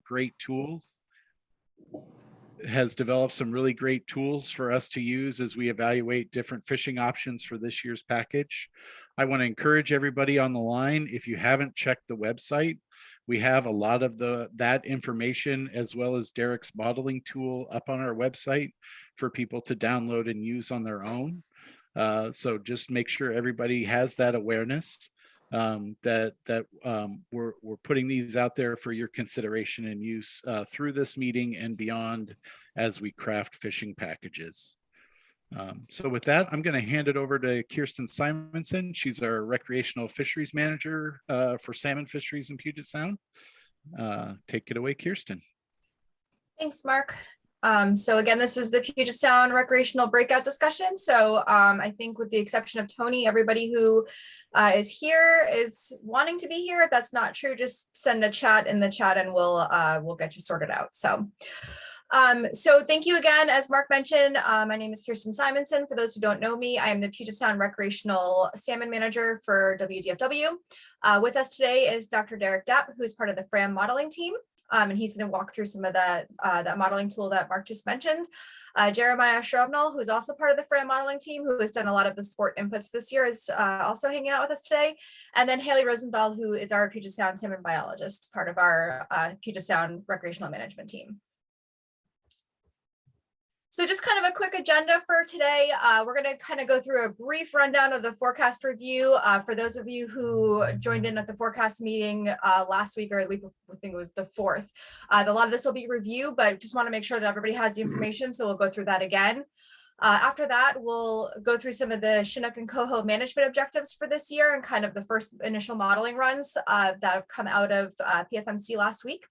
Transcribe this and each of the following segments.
great tools, has developed some really great tools for us to use as we evaluate different fishing options for this year's package. I want to encourage everybody on the line, if you haven't checked the website, we have a lot of that information as well as Derek's modeling tool up on our website for people to download and use on their own. So just make sure everybody has that awareness that we're putting these out there for your consideration and use through this meeting and beyond as we craft fishing packages. So with that, I'm going to hand it over to Kirsten Simonson. She's our recreational fisheries manager for salmon fisheries in Puget Sound. Take it away, Kirsten. Thanks, Mark. So again, this is the Puget Sound recreational breakout discussion. So I think with the exception of Tony, everybody who is here is wanting to be here. If that's not true, just send a chat in the chat and we'll get you sorted out. So thank you again. As Mark mentioned, my name is Kirsten Simonson. For those who don't know me, I am the Puget Sound recreational salmon manager for WDFW. With us today is Dr. Derek Depp, who is part of the FRAM modeling team. And he's going to walk through some of that modeling tool that Mark just mentioned. Jeremiah Shrobnell, who is also part of the FRAM modeling team, who has done a lot of the sport inputs this year, is also hanging out with us today. And then Haley Rosenthal, who is our Puget Sound salmon biologist, part of our Puget Sound recreational management team. So just kind of a quick agenda for today. We're going to kind of go through a brief rundown of the forecast review. For those of you who joined in at the forecast meeting last week or the week, I think it was the 4th. A lot of this will be review, but just want to make sure that everybody has the information. So we'll go through that again. After that, we'll go through some of the Chinook and coho management objectives for this year and kind of the first initial modeling runs that have come out of PFMC last week.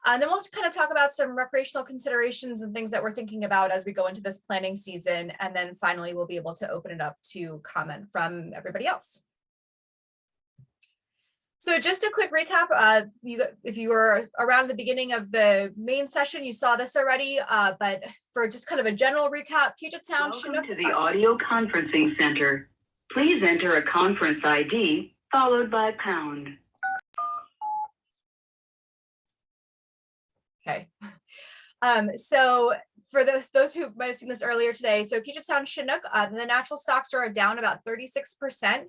And then we'll kind of talk about some recreational considerations and things that we're thinking about as we go into this planning season. And then finally, we'll be able to open it up to comment from everybody else. So just a quick recap, if you were around the beginning of the main session, you saw this already, but for just kind of a general recap, Puget Sound Welcome to the audio conferencing center. Please enter a conference ID followed by pound. Okay. So for those who might have seen this earlier today, so Puget Sound Chinook, the natural stocks are down about 36%.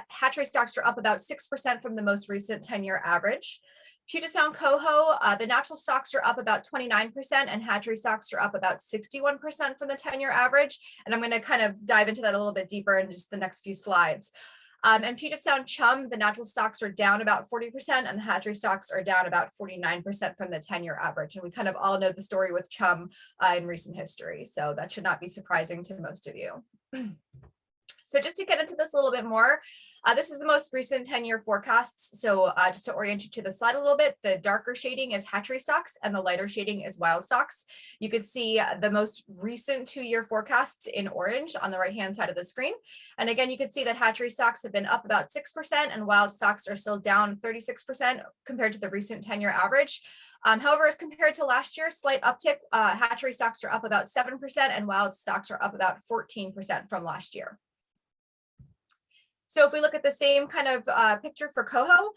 Hatchery stocks are up about 6% from the most recent 10-year average. Puget Sound coho, the natural stocks are up about 29% and hatchery stocks are up about 61% from the 10-year average. And I'm going to kind of dive into that a little bit deeper in just the next few slides. And Puget Sound chum, the natural stocks are down about 40% and the hatchery stocks are down about 49% from the 10-year average. And we kind of all know the story with chum in recent history. So that should not be surprising to most of you. So just to get into this a little bit more, this is the most recent 10-year forecasts. So just to orient you to the slide a little bit, the darker shading is hatchery stocks and the lighter shading is wild stocks. You could see the most recent 2-year forecasts in orange on the right-hand side of the screen. And again, you can see that hatchery stocks have been up about 6% and wild stocks are still down 36% compared to the recent 10-year average. However, as compared to last year, slight uptick, hatchery stocks are up about 7% and wild stocks are up about 14% from last year. So if we look at the same kind of picture for coho,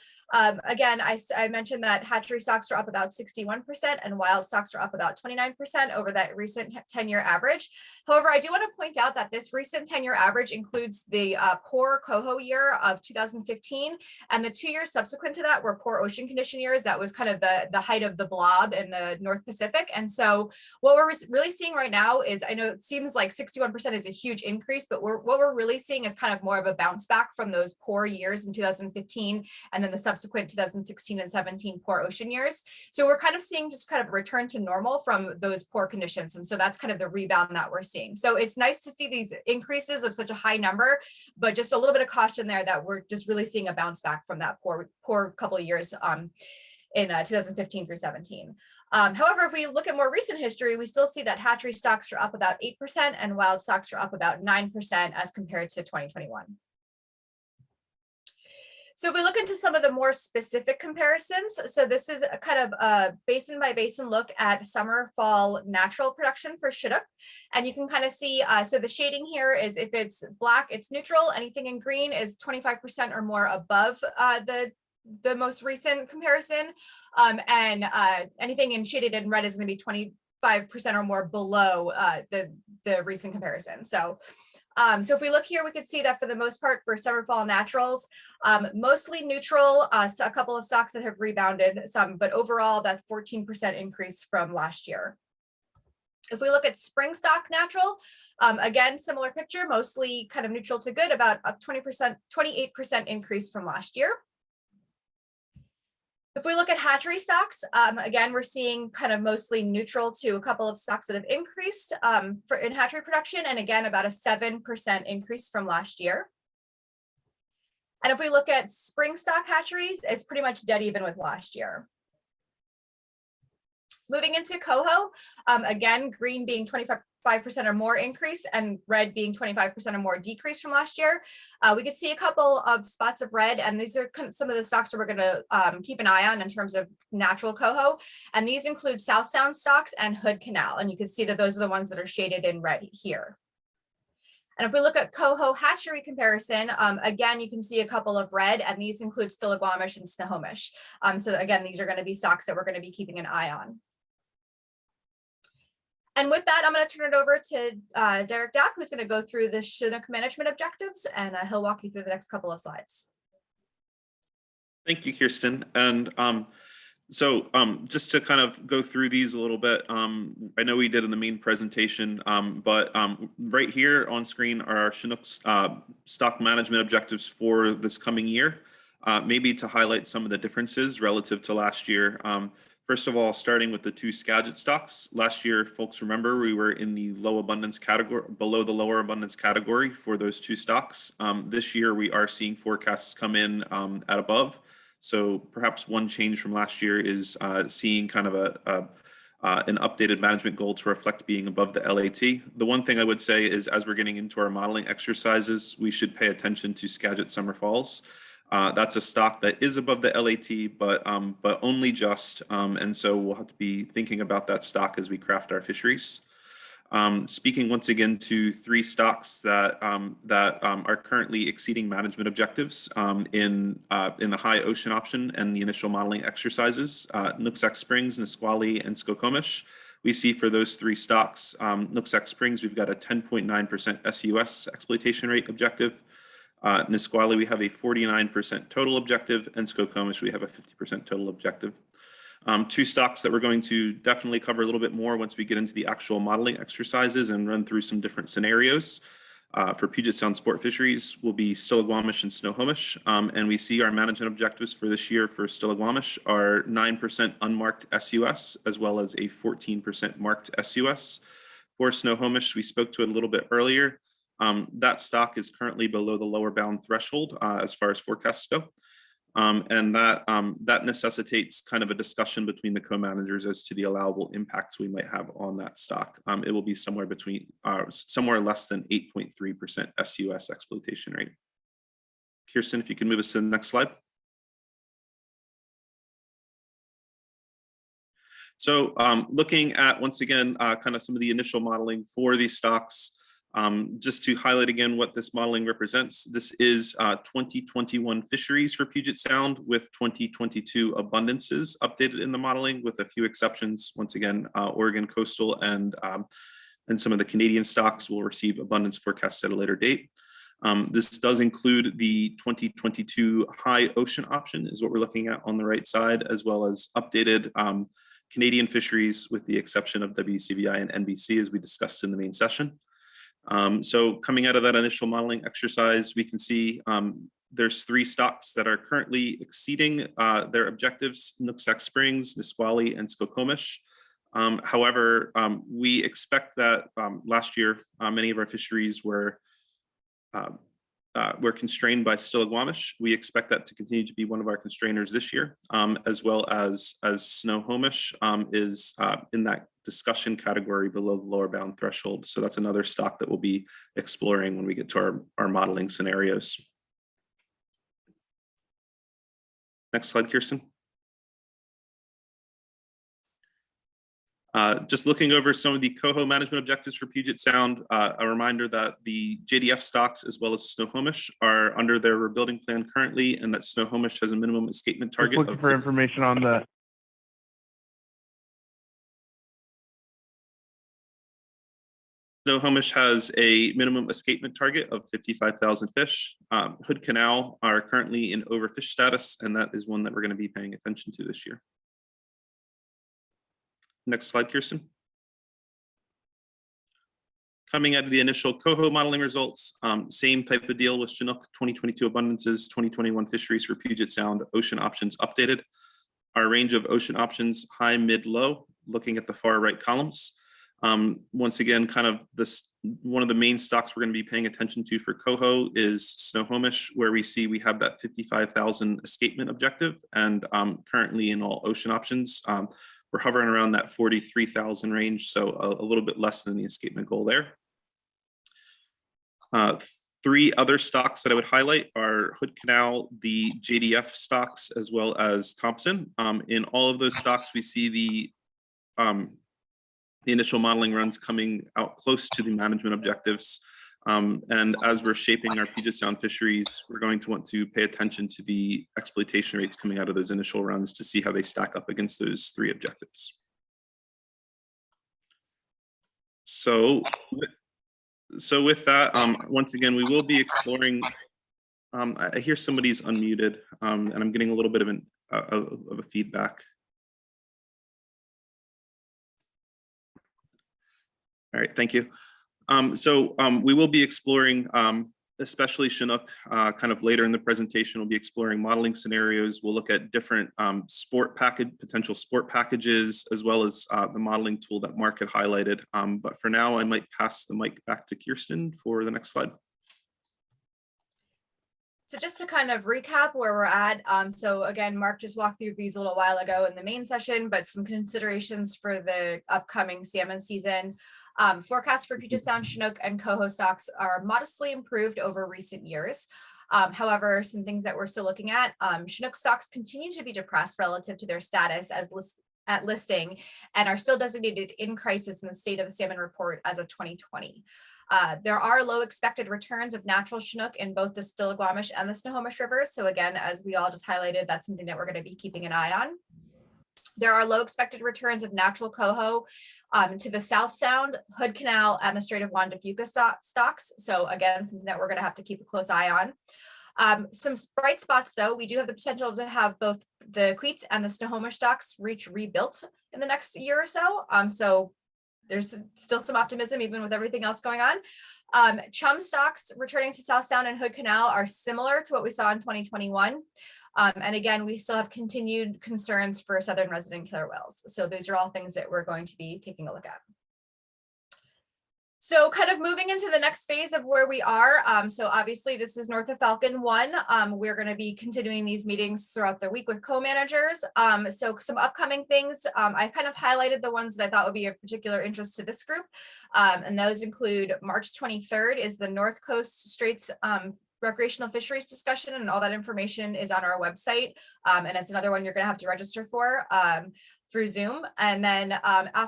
again, I mentioned that hatchery stocks are up about 61% and wild stocks are up about 29% over that recent 10-year average. However, I do want to point out that this recent 10-year average includes the poor coho year of 2015, and the 2 years subsequent to that were poor ocean condition years. That was kind of the height of the blob in the North Pacific. And so what we're really seeing right now is, I know it seems like 61% is a huge increase, but what we're really seeing is kind of more of a bounce back from those poor years in 2015 and then the subsequent 2016 and 17 poor ocean years. So we're kind of seeing just kind of a return to normal from those poor conditions. And so that's kind of the rebound that we're seeing. So it's nice to see these increases of such a high number, but just a little bit of caution there that we're just really seeing a bounce back from that poor couple of years in 2015 through 17. However, if we look at more recent history, we still see that hatchery stocks are up about 8% and wild stocks are up about 9% as compared to 2021. So if we look into some of the more specific comparisons, so this is a kind of a basin by basin look at summer fall natural production for Chinook. And you can kind of see, so the shading here is if it's black, it's neutral. Anything in green is 25% or more above the the most recent comparison. And anything in shaded in red is going to be 25% or more below the recent comparison. So if we look here, we could see that for the most part for summer fall naturals, mostly neutral, so a couple of stocks that have rebounded some, but overall that 14% increase from last year. If we look at spring stock natural, again, similar picture, mostly kind of neutral to good, about a 28% increase from last year. If we look at hatchery stocks, again, we're seeing kind of mostly neutral to a couple of stocks that have increased in hatchery production, and again, about a 7% increase from last year. And if we look at spring stock hatcheries, it's pretty much dead even with last year. Moving into coho, again, green being 25% or more increase and red being 25% or more decrease from last year. We could see a couple of spots of red, and these are some of the stocks that we're going to keep an eye on in terms of natural coho. And these include South Sound stocks and Hood Canal. And you can see that those are the ones that are shaded in red here. And if we look at coho hatchery comparison, again, you can see a couple of red, and these include Stillaguamish and Snohomish. So again, these are going to be stocks that we're going to be keeping an eye on. And with that, I'm going to turn it over to Derek Dapp, who's going to go through the Chinook management objectives, and he'll walk you through the next couple of slides. Thank you, Kirsten. And just to kind of go through these a little bit, I know we did in the main presentation, but right here on screen are our Chinook's stock management objectives for this coming year, maybe to highlight some of the differences relative to last year. First of all, starting with the two Skagit stocks. Last year, folks remember we were in the low abundance category, below the lower abundance category for those two stocks. This year, we are seeing forecasts come in at above. So perhaps one change from last year is seeing kind of an updated management goal to reflect being above the LAT. The one thing I would say is as we're getting into our modeling exercises, we should pay attention to Skagit Summer Falls. That's a stock that is above the LAT, but only just, and so we'll have to be thinking about that stock as we craft our fisheries. Speaking once again to three stocks that are currently exceeding management objectives in the high ocean option and the initial modeling exercises, Nooksack Springs, Nisqually, and Skokomish. We see for those three stocks, Nooksack Springs, we've got a 10.9% SUS exploitation rate objective. Nisqually, we have a 49% total objective, and Skokomish, we have a 50% total objective. Two stocks that we're going to definitely cover a little bit more once we get into the actual modeling exercises and run through some different scenarios. For Puget Sound sport fisheries will be Stillaguamish and Snohomish, and we see our management objectives for this year for Stillaguamish are 9% unmarked SUS, as well as a 14% marked SUS. For Snohomish, we spoke to it a little bit earlier. That stock is currently below the lower bound threshold as far as forecasts go. And that necessitates kind of a discussion between the co-managers as to the allowable impacts we might have on that stock. It will be somewhere less than 8.3% SUS exploitation rate. Kirsten, if you can move us to the next slide. So looking at, once again, kind of some of the initial modeling for these stocks. Just to highlight again what this modeling represents, this is 2021 fisheries for Puget Sound with 2022 abundances updated in the modeling with a few exceptions. Once again, Oregon coastal and some of the Canadian stocks will receive abundance forecasts at a later date. This does include the 2022 high ocean option is what we're looking at on the right side, as well as updated Canadian fisheries with the exception of WCVI and NBC as we discussed in the main session. So coming out of that initial modeling exercise, we can see there's three stocks that are currently exceeding their objectives, Nooksack Springs, Nisqually, and Skokomish. However, we expect that last year, many of our fisheries were constrained by Stillaguamish. We expect that to continue to be one of our constrainers this year, as well as Snohomish is in that discussion category below the lower bound threshold. So that's another stock that we'll be exploring when we get to our modeling scenarios. Next slide, Kirsten. Just looking over some of the coho management objectives for Puget Sound, a reminder that the JDF stocks as well as Snohomish are under their rebuilding plan currently, and that Snohomish has a minimum escapement target. Looking for information on the. Snohomish has a minimum escapement target of 55,000 fish. Hood Canal are currently in overfish status, and that is one that we're going to be paying attention to this year. Next slide, Kirsten. Coming out of the initial coho modeling results, same type of deal with Chinook, 2022 abundances, 2021 fisheries for Puget Sound, ocean options updated. Our range of ocean options, high, mid, low, looking at the far right columns. Once again, kind of this, one of the main stocks we're going to be paying attention to for coho is Snohomish, where we have that 55,000 escapement objective, and currently in all ocean options, we're hovering around that 43,000 range, so a little bit less than the escapement goal there. Three other stocks that I would highlight are Hood Canal, the JDF stocks, as well as Thompson. In all of those stocks, we see the initial modeling runs coming out close to the management objectives. And as we're shaping our Puget Sound fisheries, we're going to want to pay attention to the exploitation rates coming out of those initial runs to see how they stack up against those three objectives. So with that, once again, we will be exploring, I hear somebody's unmuted, and I'm getting a little bit of a feedback. All right, thank you. We will be exploring, especially Chinook, kind of later in the presentation, we'll be exploring modeling scenarios. We'll look at different potential sport packages, as well as the modeling tool that Mark had highlighted. But for now, I might pass the mic back to Kirsten for the next slide. So just to kind of recap where we're at, so again, Mark just walked through these a little while ago in the main session, but some considerations for the upcoming salmon season. Forecasts for Puget Sound, Chinook, and coho stocks are modestly improved over recent years. However, some things that we're still looking at, Chinook stocks continue to be depressed relative to their status as at listing, and are still designated in crisis in the State of the Salmon Report as of 2020. There are low expected returns of natural Chinook in both the Stillaguamish and the Snohomish rivers. So again, as we all just highlighted, that's something that we're going to be keeping an eye on. There are low expected returns of natural coho to the South Sound, Hood Canal, and the Strait of Juan de Fuca stocks. So again, something that we're going to have to keep a close eye on. Some bright spots, though, we do have the potential to have both the Queets and the Snohomish stocks reach rebuilt in the next year or so. So there's still some optimism, even with everything else going on. Chum stocks returning to South Sound and Hood Canal are similar to what we saw in 2021. And again, we still have continued concerns for southern resident killer whales. So these are all things that we're going to be taking a look at. So kind of moving into the next phase of where we are. So obviously this is north of Falcon 1. We're going to be continuing these meetings throughout the week with co-managers. So some upcoming things, I kind of highlighted the ones that I thought would be of particular interest to this group. And those include March 23rd is the North Coast Straits recreational fisheries discussion, and all that information is on our website. And it's another one you're going to have to register for through Zoom. And then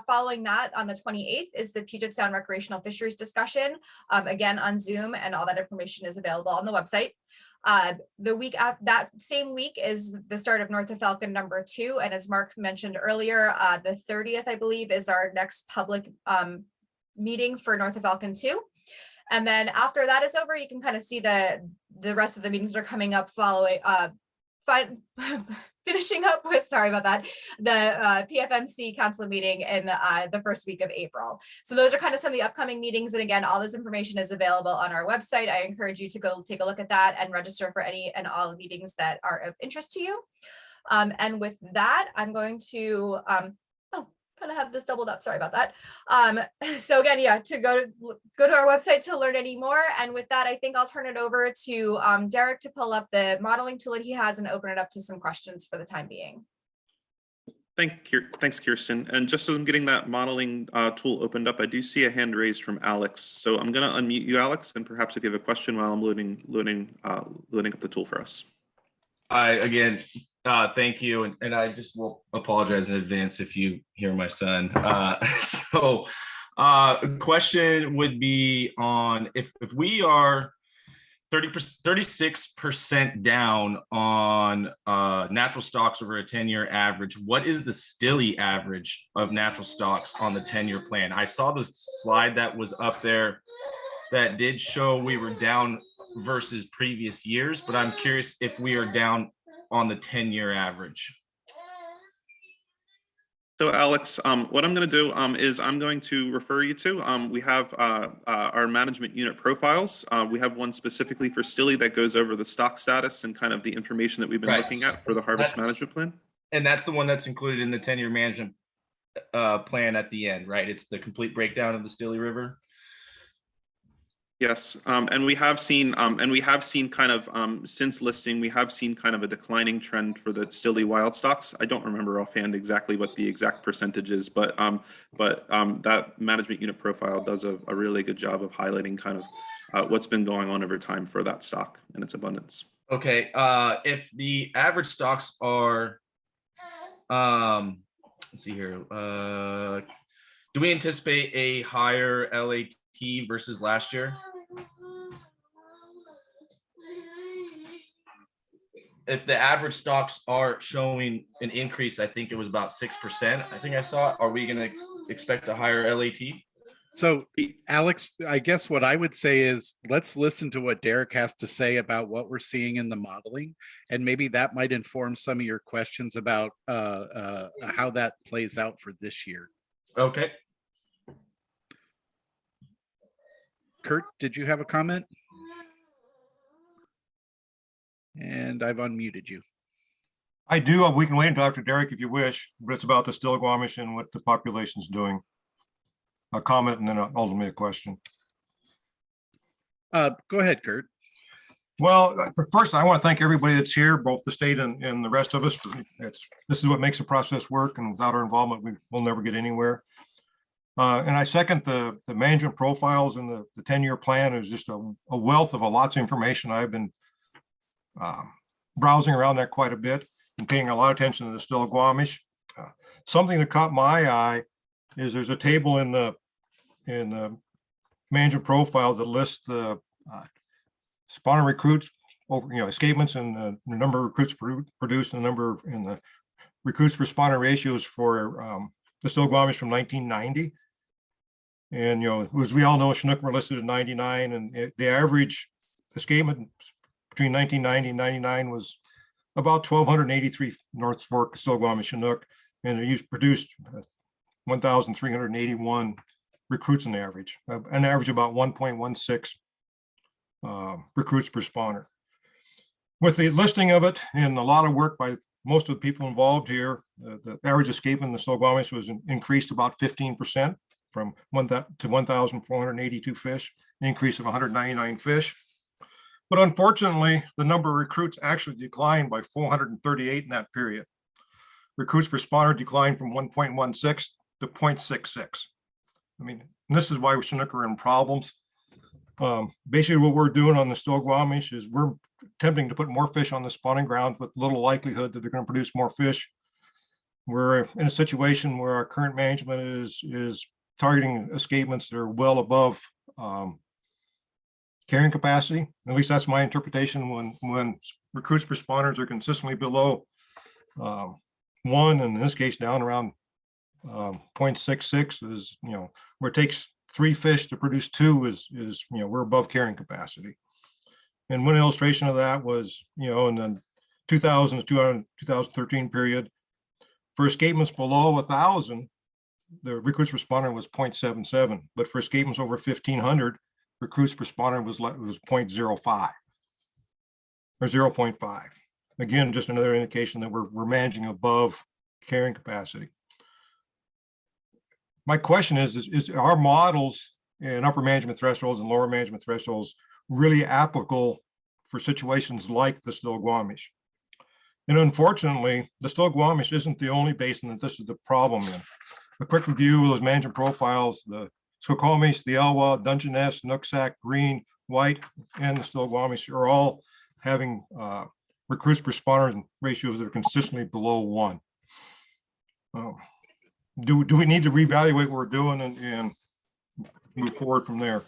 following that, on the 28th is the Puget Sound recreational fisheries discussion, again on Zoom, and all that information is available on the website. The week after that same week is the start of North of Falcon number 2. And as Mark mentioned earlier, the 30th, I believe, is our next public meeting for North of Falcon 2. And then after that is over, you can kind of see the rest of the meetings that are coming up following, finishing up with, sorry about that, the PFMC council meeting in the first week of April. So those are kind of some of the upcoming meetings. And again, all this information is available on our website. I encourage you to go take a look at that and register for any and all the meetings that are of interest to you. And with that, I'm going to, kind of have this doubled up, sorry about that. So again, yeah, to go to our website to learn any more. And with that, I think I'll turn it over to Derek to pull up the modeling tool that he has and open it up to some questions for the time being. Thanks, Kirsten. And just as I'm getting that modeling tool opened up, I do see a hand raised from Alex. So I'm going to unmute you, Alex, and perhaps if you have a question while I'm loading up the tool for us. Again, Thank you. And I just will apologize in advance if you hear my son. Question would be on if we are 36% down on natural stocks over a 10-year average, what is the Stille average of natural stocks on the 10-year plan? I saw the slide that was up there that did show we were down versus previous years, but I'm curious if we are down on the 10-year average. So Alex, what I'm going to do is I'm going to refer you to, we have our management unit profiles. We have one specifically for Stille that goes over the stock status and kind of the information that we've been looking at for the harvest management plan. And that's the one that's included in the 10-year management plan at the end, right? It's the complete breakdown of the Stille River. Yes, and we have seen kind of since listing, we have seen kind of a declining trend for the Stille wild stocks. I don't remember offhand exactly what the exact percentage is, but that management unit profile does a really good job of highlighting kind of what's been going on over time for that stock and its abundance. Okay, if the average stocks are, let's see here, do we anticipate a higher LAT versus last year? If the average stocks are showing an increase, I think it was about 6%. I think I saw it. Are we going to expect a higher LAT? So Alex, I guess what I would say is let's listen to what Derek has to say about what we're seeing in the modeling, and maybe that might inform some of your questions about how that plays out for this year. Okay. Kurt, did you have a comment? And I've unmuted you. I do. We can wait until after Derek if you wish, but it's about the Still-Squamish and what the population's doing. A comment and then ultimately a question. Go ahead, Kurt. Well, first, I want to thank everybody that's here, both the state and the rest of us. This is what makes the process work, and without our involvement, we'll never get anywhere. And I second the management profiles and the 10-year plan is just a wealth of lots of information. I've been browsing around that quite a bit and paying a lot of attention to the Still-Squamish. Something that caught my eye is there's a table in the management profile that lists the spawner recruits over, escapements and the number of recruits produced and the number in the recruits per spawner ratios for the Still-Squamish from 1990. And, as we all know, Chinook were listed at 99, and the average escapement between 1990 and 99 was about 1,283 North Fork Still-Squamish Chinook, and it produced 1,381 recruits on average, an average about 1.16 recruits per spawner. With the listing of it and a lot of work by most of the people involved here, the average escapement in the Still-Squamish was increased about 15% from 1,482 fish, an increase of 199 fish. But unfortunately, the number of recruits actually declined by 438 in that period. Recruits per spawner declined from 1.16 to 0.66. I mean, this is why Chinook are in problems. Basically, what we're doing on the Still-Squamish is we're attempting to put more fish on the spawning grounds with little likelihood that they're going to produce more fish. We're in a situation where our current management is targeting escapements that are well above carrying capacity. At least that's my interpretation. When recruits per spawners are consistently below 1, and in this case down around 0.66 is, where it takes 3 fish to produce 2 is we're above carrying capacity. And one illustration of that was, in the 2000 to 2013 period, for escapements below 1,000, the recruits per spawner was 0.77, but for escapements over 1,500, recruits per spawner was 0.05 or 0.5. Again, just another indication that we're managing above carrying capacity. My question is our models and upper management thresholds and lower management thresholds really applicable for situations like the Still-Squamish? And unfortunately, the Still-Squamish isn't the only basin that this is the problem in. A quick review of those management profiles: the Squamish, the Elwha, Dungeness, Nooksack, Green, White, and the Still-Squamish are all having recruits per spawner ratios that are consistently below 1. Do we need to reevaluate what we're doing and move forward from there?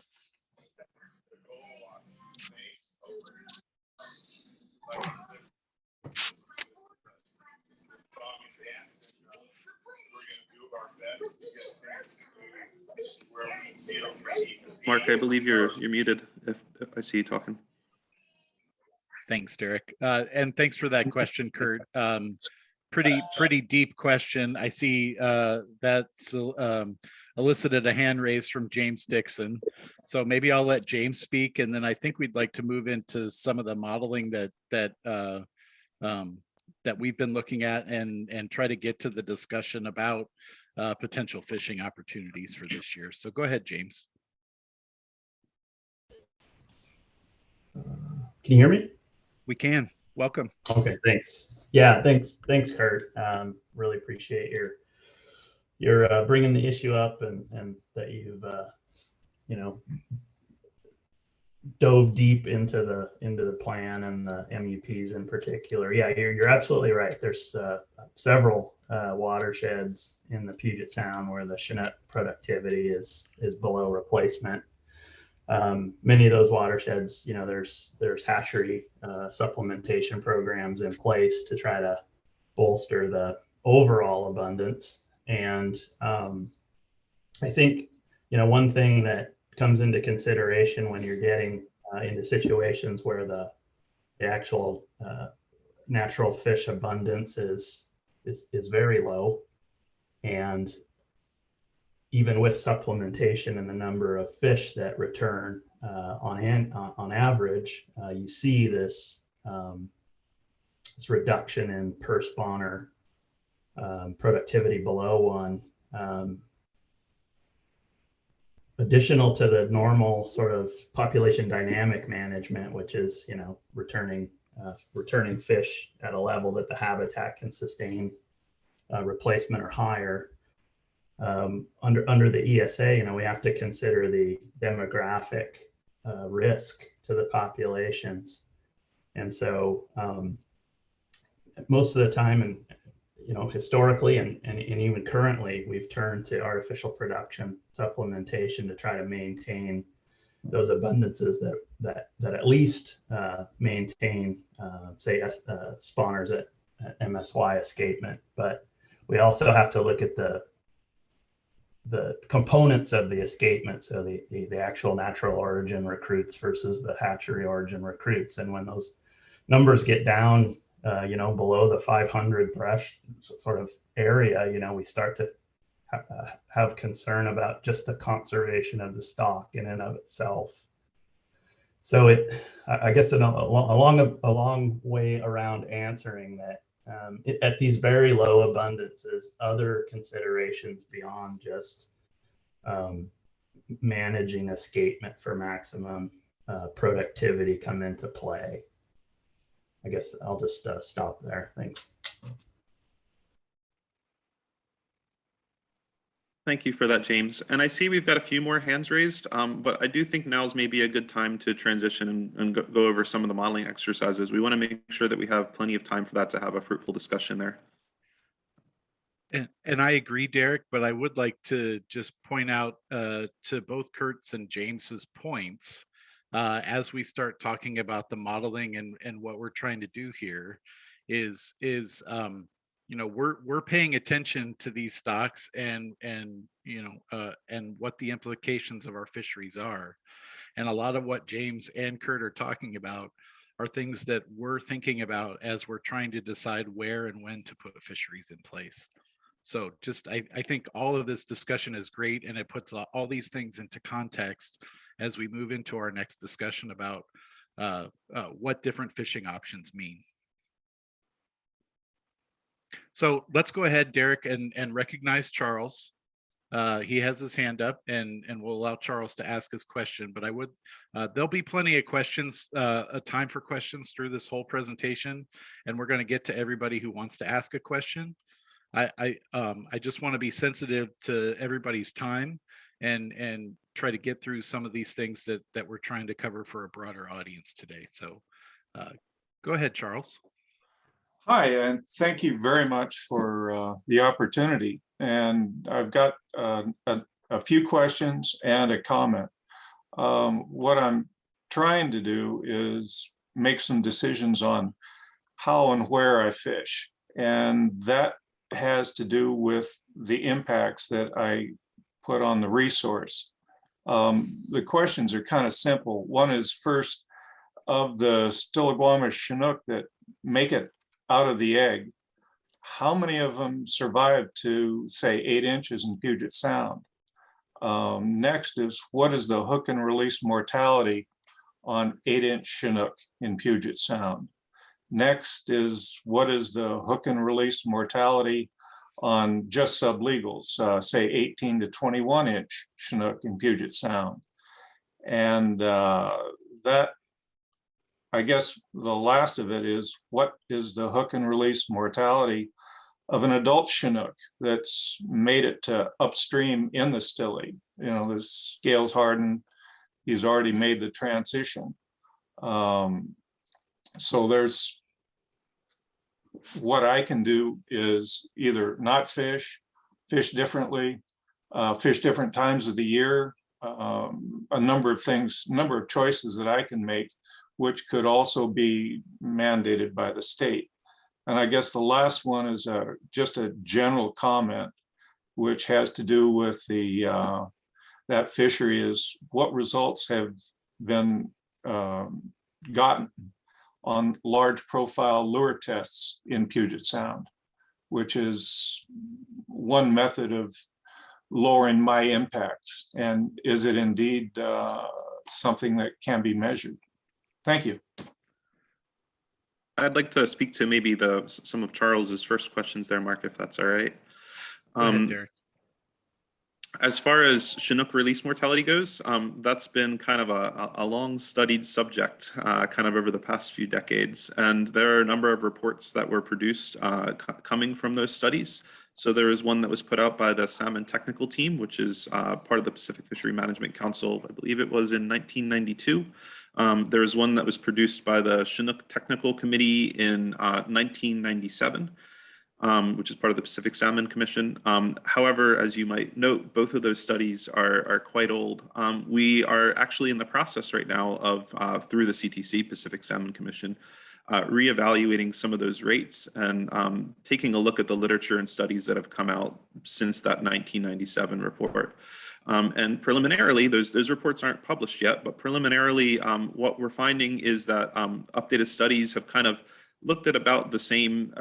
Mark, I believe you're muted if I see you talking. Thanks, Derek. And thanks for that question, Kurt. Pretty deep question. I see that's elicited a hand raise from James Dixon. So maybe I'll let James speak, and then I think we'd like to move into some of the modeling that we've been looking at and try to get to the discussion about potential fishing opportunities for this year. So go ahead, James. Can you hear me? We can. Welcome. Okay, thanks. Yeah, thanks, Kurt. Really appreciate your bringing the issue up and that you've dove deep into the plan and the MUPs in particular. Yeah, you're absolutely right. There's several watersheds in the Puget Sound where the Chinook productivity is below replacement. Many of those watersheds, there's hatchery supplementation programs in place to try to bolster the overall abundance. And I think, one thing that comes into consideration when you're getting into situations where the actual natural fish abundance is very low, and even with supplementation and the number of fish that return on average, you see this reduction in per spawner productivity below 1. Additional to the normal sort of population dynamic management, which is returning fish at a level that the habitat can sustain replacement or higher. Under the ESA, we have to consider the demographic risk to the populations, and so most of the time, and historically and even currently, we've turned to artificial production supplementation to try to maintain those abundances that at least maintain, say, spawners at MSY escapement. But we also have to look at the components of the escapement, so the actual natural origin recruits versus the hatchery origin recruits. And when those numbers get down, below the 500 thresh sort of area, we start to have concern about just the conservation of the stock in and of itself. So I guess a long way around answering that. At these very low abundances, other considerations beyond just managing escapement for maximum productivity come into play. I guess I'll just stop there. Thanks. Thank you for that, James. And I see we've got a few more hands raised, but I do think now's maybe a good time to transition and go over some of the modeling exercises. We want to make sure that we have plenty of time for that to have a fruitful discussion there. And I agree, Derek, but I would like to just point out to both Kurt's and James's points, as we start talking about the modeling and what we're trying to do here is we're paying attention to these stocks and what the implications of our fisheries are. And a lot of what James and Kurt are talking about are things that we're thinking about as we're trying to decide where and when to put fisheries in place. So I think all of this discussion is great, and it puts all these things into context as we move into our next discussion about what different fishing options mean. So let's go ahead, Derek, and recognize Charles. He has his hand up, and we'll allow Charles to ask his question. But there'll be plenty of questions, a time for questions through this whole presentation, and we're going to get to everybody who wants to ask a question. I just want to be sensitive to everybody's time and try to get through some of these things that we're trying to cover for a broader audience today. So go ahead, Charles. Hi, and thank you very much for the opportunity. And I've got a few questions and a comment. What I'm trying to do is make some decisions on how and where I fish. And that has to do with the impacts that I put on the resource. The questions are kind of simple. One is, first, of the Stillaguamish Chinook that make it out of the egg, how many of them survive to, say, 8 inches in Puget Sound? Next is, what is the hook and release mortality on 8-inch Chinook in Puget Sound? Next is, what is the hook and release mortality on just sublegals, say 18 to 21-inch Chinook in Puget Sound? And that, I guess the last of it is, what is the hook and release mortality of an adult Chinook that's made it to upstream in the stilly? You know, the scales hardened, he's already made the transition. So there's, what I can do is either not fish, fish differently, fish different times of the year, a number of things, number of choices that I can make, which could also be mandated by the state. And I guess the last one is just a general comment, which has to do with the that fishery, is what results have been gotten on large profile lure tests in Puget Sound, which is one method of lowering my impacts. And is it indeed something that can be measured? Thank you. I'd like to speak to maybe some of Charles's first questions there, Mark, if that's all right. Go ahead, Derek. As far as Chinook release mortality goes, that's been kind of a long studied subject kind of over the past few decades. And there are a number of reports that were produced coming from those studies. So there is one that was put out by the Salmon Technical Team, which is part of the Pacific Fishery Management Council. I believe it was in 1992. There was one that was produced by the Chinook Technical Committee in 1997. Which is part of the Pacific Salmon Commission. However, as you might note, both of those studies are quite old. We are actually in the process right now of, through the CTC, Pacific Salmon Commission, reevaluating some of those rates and taking a look at the literature and studies that have come out since that 1997 report. And preliminarily, those reports aren't published yet, but preliminarily, what we're finding is that updated studies have kind of looked at about the same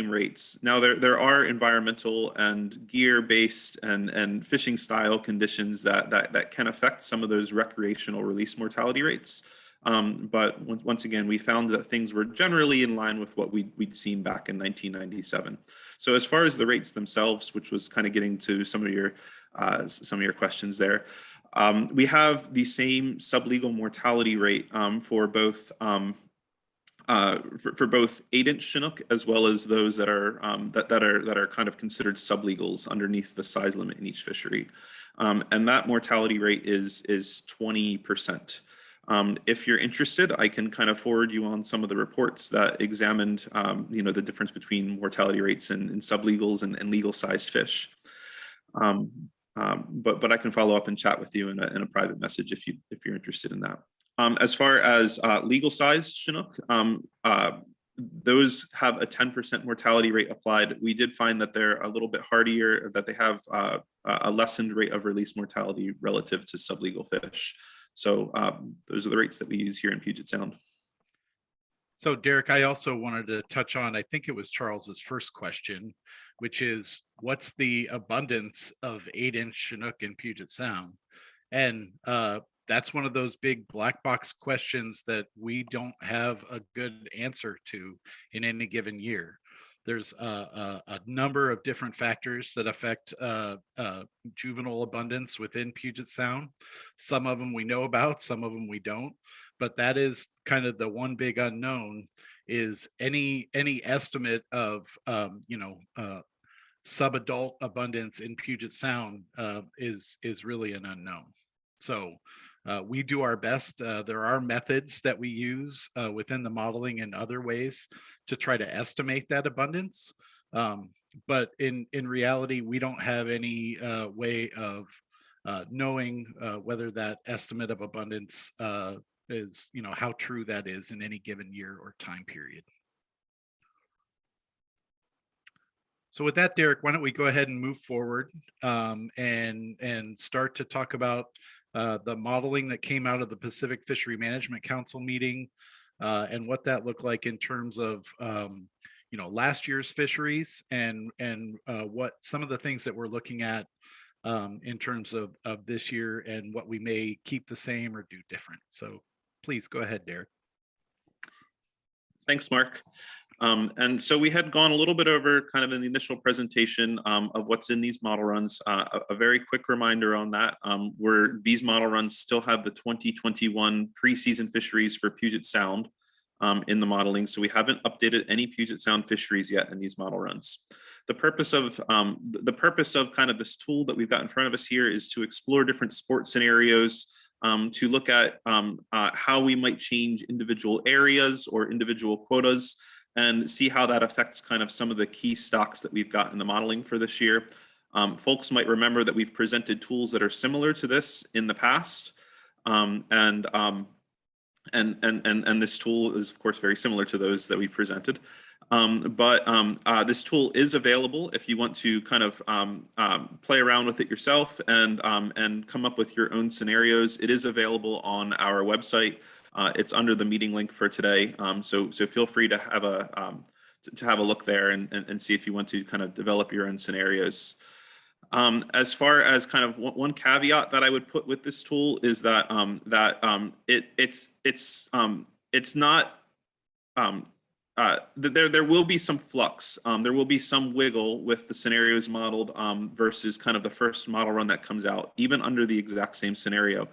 rates. Now there are environmental and gear-based and fishing style conditions that can affect some of those recreational release mortality rates. But once again, we found that things were generally in line with what we'd seen back in 1997. So as far as the rates themselves, which was kind of getting to some of your questions there, we have the same sublegal mortality rate for both. For both 8-inch Chinook as well as those that are that are kind of considered sublegals underneath the size limit in each fishery, and that mortality rate is 20%. If you're interested, I can kind of forward you on some of the reports that examined the difference between mortality rates in sublegals and legal sized fish. But I can follow up and chat with you in a private message if you're interested in that. As far as legal sized Chinook, those have a 10% mortality rate applied. We did find that they're a little bit hardier, that they have a lessened rate of release mortality relative to sublegal fish. So those are the rates that we use here in Puget Sound. So Derek, I also wanted to touch on, I think it was Charles's first question, which is, what's the abundance of 8-inch Chinook in Puget Sound? And that's one of those big black box questions that we don't have a good answer to in any given year. There's a number of different factors that affect juvenile abundance within Puget Sound. Some of them we know about, some of them we don't. But that is kind of the one big unknown, is any estimate of subadult abundance in Puget Sound is really an unknown. So We do our best. There are methods that we use within the modeling and other ways to try to estimate that abundance. But in reality, we don't have any way of knowing whether that estimate of abundance is, how true that is in any given year or time period. So with that, Derek, why don't we go ahead and move forward and start to talk about the modeling that came out of the Pacific Fishery Management Council meeting and what that looked like in terms of last year's fisheries and what some of the things that we're looking at in terms of this year and what we may keep the same or do different. So please go ahead, Derek. Thanks, Mark. And so we had gone a little bit over kind of in the initial presentation of what's in these model runs. A very quick reminder on that, where these model runs still have the 2021 preseason fisheries for Puget Sound in the modeling. So we haven't updated any Puget Sound fisheries yet in these model runs. The purpose of kind of this tool that we've got in front of us here is to explore different sport scenarios, to look at how we might change individual areas or individual quotas and see how that affects kind of some of the key stocks that we've got in the modeling for this year. Folks might remember that we've presented tools that are similar to this in the past. And this tool is of course very similar to those that we presented. But this tool is available if you want to kind of play around with it yourself and come up with your own scenarios. It is available on our website. It's under the meeting link for today. So feel free to have a look there and see if you want to kind of develop your own scenarios. As far as kind of one caveat that I would put with this tool is that it's not there will be some flux. There will be some wiggle with the scenarios modeled versus kind of the first model run that comes out, even under the exact same scenario.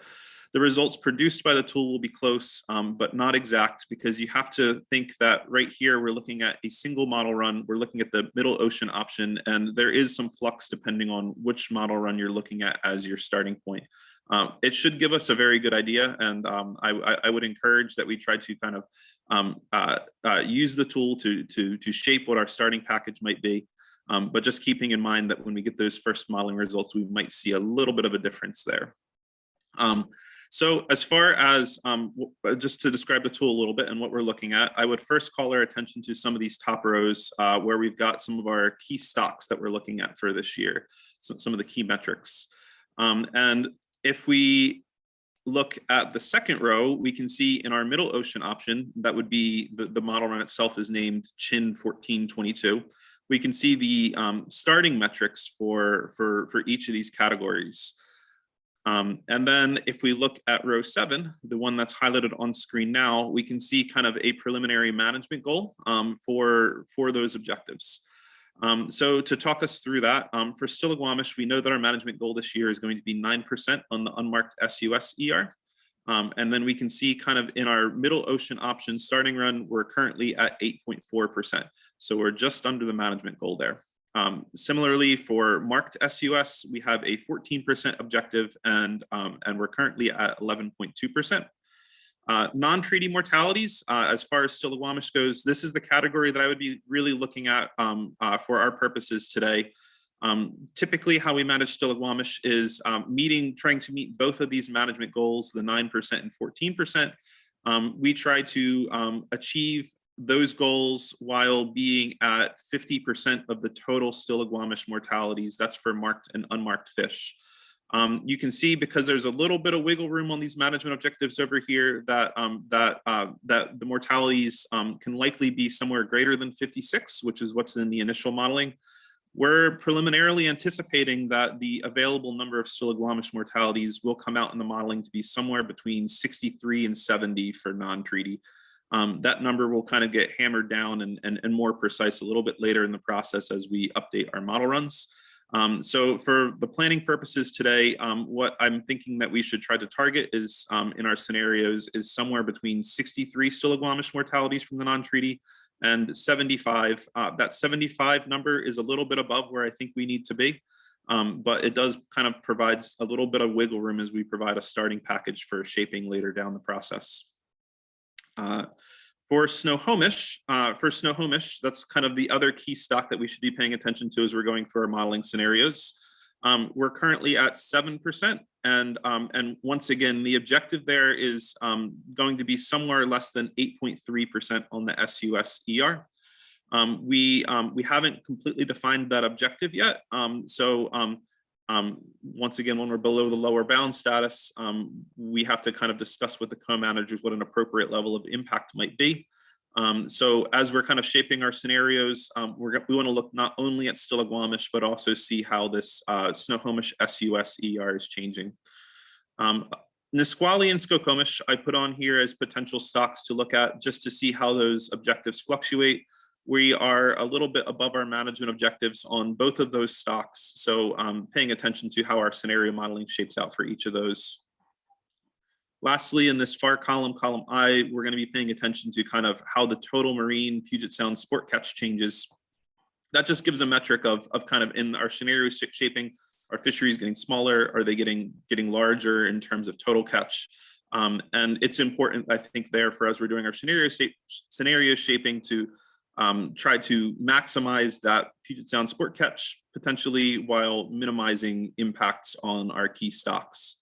The results produced by the tool will be close, but not exact, because you have to think that right here, we're looking at a single model run. We're looking at the middle ocean option, and there is some flux depending on which model run you're looking at as your starting point. It should give us a very good idea, and I would encourage that we try to kind of use the tool to shape what our starting package might be. But just keeping in mind that when we get those first modeling results, we might see a little bit of a difference there. So as far as just to describe the tool a little bit and what we're looking at, I would first call our attention to some of these top rows where we've got some of our key stocks that we're looking at for this year, so some of the key metrics. And if we look at the second row, we can see in our middle ocean option, that would be the model run itself is named Chin 1422. We can see the starting metrics for each of these categories. And then if we look at row 7, the one that's highlighted on screen now, we can see kind of a preliminary management goal for those objectives. So to talk us through that, for Stillaguamish, we know that our management goal this year is going to be 9% on the unmarked SUS ER. And then we can see kind of in our middle ocean option starting run, we're currently at 8.4%. So we're just under the management goal there. Similarly, for marked SUS, we have a 14% objective, and we're currently at 11.2%. Non-treaty mortalities, as far as Stillaguamish goes, this is the category that I would be really looking at for our purposes today. Typically, how we manage Stillaguamish is trying to meet both of these management goals, the 9% and 14%. We try to achieve those goals while being at 50% of the total Stillaguamish mortalities. That's for marked and unmarked fish. You can see, because there's a little bit of wiggle room on these management objectives over here, that the mortalities can likely be somewhere greater than 56, which is what's in the initial modeling. We're preliminarily anticipating that the available number of Stillaguamish mortalities will come out in the modeling to be somewhere between 63 and 70 for non-treaty. That number will kind of get hammered down and more precise a little bit later in the process as we update our model runs. So for the planning purposes today, what I'm thinking that we should try to target is in our scenarios is somewhere between 63 Stillaguamish mortalities from the non-treaty and 75. That 75 number is a little bit above where I think we need to be. but it does kind of provides a little bit of wiggle room as we provide a starting package for shaping later down the process. For Snohomish, that's kind of the other key stock that we should be paying attention to as we're going through our modeling scenarios. We're currently at 7%, and once again, the objective there is going to be somewhere less than 8.3% on the SUS-ER. We haven't completely defined that objective yet. Once again, when we're below the lower bound status, we have to kind of discuss with the co-managers what an appropriate level of impact might be. So as we're kind of shaping our scenarios, we want to look not only at Stillaguamish, but also see how this Snohomish SUS-ER is changing. Nisqually and Skokomish I put on here as potential stocks to look at just to see how those objectives fluctuate. We are a little bit above our management objectives on both of those stocks. So paying attention to how our scenario modeling shapes out for each of those. Lastly, in this far column, column I, we're going to be paying attention to kind of how the total marine Puget Sound sport catch changes. That just gives a metric of kind of in our scenario shaping, are fisheries getting smaller? Are they getting larger in terms of total catch? And it's important, I think, there for us, we're doing our scenario shaping to try to maximize that Puget Sound sport catch potentially while minimizing impacts on our key stocks.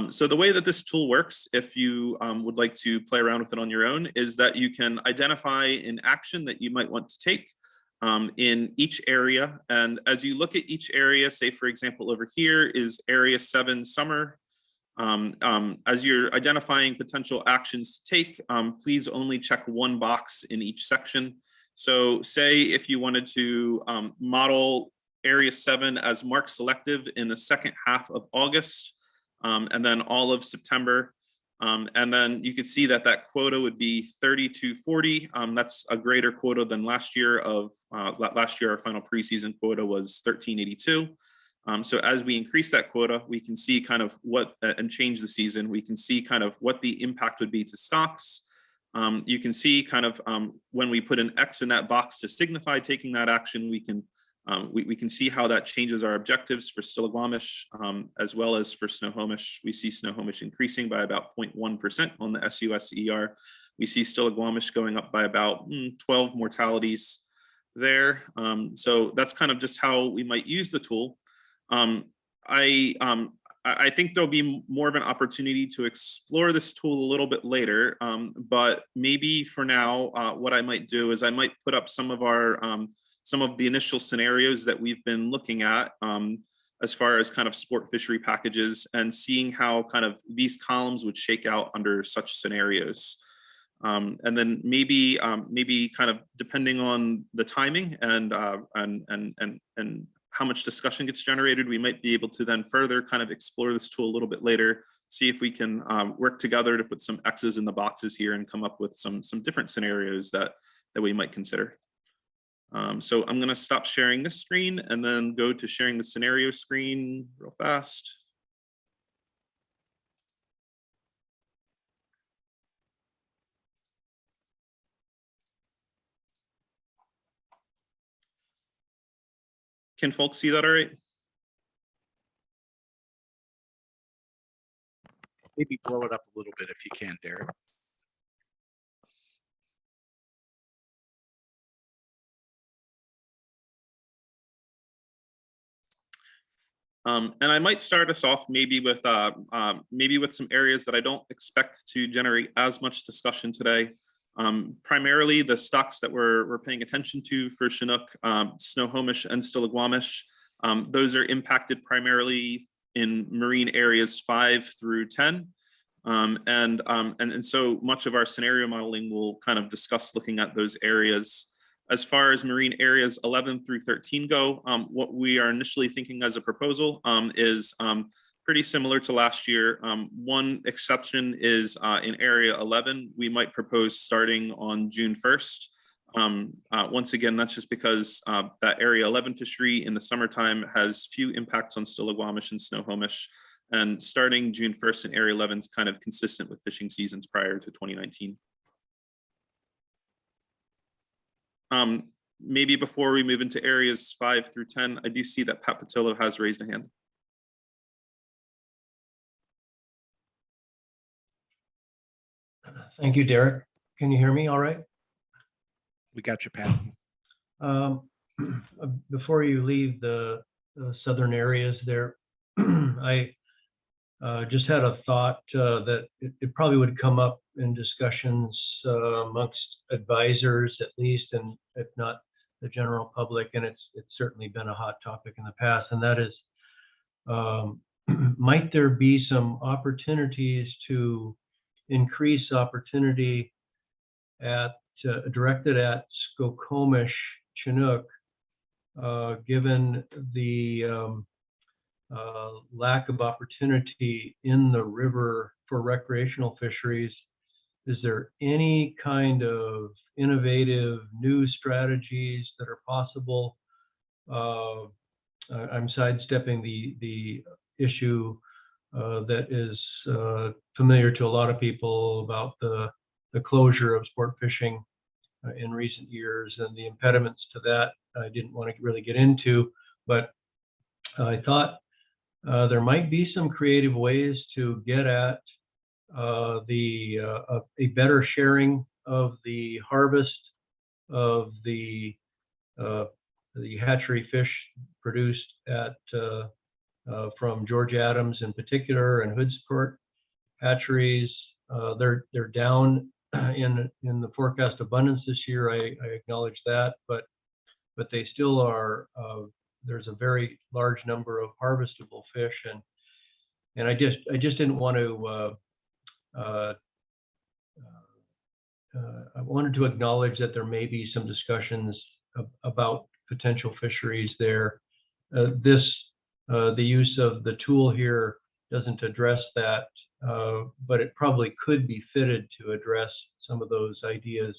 So the way that this tool works, if you would like to play around with it on your own, is that you can identify an action that you might want to take in each area. And as you look at each area, say, for example, over here is Area 7 summer. As you're identifying potential actions to take, please only check one box in each section. So say if you wanted to model Area 7 as mark selective in the second half of August, and then all of September. And then you could see that that quota would be 3240. That's a greater quota than last year. Last year, our final preseason quota was 1382. So as we increase that quota, we can see kind of what, and change the season, we can see kind of what the impact would be to stocks. You can see kind of when we put an X in that box to signify taking that action, we can see how that changes our objectives for Stillaguamish as well as for Snohomish. We see Snohomish increasing by about 0.1% on the SUS-ER. We see Stillaguamish going up by about 12 mortalities there. So that's kind of just how we might use the tool. I think there'll be more of an opportunity to explore this tool a little bit later, but maybe for now, what I might do is I might put up some of the initial scenarios that we've been looking at as far as kind of sport fishery packages and seeing how kind of these columns would shake out under such scenarios. And then maybe kind of depending on the timing and how much discussion gets generated, we might be able to then further kind of explore this tool a little bit later, see if we can work together to put some X's in the boxes here and come up with some different scenarios that we might consider. So I'm going to stop sharing this screen and then go to sharing the scenario screen real fast. Can folks see that all right? Maybe blow it up a little bit if you can, Derek. And I might start us off maybe with some areas that I don't expect to generate as much discussion today. Primarily the stocks that we're paying attention to for Chinook, Snohomish, and Stillaguamish. Those are impacted primarily in marine areas 5 through 10. And so much of our scenario modeling will kind of discuss looking at those areas. As far as marine areas 11 through 13 go, what we are initially thinking as a proposal is pretty similar to last year. One exception is in area 11, we might propose starting on June 1st. Once again, that's just because that area 11 fishery in the summertime has few impacts on Stillaguamish and Snohomish. And starting June 1st in area 11 is kind of consistent with fishing seasons prior to 2019. maybe before we move into areas 5 through 10, I do see that Pat Patillo has raised a hand. Thank you, Derek. Can you hear me all right? We got you, Pat. Before you leave the southern areas there, I just had a thought that it probably would come up in discussions amongst advisors at least, and if not the general public, and it's certainly been a hot topic in the past, and that is, might there be some opportunities to increase opportunity at directed at Skokomish Chinook, given the lack of opportunity in the river for recreational fisheries? Is there any kind of innovative new strategies that are possible? I'm sidestepping the issue that is familiar to a lot of people about the closure of sport fishing in recent years and the impediments to that. I didn't want to really get into, but I thought there might be some creative ways to get at a better sharing of the harvest of the hatchery fish produced at from George Adams in particular and Hoodsport hatcheries. They're down in the forecast abundance this year. I acknowledge that, but they still are. There's a very large number of harvestable fish, and I just didn't want to. I wanted to acknowledge that there may be some discussions about potential fisheries there. The use of the tool here doesn't address that, but it probably could be fitted to address some of those ideas.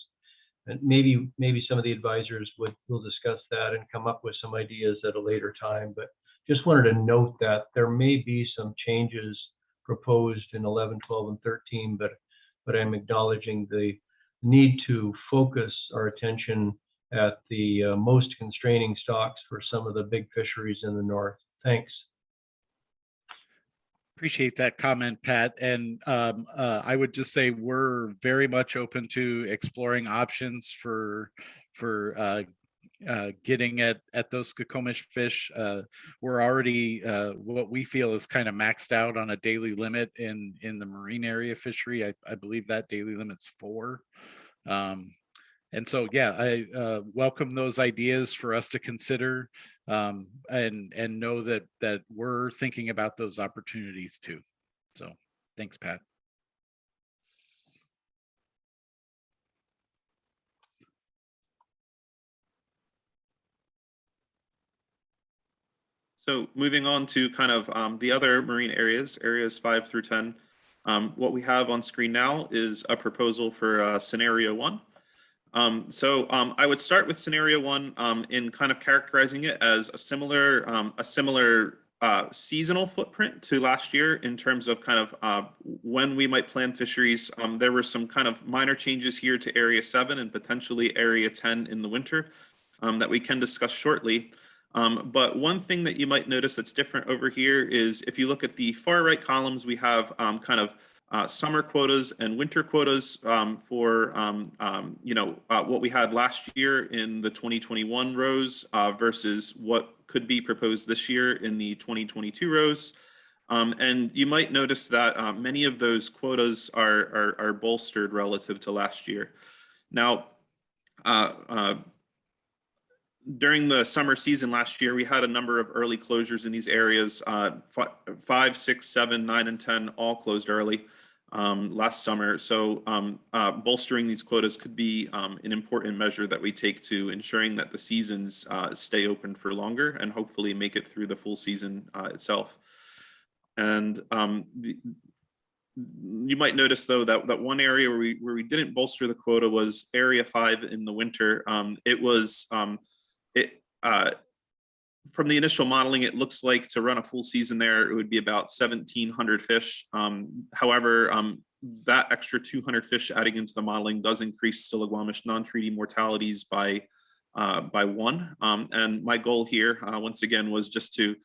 And maybe some of the advisors will discuss that and come up with some ideas at a later time. But just wanted to note that there may be some changes proposed in 11, 12, and 13, but I'm acknowledging the need to focus our attention at the most constraining stocks for some of the big fisheries in the north. Thanks. Appreciate that comment, Pat. And I would just say we're very much open to exploring options for getting at those Skokomish fish. We're already what we feel is kind of maxed out on a daily limit in the marine area fishery. I believe that daily limit's 4. And so, yeah, I welcome those ideas for us to consider, and know that we're thinking about those opportunities too. So thanks, Pat. So moving on to kind of the other marine areas 5 through 10. What we have on screen now is a proposal for scenario 1. I would start with scenario 1 in kind of characterizing it as a similar seasonal footprint to last year in terms of kind of when we might plan fisheries. There were some kind of minor changes here to area 7 and potentially area 10 in the winter that we can discuss shortly. But one thing that you might notice that's different over here is if you look at the far right columns, we have kind of summer quotas and winter quotas for what we had last year in the 2021 rows versus what could be proposed this year in the 2022 rows. And you might notice that many of those quotas are bolstered relative to last year. Now, during the summer season last year, we had a number of early closures in these areas. 5, 6, 7, 9, and 10 all closed early last summer. So bolstering these quotas could be an important measure that we take to ensuring that the seasons stay open for longer and hopefully make it through the full season itself. And you might notice, though, that one area where we didn't bolster the quota was area 5 in the winter. From the initial modeling, it looks like to run a full season there, it would be about 1,700 fish. However, that extra 200 fish adding into the modeling does increase Stillaguamish non-treaty mortalities by by 1. And my goal here, once again, was just to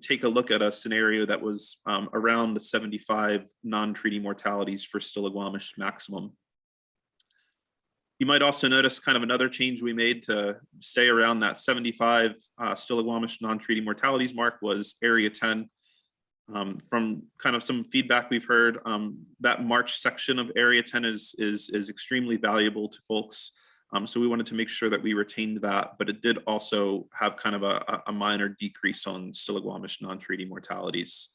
take a look at a scenario that was around the 75 non-treaty mortalities for Stillaguamish maximum. You might also notice kind of another change we made to stay around that 75 Stillaguamish non-treaty mortalities mark was Area 10. From kind of some feedback we've heard, that March section of Area 10 is extremely valuable to folks. So we wanted to make sure that we retained that, but it did also have kind of a minor decrease on Stillaguamish non-treaty mortalities.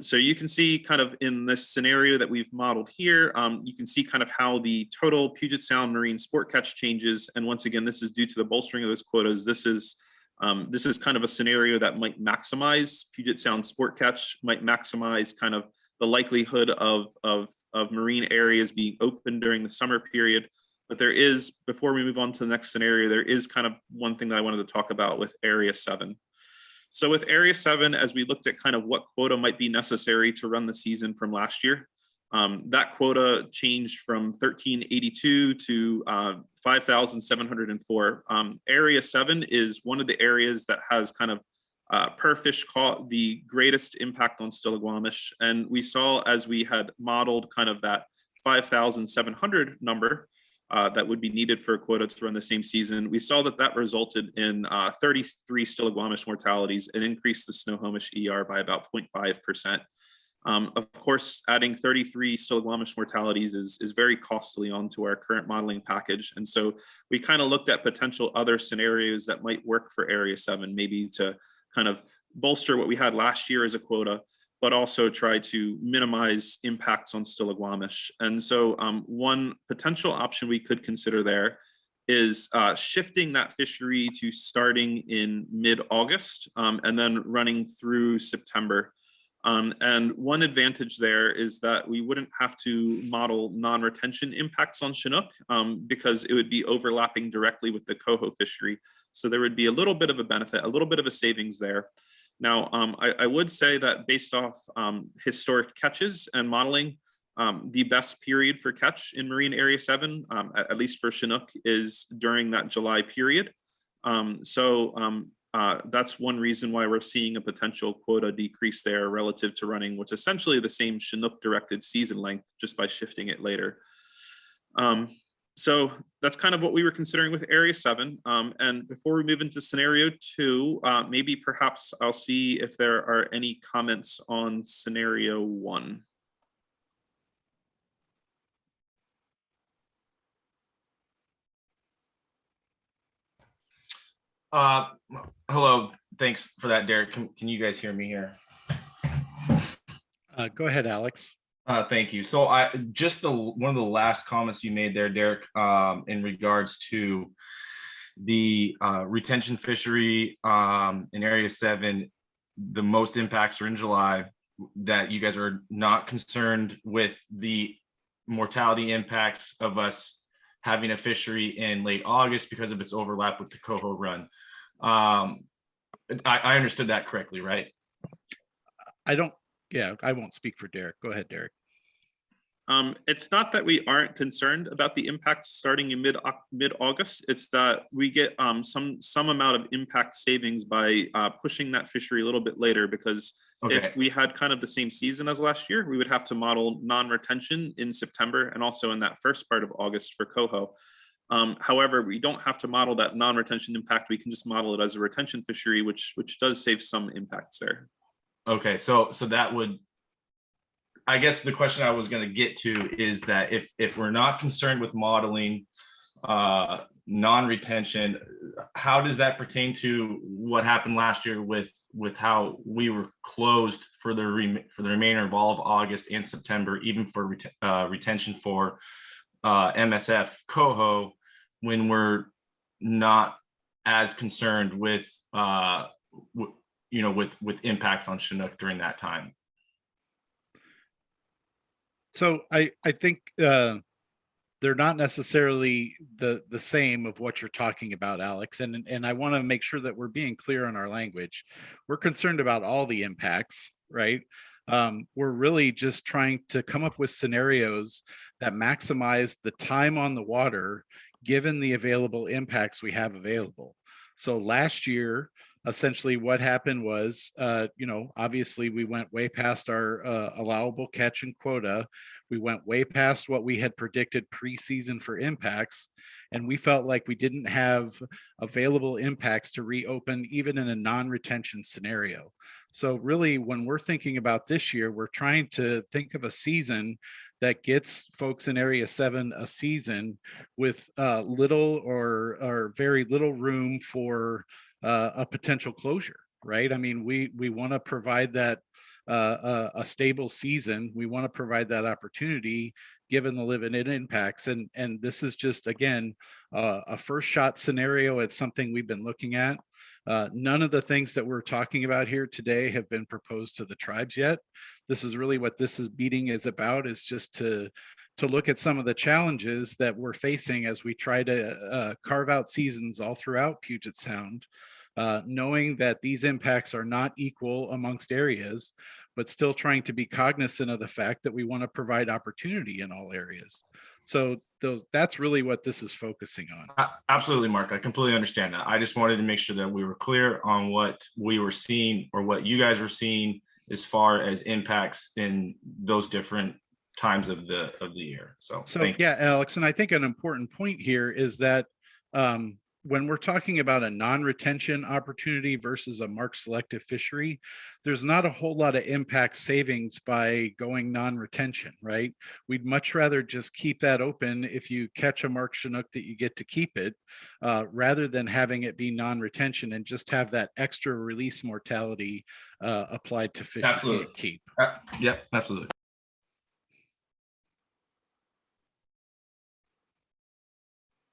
So you can see kind of in this scenario that we've modeled here, you can see kind of how the total Puget Sound marine sport catch changes. And once again, this is due to the bolstering of those quotas. This is kind of a scenario that might maximize Puget Sound sport catch, might maximize kind of the likelihood of marine areas being open during the summer period. But there is, before we move on to the next scenario, there is kind of one thing that I wanted to talk about with Area 7. So with Area 7, as we looked at kind of what quota might be necessary to run the season from last year, that quota changed from 1382 to 5,704. Area 7 is one of the areas that has kind of per fish caught the greatest impact on Stillaguamish. And we saw, as we had modeled kind of that 5,700 number, that would be needed for a quota to run the same season, we saw that that resulted in 33 Stillaguamish mortalities and increased the Snohomish ER by about 0.5%. Of course, adding 33 Stillaguamish mortalities is very costly onto our current modeling package. And so we kind of looked at potential other scenarios that might work for Area 7, maybe to kind of bolster what we had last year as a quota, but also try to minimize impacts on Stillaguamish. And so one potential option we could consider there is shifting that fishery to starting in mid-August and then running through September. And one advantage there is that we wouldn't have to model non-retention impacts on Chinook because it would be overlapping directly with the coho fishery. So there would be a little bit of a benefit, a little bit of a savings there. Now, I would say that based off historic catches and modeling, the best period for catch in Marine Area 7, at least for Chinook, is during that July period. That's one reason why we're seeing a potential quota decrease there relative to running what's essentially the same Chinook directed season length, just by shifting it later. So that's kind of what we were considering with Area 7. And before we move into scenario 2, maybe perhaps I'll see if there are any comments on scenario 1. Hello, thanks for that, Derek. Can you guys hear me here? Go ahead, Alex. Thank you. So one of the last comments you made there, Derek, in regards to the retention fishery in Area 7, the most impacts are in July, that you guys are not concerned with the mortality impacts of us having a fishery in late August because of its overlap with the coho run. I understood that correctly, right? I won't speak for Derek. Go ahead, Derek. It's not that we aren't concerned about the impacts starting in mid-August. It's that we get some amount of impact savings by pushing that fishery a little bit later, because if we had kind of the same season as last year, we would have to model non-retention in September and also in that first part of August for coho. However, we don't have to model that non-retention impact. We can just model it as a retention fishery, which does save some impacts there. Okay, so that would, I guess the question I was going to get to is that if we're not concerned with modeling non-retention, how does that pertain to what happened last year with how we were closed for the remainder of all of August and September, even for retention for MSF coho, when we're not as concerned with with impacts on Chinook during that time? So I think they're not necessarily the same of what you're talking about, Alex. And I want to make sure that we're being clear on our language. We're concerned about all the impacts, right? We're really just trying to come up with scenarios that maximize the time on the water given the available impacts we have available. So last year, essentially what happened was, obviously we went way past our allowable catch and quota. We went way past what we had predicted pre-season for impacts. And we felt like we didn't have available impacts to reopen even in a non-retention scenario. So really, when we're thinking about this year, we're trying to think of a season that gets folks in Area 7 a season with little or very little room for a potential closure, right? I mean, we want to provide that a stable season. We want to provide that opportunity given the limited impacts. And this is just, again, a first shot scenario. It's something we've been looking at. None of the things that we're talking about here today have been proposed to the tribes yet. This is really what this meeting is about, is just to look at some of the challenges that we're facing as we try to carve out seasons all throughout Puget Sound, knowing that these impacts are not equal amongst areas, but still trying to be cognizant of the fact that we want to provide opportunity in all areas. So that's really what this is focusing on. Absolutely, Mark. I completely understand that. I just wanted to make sure that we were clear on what we were seeing or what you guys were seeing as far as impacts in those different times of the year. So yeah, Alex, and I think an important point here is that when we're talking about a non-retention opportunity versus a mark selective fishery, there's not a whole lot of impact savings by going non-retention, right? We'd much rather just keep that open. If you catch a mark Chinook, that you get to keep it, rather than having it be non-retention and just have that extra release mortality applied to fish you can't keep. Yeah, absolutely.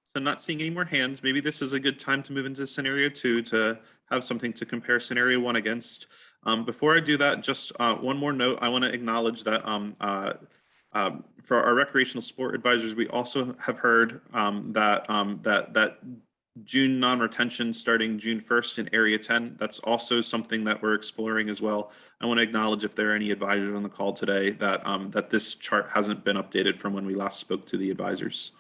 So not seeing any more hands, maybe this is a good time to move into scenario 2 to have something to compare scenario 1 against. Before I do that, just one more note. I want to acknowledge that for our recreational sport advisors, we also have heard that June non-retention starting June 1st in Area 10. That's also something that we're exploring as well. I want to acknowledge if there are any advisors on the call today that this chart hasn't been updated from when we last spoke to the advisors.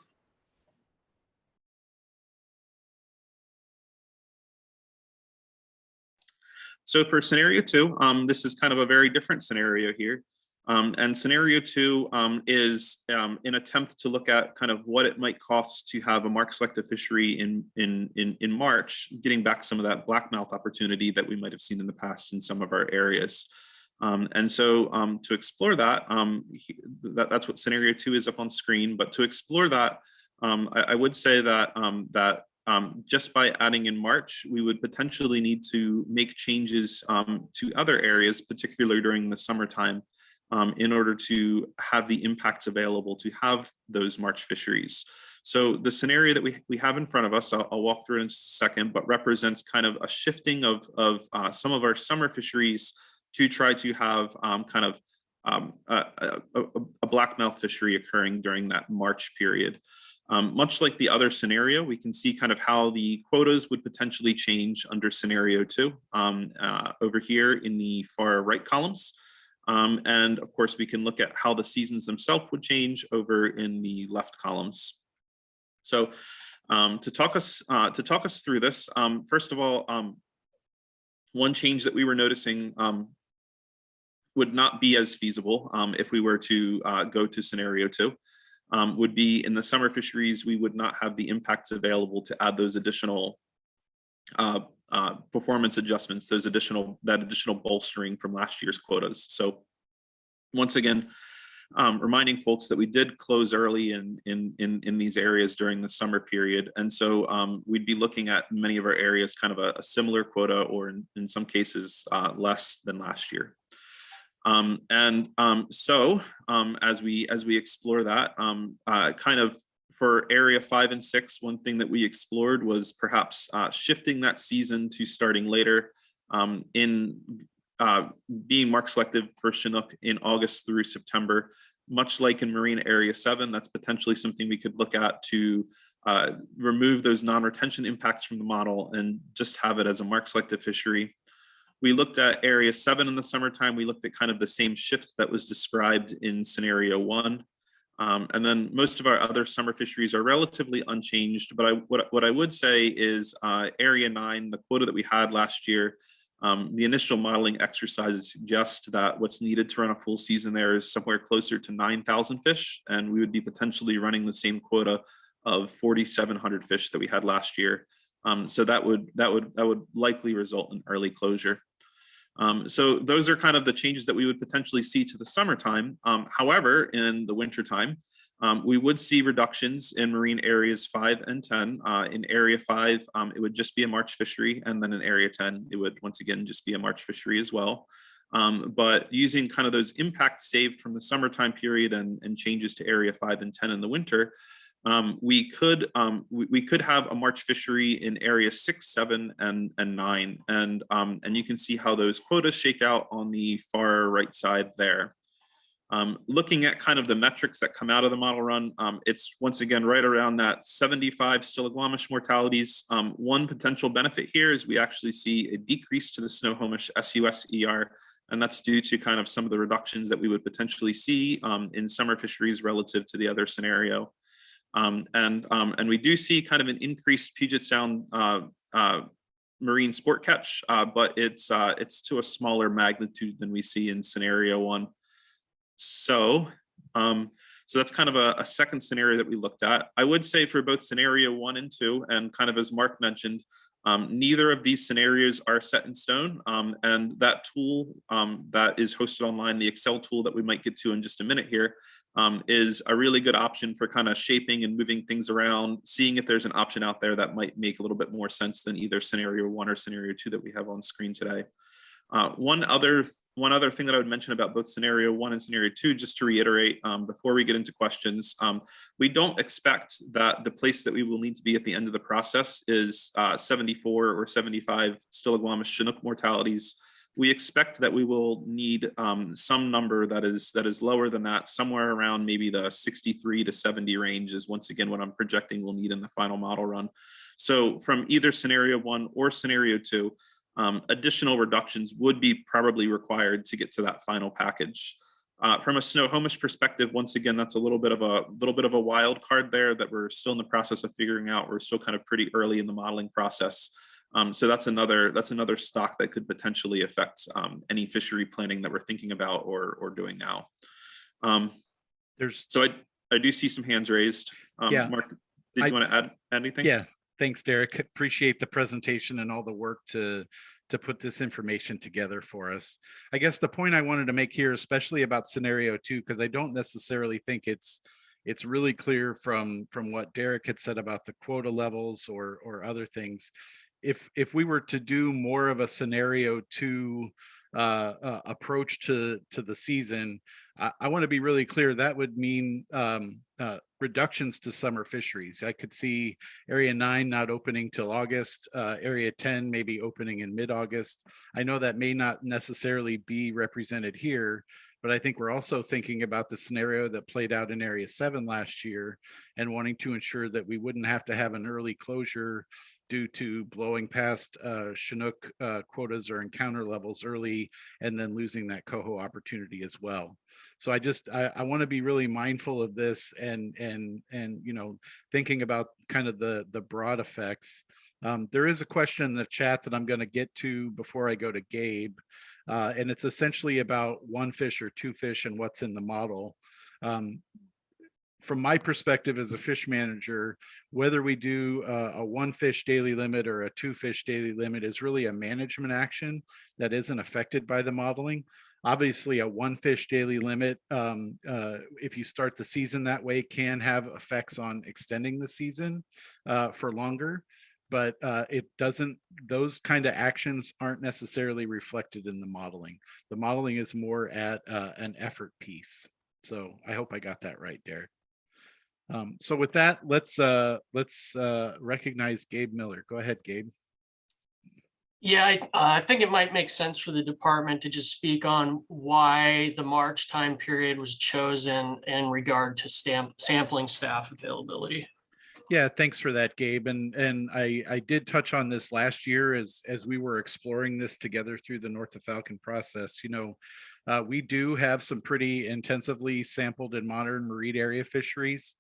So for scenario 2, this is kind of a very different scenario here. And scenario 2 is an attempt to look at kind of what it might cost to have a mark selective fishery in March, getting back some of that blackmouth opportunity that we might have seen in the past in some of our areas. And so to explore that, that's what scenario 2 is up on screen. But to explore that, I would say that just by adding in March, we would potentially need to make changes to other areas, particularly during the summertime, in order to have the impacts available to have those March fisheries. So the scenario that we have in front of us, I'll walk through it in a second, but represents kind of a shifting of some of our summer fisheries to try to have kind of a blackmouth fishery occurring during that March period. Much like the other scenario, we can see kind of how the quotas would potentially change under scenario 2 over here in the far right columns. And of course, we can look at how the seasons themselves would change over in the left columns. So to talk us through this, first of all, one change that we were noticing would not be as feasible if we were to go to scenario 2. Would be in the summer fisheries, we would not have the impacts available to add those additional performance adjustments, that additional bolstering from last year's quotas. So once again, reminding folks that we did close early in these areas during the summer period. And so we'd be looking at many of our areas kind of a similar quota, or in some cases less than last year. So as we explore that, kind of for area 5 and 6, one thing that we explored was perhaps shifting that season to starting later, in being mark selective for Chinook in August through September. Much like in Marine Area 7, that's potentially something we could look at to remove those non-retention impacts from the model and just have it as a mark selective fishery. We looked at Area 7 in the summertime. We looked at kind of the same shift that was described in scenario 1. And then most of our other summer fisheries are relatively unchanged, but what I would say is Area 9, the quota that we had last year, the initial modeling exercises suggest that what's needed to run a full season there is somewhere closer to 9,000 fish, and we would be potentially running the same quota of 4,700 fish that we had last year. So that would likely result in early closure. So those are kind of the changes that we would potentially see to the summertime. However, in the wintertime, we would see reductions in marine areas 5 and 10. In area 5, it would just be a March fishery, and then in area 10, it would once again just be a March fishery as well. But using kind of those impacts saved from the summertime period and changes to area 5 and 10 in the winter, we could have a March fishery in area 6, 7, and 9, and you can see how those quotas shake out on the far right side there. Looking at kind of the metrics that come out of the model run, it's once again right around that 75 Stillaguamish mortalities. One potential benefit here is we actually see a decrease to the Snohomish SUS-ER, and that's due to kind of some of the reductions that we would potentially see in summer fisheries relative to the other scenario. And we do see kind of an increased Puget Sound marine sport catch, but it's to a smaller magnitude than we see in scenario 1. So that's kind of a second scenario that we looked at. I would say for both scenario 1 and 2, and kind of as Mark mentioned, neither of these scenarios are set in stone, and that tool that is hosted online, the Excel tool that we might get to in just a minute here, is a really good option for kind of shaping and moving things around, seeing if there's an option out there that might make a little bit more sense than either scenario 1 or scenario 2 that we have on screen today. One other thing that I would mention about both scenario 1 and scenario 2, just to reiterate before we get into questions, we don't expect that the place that we will need to be at the end of the process is 74 or 75 Stillaguamish Chinook mortalities. We expect that we will need some number that is lower than that, somewhere around maybe the 63 to 70 range is once again what I'm projecting we'll need in the final model run. So from either scenario 1 or scenario 2, additional reductions would be probably required to get to that final package. From a Snohomish perspective, once again, that's a little bit of a wild card there that we're still in the process of figuring out. We're still kind of pretty early in the modeling process. So that's another stock that could potentially affect any fishery planning that we're thinking about or doing now. So I do see some hands raised. Yeah. Mark, did you want to add anything? Yeah. Thanks, Derek. Appreciate the presentation and all the work to put this information together for us. I guess the point I wanted to make here, especially about scenario 2, because I don't necessarily think it's really clear from what Derek had said about the quota levels or other things. If we were to do more of a scenario 2 approach to the season, I want to be really clear that would mean reductions to summer fisheries. I could see area 9 not opening till August, area 10 maybe opening in mid-August. I know that may not necessarily be represented here, but I think we're also thinking about the scenario that played out in area 7 last year and wanting to ensure that we wouldn't have to have an early closure due to blowing past Chinook quotas or encounter levels early and then losing that coho opportunity as well. So I want to be really mindful of this and thinking about kind of the broad effects. There is a question in the chat that I'm going to get to before I go to Gabe, and it's essentially about 1 fish or 2 fish and what's in the model. From my perspective as a fish manager, whether we do a 1 fish daily limit or a 2 fish daily limit is really a management action that isn't affected by the modeling. Obviously, a 1 fish daily limit, if you start the season that way, can have effects on extending the season for longer, but it doesn't, those kind of actions aren't necessarily reflected in the modeling. The modeling is more at an effort piece. So I hope I got that right, Derek. So with that, let's recognize Gabe Miller. Go ahead, Gabe. Yeah, I think it might make sense for the department to just speak on why the March time period was chosen in regard to sampling staff availability. Yeah, thanks for that, Gabe. And I did touch on this last year as we were exploring this together through the North of Falcon process. We do have some pretty intensively sampled and modern marine area fisheries.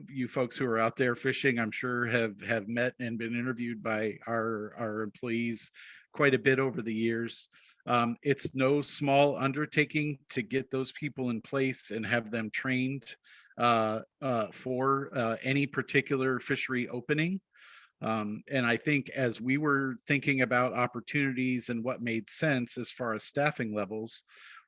You folks who are out there fishing, I'm sure have met and been interviewed by our employees quite a bit over the years. It's no small undertaking to get those people in place and have them trained for any particular fishery opening. And I think as we were thinking about opportunities and what made sense as far as staffing levels,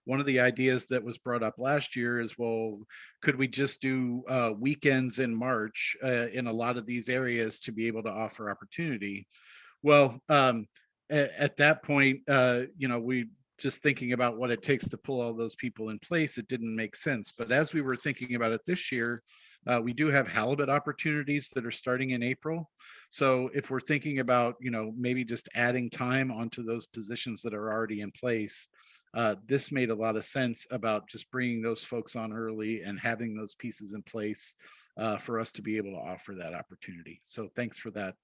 one of the ideas that was brought up last year is, well, could we just do weekends in March in a lot of these areas to be able to offer opportunity? Well, at that point, we just thinking about what it takes to pull all those people in place, it didn't make sense. But as we were thinking about it this year, we do have halibut opportunities that are starting in April. So if we're thinking about, maybe just adding time onto those positions that are already in place, this made a lot of sense about just bringing those folks on early and having those pieces in place for us to be able to offer that opportunity. So thanks for that,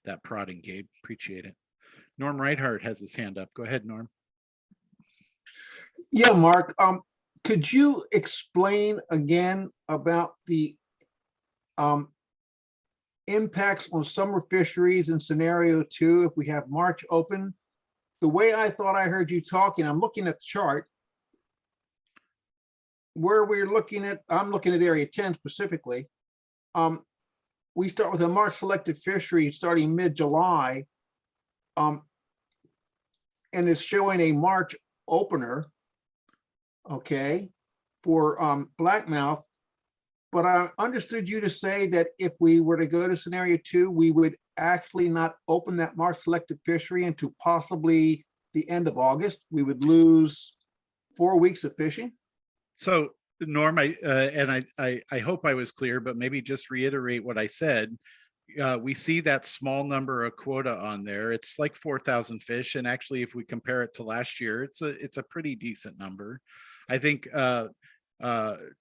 that prodding, Gabe. Appreciate it. Norm Reinhardt has his hand up. Go ahead, Norm. Yeah, Mark, could you explain again about the impacts on summer fisheries in scenario 2 if we have March open? The way I thought I heard you talking, I'm looking at the chart where we're looking at, I'm looking at area 10 specifically. We start with a March selected fishery starting mid-July, and it's showing a March opener, okay, for blackmouth. But I understood you to say that if we were to go to scenario 2, we would actually not open that March selected fishery into possibly the end of August. We would lose 4 weeks of fishing. So Norm, I hope I was clear, but maybe just reiterate what I said. We see that small number of quota on there. It's like 4,000 fish. And actually, if we compare it to last year, it's a pretty decent number. I think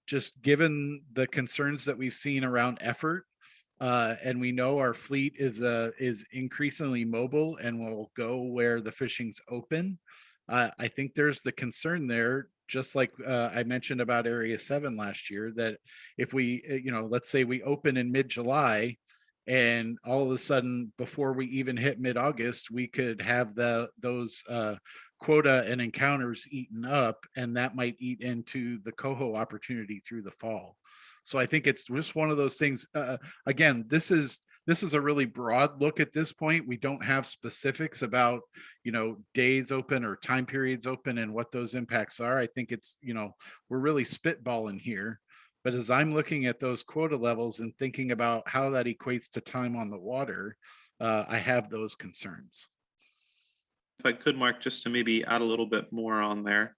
just given the concerns that we've seen around effort, and we know our fleet is increasingly mobile and will go where the fishing's open. I think there's the concern there, just like I mentioned about Area 7 last year, that if we, let's say we open in mid-July, and all of a sudden, before we even hit mid-August, we could have those quota and encounters eaten up, and that might eat into the coho opportunity through the fall. So I think it's just one of those things. Again, this is a really broad look at this point. We don't have specifics about, days open or time periods open and what those impacts are. I think it's, we're really spitballing here. But as I'm looking at those quota levels and thinking about how that equates to time on the water, I have those concerns. If I could, Mark, just to maybe add a little bit more on there.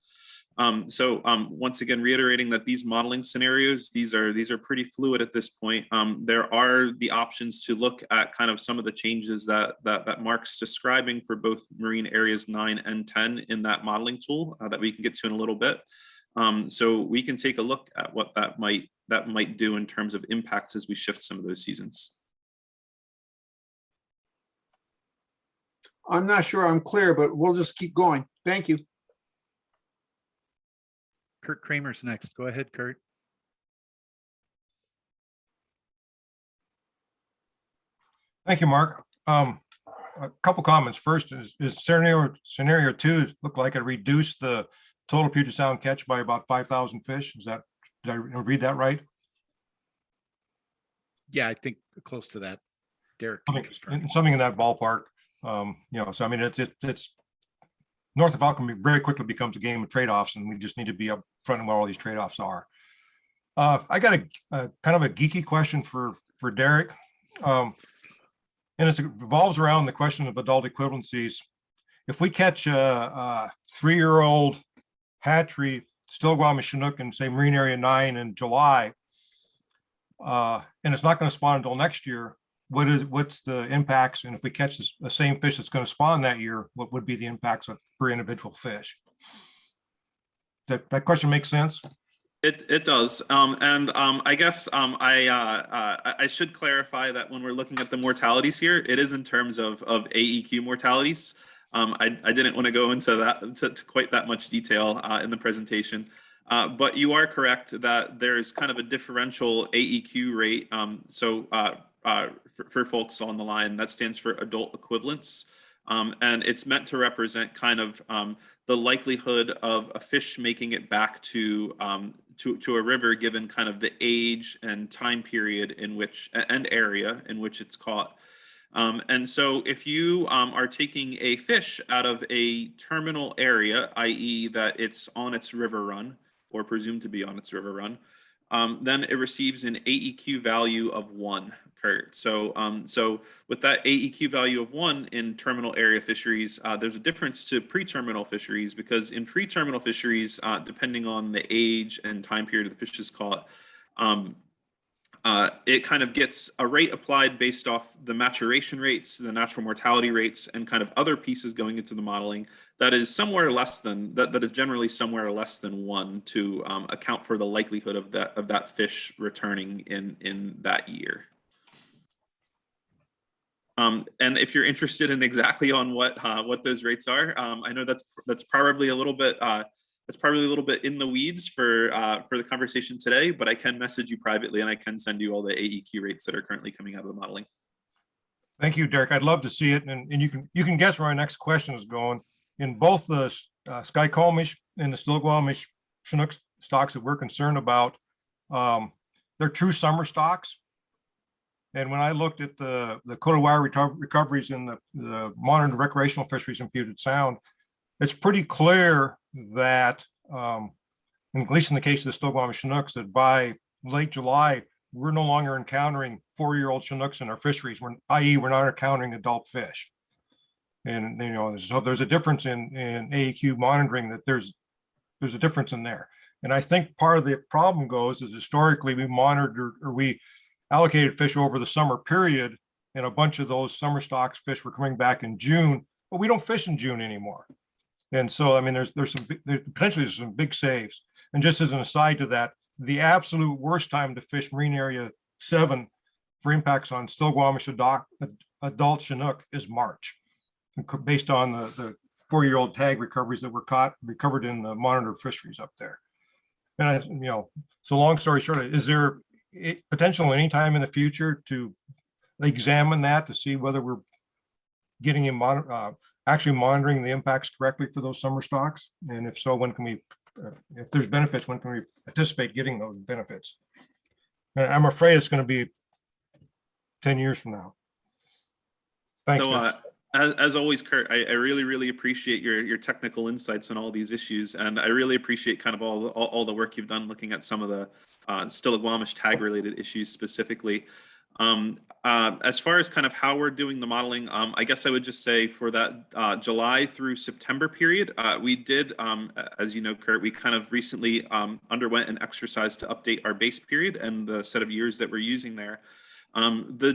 Once again, reiterating that these modeling scenarios, these are pretty fluid at this point. There are the options to look at kind of some of the changes that Mark's describing for both marine areas 9 and 10 in that modeling tool that we can get to in a little bit. So we can take a look at what that might do in terms of impacts as we shift some of those seasons. I'm not sure I'm clear, but we'll just keep going. Thank you. Kurt Kramer's next. Go ahead, Kurt. Thank you, Mark. A couple comments. First, is scenario 2 look like it reduced the total Puget Sound catch by about 5,000 fish? Did I read that right? Yeah, I think close to that. Derek, something in that ballpark. So I mean, it's North of Falcon very quickly becomes a game of trade-offs, and we just need to be up front of where all these trade-offs are. I got a kind of a geeky question for Derek, and it revolves around the question of adult equivalencies. If we catch a 3-year-old hatchery, Still-Guami Chinook in say Marine Area 9 in July, and it's not going to spawn until next year, what's the impacts? And if we catch the same fish that's going to spawn that year, what would be the impacts per individual fish? That question makes sense? It does, I guess I should clarify that when we're looking at the mortalities here, it is in terms of AEQ mortalities. I didn't want to go into that to quite that much detail in the presentation, but you are correct that there's kind of a differential AEQ rate. For folks on the line, that stands for adult equivalents, and it's meant to represent kind of the likelihood of a fish making it back to a river, given kind of the age and time period in which and area in which it's caught. And so if you are taking a fish out of a terminal area, i.e. that it's on its river run or presumed to be on its river run, then it receives an AEQ value of 1. Kurt. So with that AEQ value of 1 in terminal area fisheries, there's a difference to pre-terminal fisheries, because in pre-terminal fisheries, depending on the age and time period the fish is caught, it kind of gets a rate applied based off the maturation rates, the natural mortality rates, and kind of other pieces going into the modeling that is somewhere less than that is generally somewhere less than 1 to account for the likelihood of that fish returning in that year. And if you're interested in exactly on what those rates are, I know that's probably a little bit in the weeds for the conversation today, but I can message you privately and I can send you all the AEQ rates that are currently coming out of the modeling. Thank you, Derek. I'd love to see it, and you can guess where our next question is going. In both the Skykomish and the Stilgwamish Chinook stocks that we're concerned about, they're true summer stocks. And when I looked at the coated wire recoveries in the monitored recreational fisheries in Puget Sound, it's pretty clear that, at least in the case of the Stilgwamish Chinooks, that by late July, we're no longer encountering 4-year-old Chinooks in our fisheries, i.e. we're not encountering adult fish. And, so there's a difference in AEQ monitoring, that there's a difference in there. And I think part of the problem goes is historically we monitored, or we allocated fish over the summer period, and a bunch of those summer stocks fish were coming back in June, but we don't fish in June anymore. And so, I mean, there's potentially some big saves. And just as an aside to that, the absolute worst time to fish Marine Area 7 for impacts on Stilgwamish adult Chinook is March, based on the 4-year-old tag recoveries that were recovered in the monitored fisheries up there. And so long story short, is there potential any time in the future to examine that to see whether we're getting in actually monitoring the impacts correctly for those summer stocks? And if so, when can we, if there's benefits, when can we anticipate getting those benefits? And I'm afraid it's going to be 10 years from now. Thanks. So, as always, Kurt, I really, really appreciate your technical insights on all these issues, and I really appreciate kind of all the work you've done looking at some of the Stilgwamish tag related issues specifically. As far as kind of how we're doing the modeling, I guess I would just say for that July through September period, we did, as you know, Kurt, we kind of recently underwent an exercise to update our base period and the set of years that we're using there. The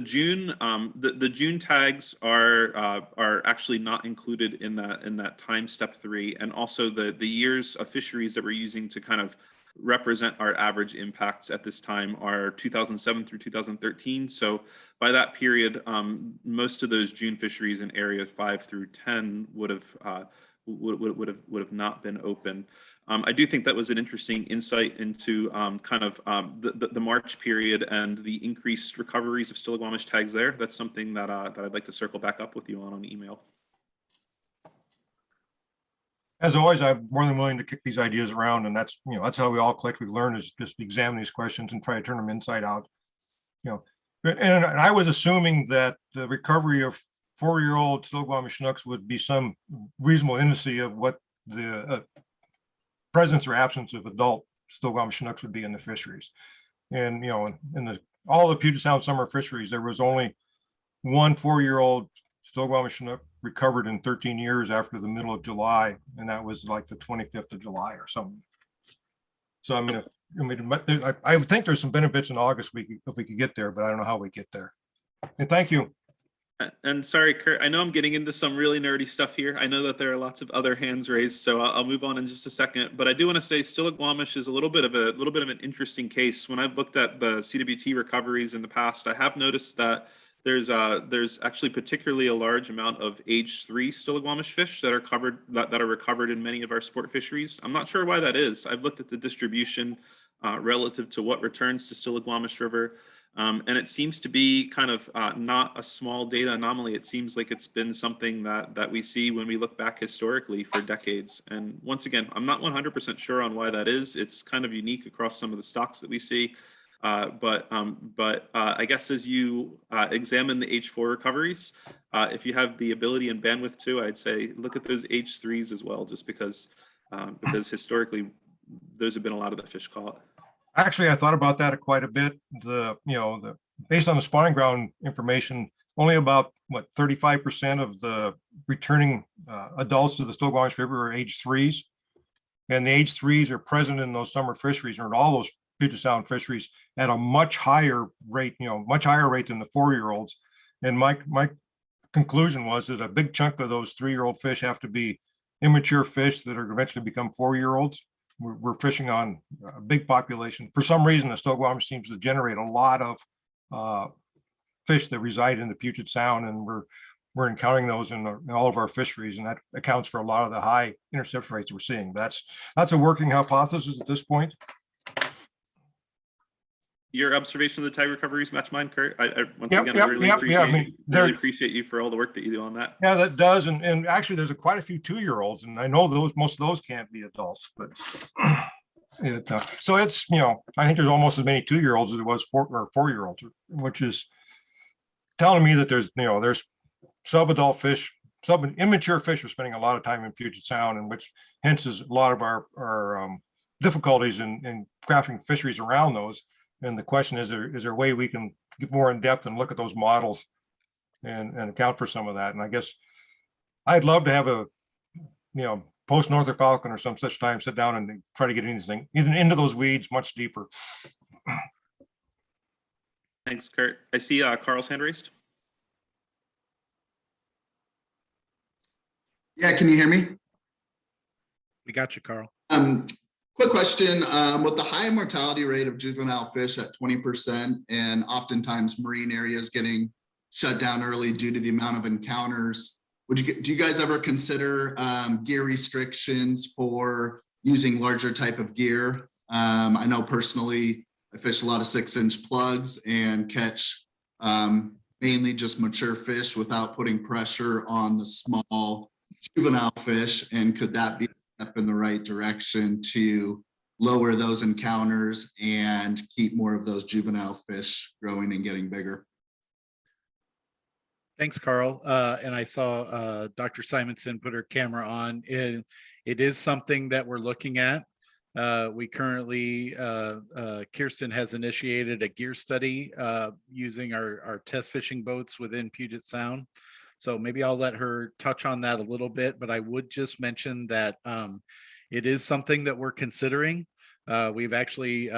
June tags are actually not included in that time step 3, and also the years of fisheries that we're using to kind of represent our average impacts at this time are 2007 through 2013. So by that period, most of those June fisheries in areas 5 through 10 would have not been open. I do think that was an interesting insight into kind of the March period and the increased recoveries of Stilgwamish tags there. That's something that I'd like to circle back up with you on email. As always, I'm more than willing to kick these ideas around, and that's how we all collectively learn, is just examine these questions and try to turn them inside out. And I was assuming that the recovery of 4-year-old Stilgwamish Chinooks would be some reasonable indice of what the presence or absence of adult Stilgwamish Chinooks would be in the fisheries. And in all the Puget Sound summer fisheries, there was only one 4-year-old Stilgwamish Chinook recovered in 13 years after the middle of July, and that was like the 25th of July or something. So I would think there's some benefits in August if we could get there, but I don't know how we get there. And thank you. And sorry, Kurt, I know I'm getting into some really nerdy stuff here. I know that there are lots of other hands raised, so I'll move on in just a second. But I do want to say Stillaguamish is a little bit of an interesting case. When I've looked at the CWT recoveries in the past, I have noticed that there's actually particularly a large amount of age 3 Stillaguamish fish that are recovered in many of our sport fisheries. I'm not sure why that is. I've looked at the distribution relative to what returns to Stillaguamish River. And it seems to be kind of not a small data anomaly. It seems like it's been something that we see when we look back historically for decades. And once again, I'm not 100% sure on why that is. It's kind of unique across some of the stocks that we see. But I guess as you examine the H4 recoveries, if you have the ability and bandwidth to, I'd say look at those H3s as well, just because historically those have been a lot of the fish caught. Actually, I thought about that quite a bit. Based on the spawning ground information, only about 35% of the returning adults to the Stillaguamish River are age 3s. And the age 3s are present in those summer fisheries or in all those Puget Sound fisheries at a much higher rate, much higher rate than the 4-year-olds. And my conclusion was that a big chunk of those 3-year-old fish have to be immature fish that are eventually become 4-year-olds. We're fishing on a big population. For some reason, the Stillaguamish seems to generate a lot of fish that reside in the Puget Sound, and we're encountering those in all of our fisheries, and that accounts for a lot of the high interception rates we're seeing. That's a working hypothesis at this point. Your observation of the tide recoveries match mine, Kurt. Once Yep, again, yep, I really yep, appreciate, yeah, I mean, really appreciate you for all the work that you do on that. Yeah, that does. And actually, there's quite a few 2-year-olds, and I know most of those can't be adults, but so it's, I think there's almost as many 2-year-olds as there was 4-year-olds, which is telling me that there's sub-adult fish, immature fish are spending a lot of time in Puget Sound, and which hence is a lot of our difficulties in crafting fisheries around those. And the question is there a way we can get more in depth and look at those models and account for some of that? And I guess I'd love to have a, post Norther Falcon or some such time, sit down and try to get into those weeds much deeper. Thanks, Kurt. I see Carl's hand raised. Yeah, can you hear me? We got you, Carl. Quick question. With the high mortality rate of juvenile fish at 20%, and oftentimes marine areas getting shut down early due to the amount of encounters, do you guys ever consider gear restrictions for using larger type of gear? I know personally, I fish a lot of 6-inch plugs and catch mainly just mature fish without putting pressure on the small juvenile fish. And could that be up in the right direction to lower those encounters and keep more of those juvenile fish growing and getting bigger? Thanks, Carl. And I saw Dr. Simonson put her camera on. It is something that we're looking at. We currently, Kirsten has initiated a gear study using our test fishing boats within Puget Sound. So maybe I'll let her touch on that a little bit, but I would just mention that it is something that we're considering. We've actually,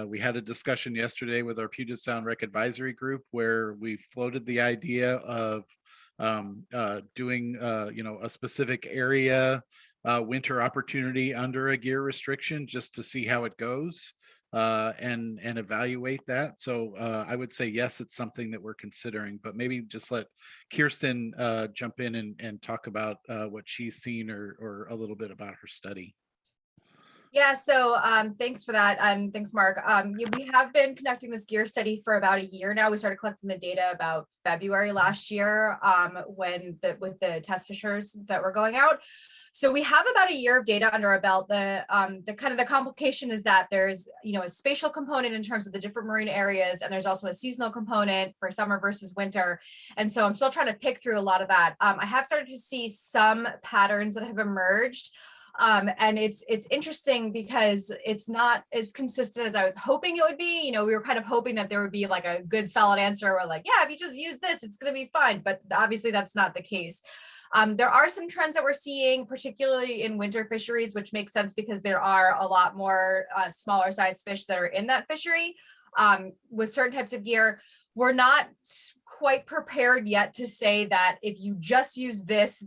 we had a discussion yesterday with our Puget Sound Rec Advisory Group where we floated the idea of doing, a specific area winter opportunity under a gear restriction just to see how it goes and evaluate that. So I would say, yes, it's something that we're considering, but maybe just let Kirsten jump in and talk about what she's seen or a little bit about her study. Yeah, so thanks for that. Thanks, Mark. We have been conducting this gear study for about a year now. We started collecting the data about February last year with the test fishers that were going out. So we have about a year of data under our belt. The kind of the complication is that there's a spatial component in terms of the different marine areas, and there's also a seasonal component for summer versus winter. And so I'm still trying to pick through a lot of that. I have started to see some patterns that have emerged. And it's interesting because it's not as consistent as I was hoping it would be. We were kind of hoping that there would be like a good solid answer where like, yeah, if you just use this, it's going to be fine. But obviously that's not the case. There are some trends that we're seeing, particularly in winter fisheries, which makes sense because there are a lot more smaller size fish that are in that fishery with certain types of gear. We're not quite prepared yet to say that if you just use this,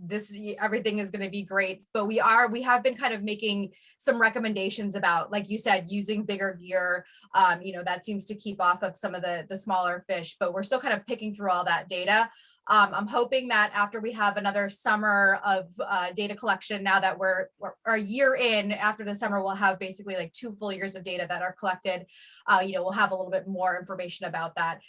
everything is going to be great. But we have been kind of making some recommendations about, like you said, using bigger gear. That seems to keep off of some of the smaller fish, but we're still kind of picking through all that data. I'm hoping that after we have another summer of data collection, now that we're a year in, after the summer, we'll have basically like 2 full years of data that are collected. We'll have a little bit more information about that.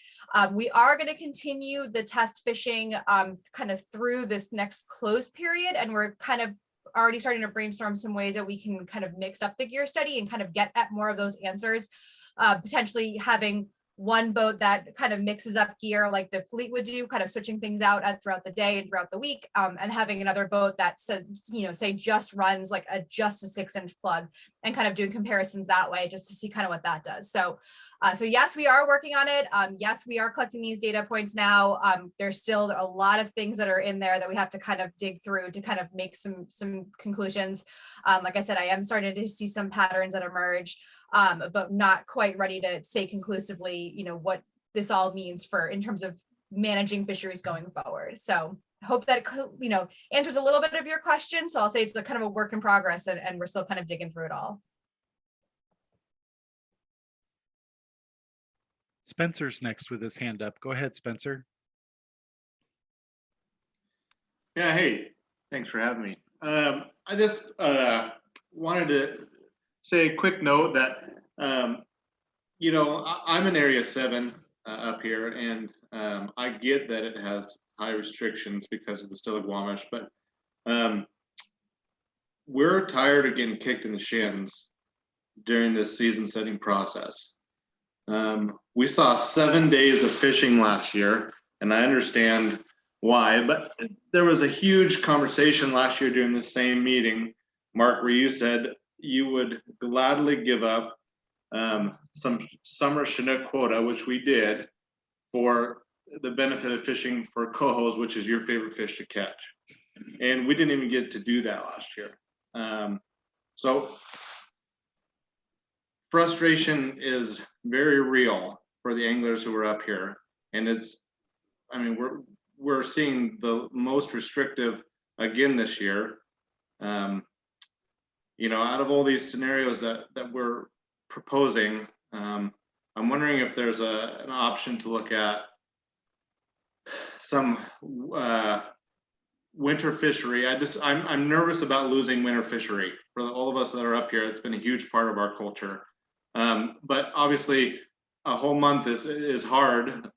We are going to continue the test fishing kind of through this next close period, and we're kind of already starting to brainstorm some ways that we can kind of mix up the gear study and kind of get at more of those answers, potentially having one boat that kind of mixes up gear like the fleet would do, kind of switching things out throughout the day and throughout the week, and having another boat that says, say just runs like just a 6-inch plug, and kind of doing comparisons that way just to see kind of what that does. So yes, we are working on it. Yes, we are collecting these data points now. There's still a lot of things that are in there that we have to kind of dig through to kind of make some conclusions. Like I said, I am starting to see some patterns that emerge, but not quite ready to say conclusively, what this all means in terms of managing fisheries going forward. So I hope that, answers a little bit of your question. So I'll say it's kind of a work in progress, and we're still kind of digging through it all. Spencer's next with his hand up. Go ahead, Spencer. Yeah, hey, thanks for having me. I just wanted to say a quick note that, I'm in Area 7 up here, and I get that it has high restrictions because of the Stillaguamish, but we're tired of getting kicked in the shins during this season setting process. We saw 7 days of fishing last year, and I understand why, but there was a huge conversation last year during the same meeting, Mark, where you said you would gladly give up some summer Chinook quota, which we did, for the benefit of fishing for cohos, which is your favorite fish to catch. And we didn't even get to do that last year. So frustration is very real for the anglers who are up here. And we're seeing the most restrictive again this year. Out of all these scenarios that we're proposing, I'm wondering if there's an option to look at some winter fishery. I'm nervous about losing winter fishery. For all of us that are up here, it's been a huge part of our culture. But obviously a whole month is hard,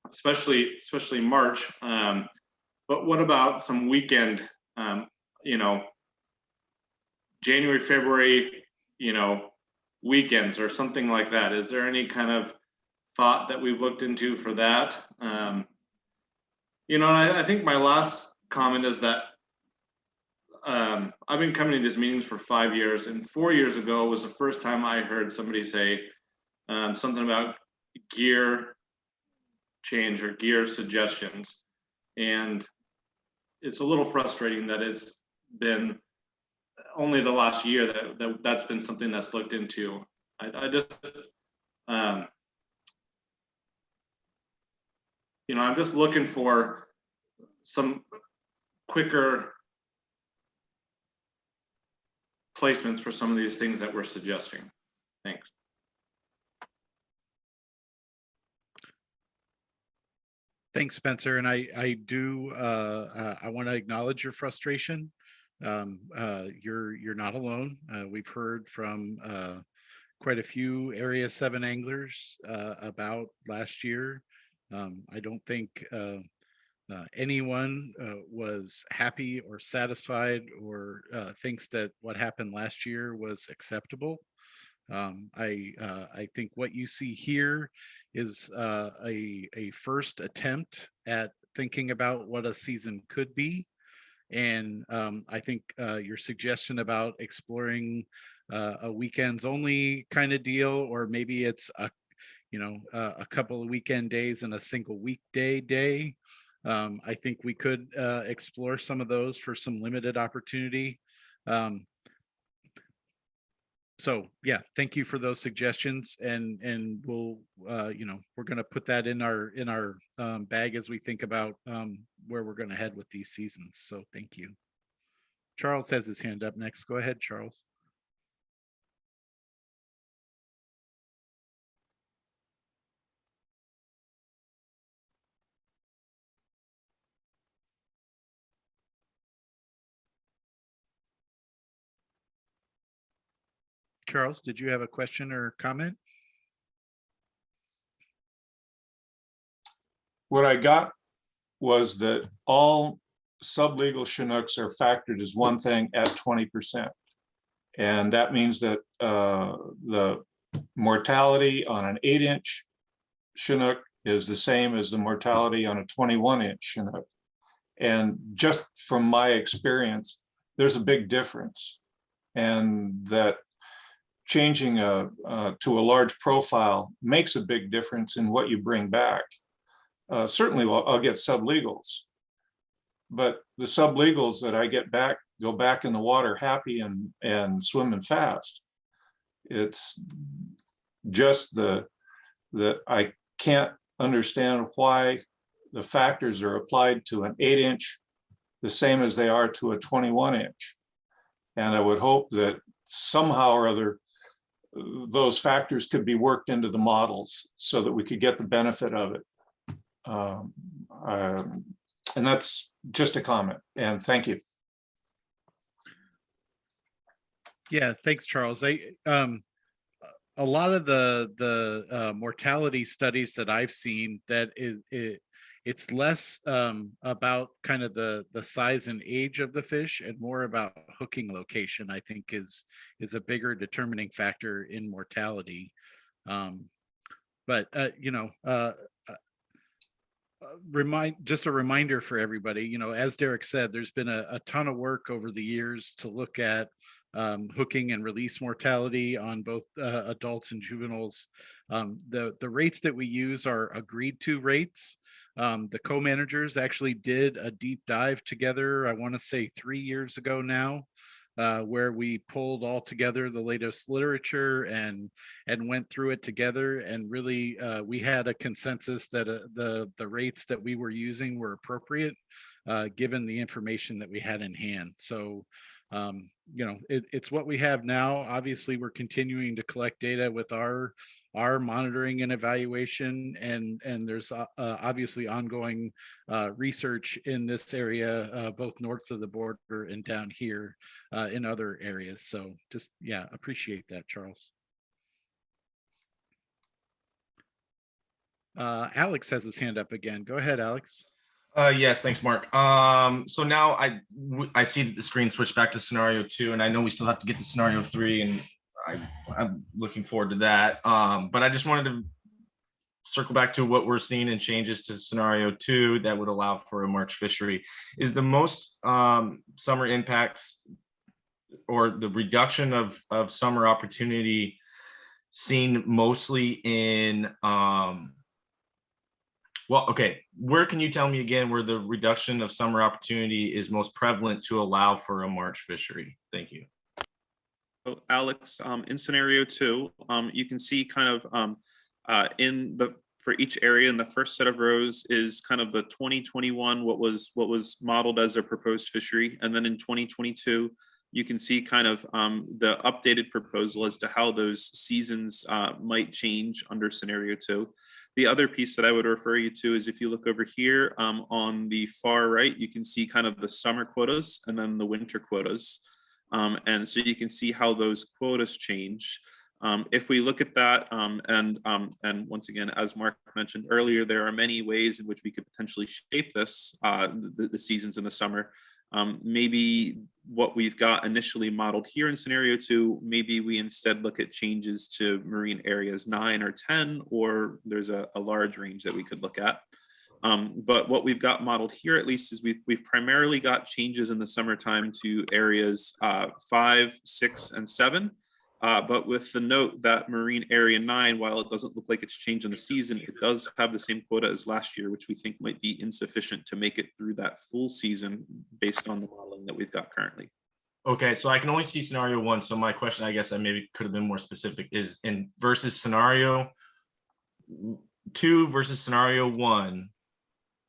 especially March. But what about some weekend, January, February, weekends or something like that? Is there any kind of thought that we've looked into for that? And I think my last comment is that I've been coming to these meetings for 5 years, and 4 years ago was the first time I heard somebody say something about gear change or gear suggestions. And it's a little frustrating that it's been only the last year that's been something that's looked into. I'm just looking for some quicker placements for some of these things that we're suggesting. Thanks. Thanks, Spencer. And I want to acknowledge your frustration. You're not alone. We've heard from quite a few Area 7 anglers about last year. I don't think anyone was happy or satisfied or thinks that what happened last year was acceptable. I think what you see here is a first attempt at thinking about what a season could be. And I think your suggestion about exploring a weekends only kind of deal, or maybe it's a couple of weekend days and a single weekday day. I think we could explore some of those for some limited opportunity. So yeah, thank you for those suggestions, and we'll we're going to put that in our bag as we think about where we're going to head with these seasons. So thank you. Charles has his hand up next. Go ahead, Charles. Charles, did you have a question or comment? What I got was that all sublegal Chinooks are factored as one thing at 20%. And that means that the mortality on an 8-inch Chinook is the same as the mortality on a 21-inch Chinook. And just from my experience, there's a big difference. And that changing to a large profile makes a big difference in what you bring back. Certainly I'll get sublegals, but the sublegals that I get back go back in the water happy and swimming fast. It's just that I can't understand why the factors are applied to an 8-inch the same as they are to a 21-inch. And I would hope that somehow or other those factors could be worked into the models so that we could get the benefit of it. And that's just a comment, and thank you. Yeah, thanks, Charles. A lot of the mortality studies that I've seen, that it's less about kind of the size and age of the fish and more about hooking location, I think is a bigger determining factor in mortality. But just a reminder for everybody, as Derek said, there's been a ton of work over the years to look at hooking and release mortality on both adults and juveniles. The rates that we use are agreed to rates. The co-managers actually did a deep dive together, I want to say 3 years ago now, where we pulled all together the latest literature and went through it together, and really we had a consensus that the rates that we were using were appropriate given the information that we had in hand. So it's what we have now. Obviously, we're continuing to collect data with our monitoring and evaluation, and there's obviously ongoing research in this area, both north of the border and down here in other areas. So just, yeah, appreciate that, Charles. Alex has his hand up again. Go ahead, Alex. Yes, thanks, Mark. So now I see that the screen switched back to scenario 2, and I know we still have to get to scenario 3, and I'm looking forward to that. But I just wanted to circle back to what we're seeing in changes to scenario 2 that would allow for a March fishery. Is the most summer impacts or the reduction of summer opportunity seen mostly in well, okay, where can you tell me again where the reduction of summer opportunity is most prevalent to allow for a March fishery? Thank you. So Alex, in scenario 2, you can see kind of for each area in the first set of rows is kind of the 2021, what was modeled as a proposed fishery. And then in 2022, you can see kind of the updated proposal as to how those seasons might change under scenario 2. The other piece that I would refer you to is if you look over here on the far right, you can see kind of the summer quotas and then the winter quotas. And so you can see how those quotas change. If we look at that, and once again, as Mark mentioned earlier, there are many ways in which we could potentially shape this, the seasons in the summer. Maybe what we've got initially modeled here in scenario 2, maybe we instead look at changes to marine areas 9 or 10, or there's a large range that we could look at. But what we've got modeled here, at least, is we've primarily got changes in the summertime to areas 5, 6, and 7. But with the note that marine area 9, while it doesn't look like it's changed in the season, it does have the same quota as last year, which we think might be insufficient to make it through that full season based on the modeling that we've got currently. Okay, so I can only see scenario 1. So my question, I guess I maybe could have been more specific, is in versus scenario 2 versus scenario 1,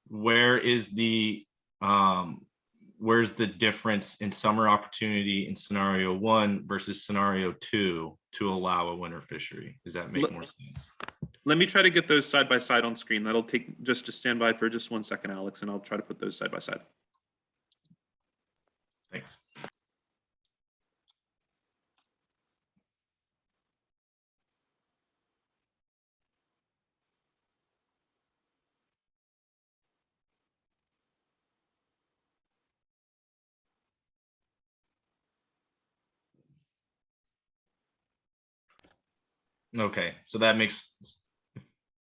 where is the where's the difference in summer opportunity in scenario 1 versus scenario 2 to allow a winter fishery? Does that make more sense? Let me try to get those side by side on screen. That'll take just to stand by for just 1 second, Alex, and I'll try to put those side by side. Thanks. Okay, so that makes,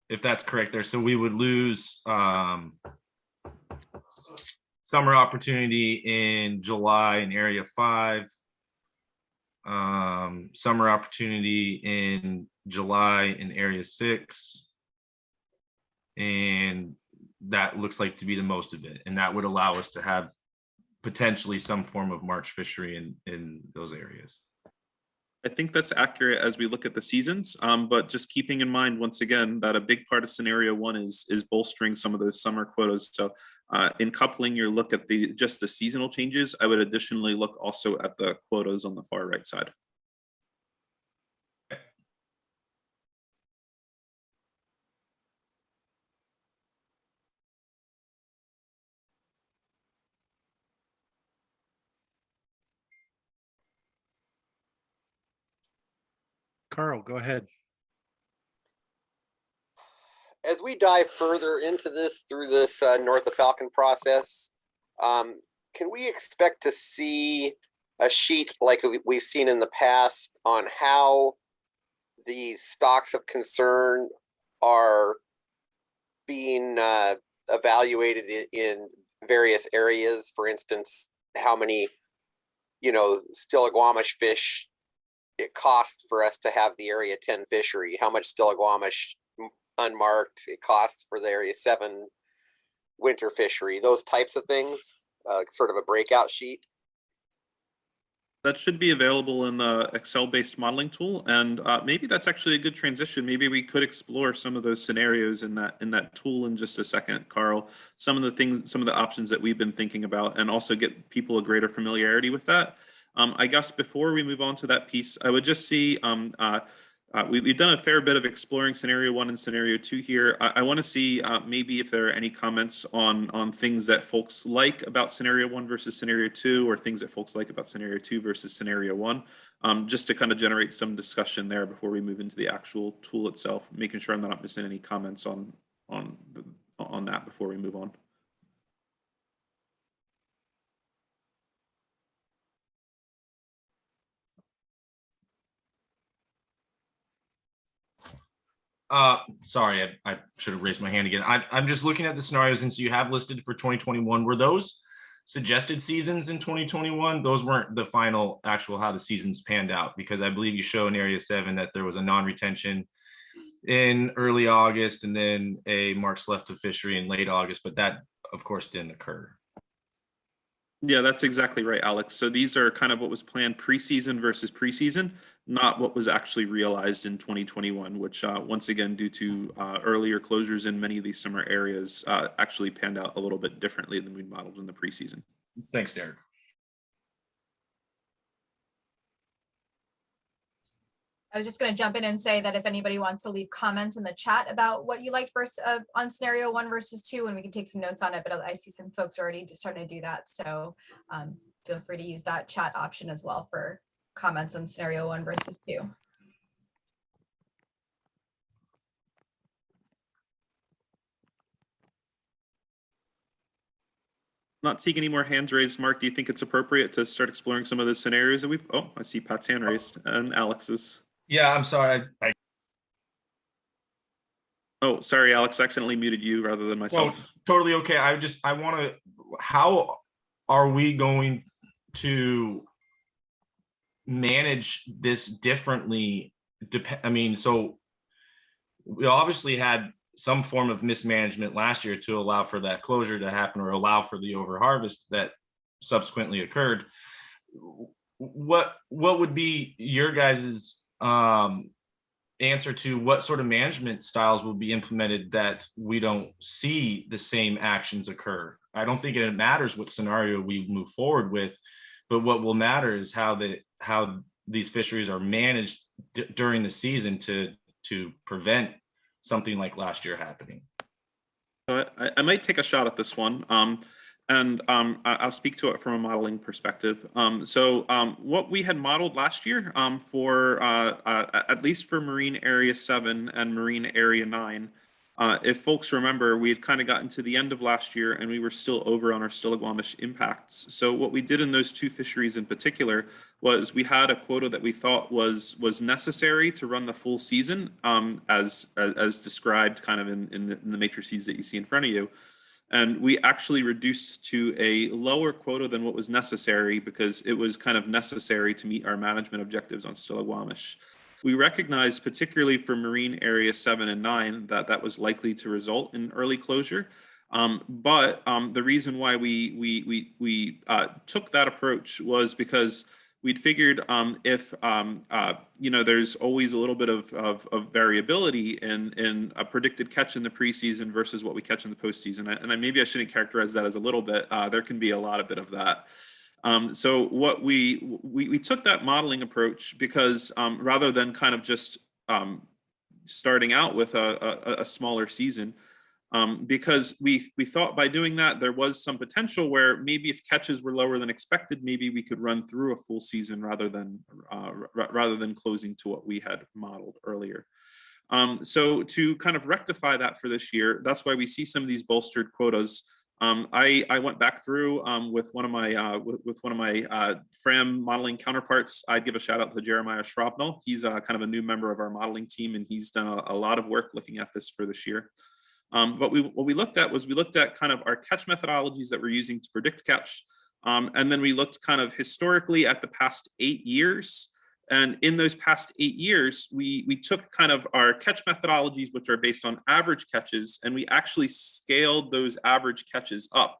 if that's correct there, so we would lose summer opportunity in July in area 5, summer opportunity in July in area 6, and that looks like to be the most of it, and that would allow us to have potentially some form of March fishery in those areas. I think that's accurate as we look at the seasons, but just keeping in mind, once again, that a big part of scenario 1 is bolstering some of those summer quotas. So in coupling your look at just the seasonal changes, I would additionally look also at the quotas on the far right side. Carl, go ahead. As we dive further into this through this north of Falcon process, can we expect to see a sheet like we've seen in the past on how the stocks of concern are being evaluated in various areas? For instance, how many, Stillaguamish fish it costs for us to have the Area 10 fishery, how much Stillaguamish unmarked it costs for the Area 7 winter fishery, those types of things, sort of a breakout sheet. That should be available in the Excel-based modeling tool, and maybe that's actually a good transition. Maybe we could explore some of those scenarios in that tool in just a second, Carl. Some of the options that we've been thinking about, and also get people a greater familiarity with that. I guess before we move on to that piece, I would just see we've done a fair bit of exploring scenario 1 and scenario 2 here. I want to see maybe if there are any comments on things that folks like about scenario 1 versus scenario 2, or things that folks like about scenario 2 versus scenario 1, just to kind of generate some discussion there before we move into the actual tool itself, making sure I'm not missing any comments on that before we move on. Sorry, I should have raised my hand again. I'm just looking at the scenarios, and so you have listed for 2021. Were those suggested seasons in 2021? Those weren't the final actual how the seasons panned out, because I believe you show in Area 7 that there was a non-retention in early August and then a March left of fishery in late August, but that of course didn't occur. Yeah, that's exactly right, Alex. So these are kind of what was planned preseason versus preseason, not what was actually realized in 2021, which once again, due to earlier closures in many of these summer areas, actually panned out a little bit differently than we modeled in the preseason. Thanks, Derek. I was just going to jump in and say that if anybody wants to leave comments in the chat about what you liked versus on scenario 1 versus 2, and we can take some notes on it, but I see some folks already just starting to do that. So feel free to use that chat option as well for comments on scenario 1 versus 2. Not seeing any more hands raised. Mark, do you think it's appropriate to start exploring some of those scenarios that we've, I see Pat's hand raised and Alex's. Yeah, I'm sorry. Oh, sorry, Alex, accidentally muted you rather than myself. Oh, totally okay. I want to, how are we going to manage this differently? I mean, so we obviously had some form of mismanagement last year to allow for that closure to happen, or allow for the overharvest that subsequently occurred. what would be your guys's answer to what sort of management styles will be implemented that we don't see the same actions occur? I don't think it matters what scenario we move forward with, but what will matter is how these fisheries are managed during the season to prevent something like last year happening. So I might take a shot at this one. I'll speak to it from a modeling perspective. What we had modeled last year for at least for Marine Area 7 and Marine Area 9, if folks remember, we had kind of gotten to the end of last year and we were still over on our Stillaguamish impacts. So what we did in those two fisheries in particular was we had a quota that we thought was necessary to run the full season, as described kind of in the matrices that you see in front of you. And we actually reduced to a lower quota than what was necessary because it was kind of necessary to meet our management objectives on Stillaguamish. We recognized, particularly for Marine Area 7 and 9, that was likely to result in early closure. But the reason why we took that approach was because we'd figured if there's always a little bit of variability in a predicted catch in the preseason versus what we catch in the postseason. And maybe I shouldn't characterize that as a little bit. There can be a lot of that. So what we took that modeling approach because rather than kind of just starting out with a smaller season, because we thought by doing that there was some potential where maybe if catches were lower than expected, maybe we could run through a full season rather than closing to what we had modeled earlier. So to kind of rectify that for this year, that's why we see some of these bolstered quotas. I went back through with one of my FRAM modeling counterparts. I'd give a shout out to Jeremiah Schrapnell. He's kind of a new member of our modeling team, and he's done a lot of work looking at this for this year. But what we looked at was we looked at kind of our catch methodologies that we're using to predict catch. And then we looked kind of historically at the past 8 years. And in those past 8 years, we took kind of our catch methodologies, which are based on average catches, and we actually scaled those average catches up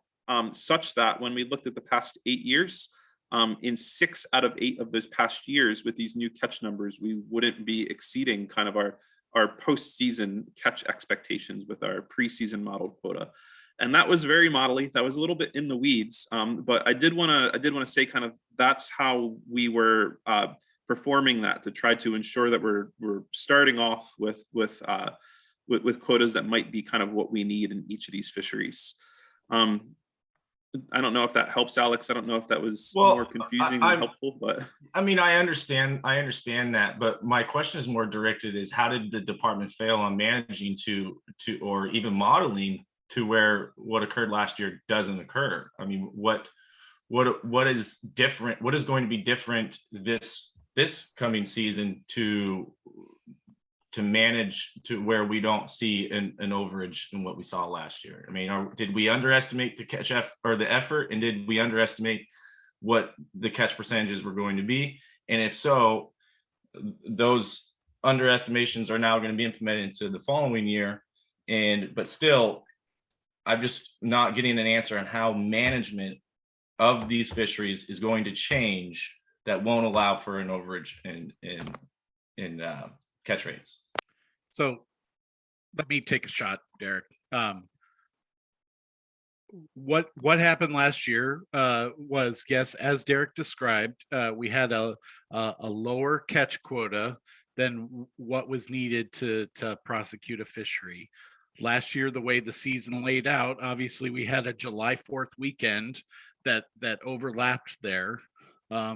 such that when we looked at the past 8 years, in 6 out of 8 of those past years with these new catch numbers, we wouldn't be exceeding kind of our postseason catch expectations with our preseason modeled quota. And that was very modelly. That was a little bit in the weeds, but I did want to say kind of that's how we were performing that to try to ensure that we're starting off with quotas that might be kind of what we need in each of these fisheries. I don't know if that helps, Alex. I don't know if that was more confusing than helpful, but I mean, I understand that, but my question is more directed is how did the department fail on managing to or even modeling to where what occurred last year doesn't occur? I mean, what is different? What is going to be different this coming season to manage to where we don't see an overage in what we saw last year? I mean, did we underestimate the catch or the effort, and did we underestimate what the catch percentages were going to be? And if so, those underestimations are now going to be implemented into the following year. But still, I'm just not getting an answer on how management of these fisheries is going to change that won't allow for an overage in catch rates. So let me take a shot, Derek. What happened last year was, yes, as Derek described, we had a lower catch quota than what was needed to prosecute a fishery. Last year, the way the season laid out, obviously we had a July 4th weekend that overlapped there. As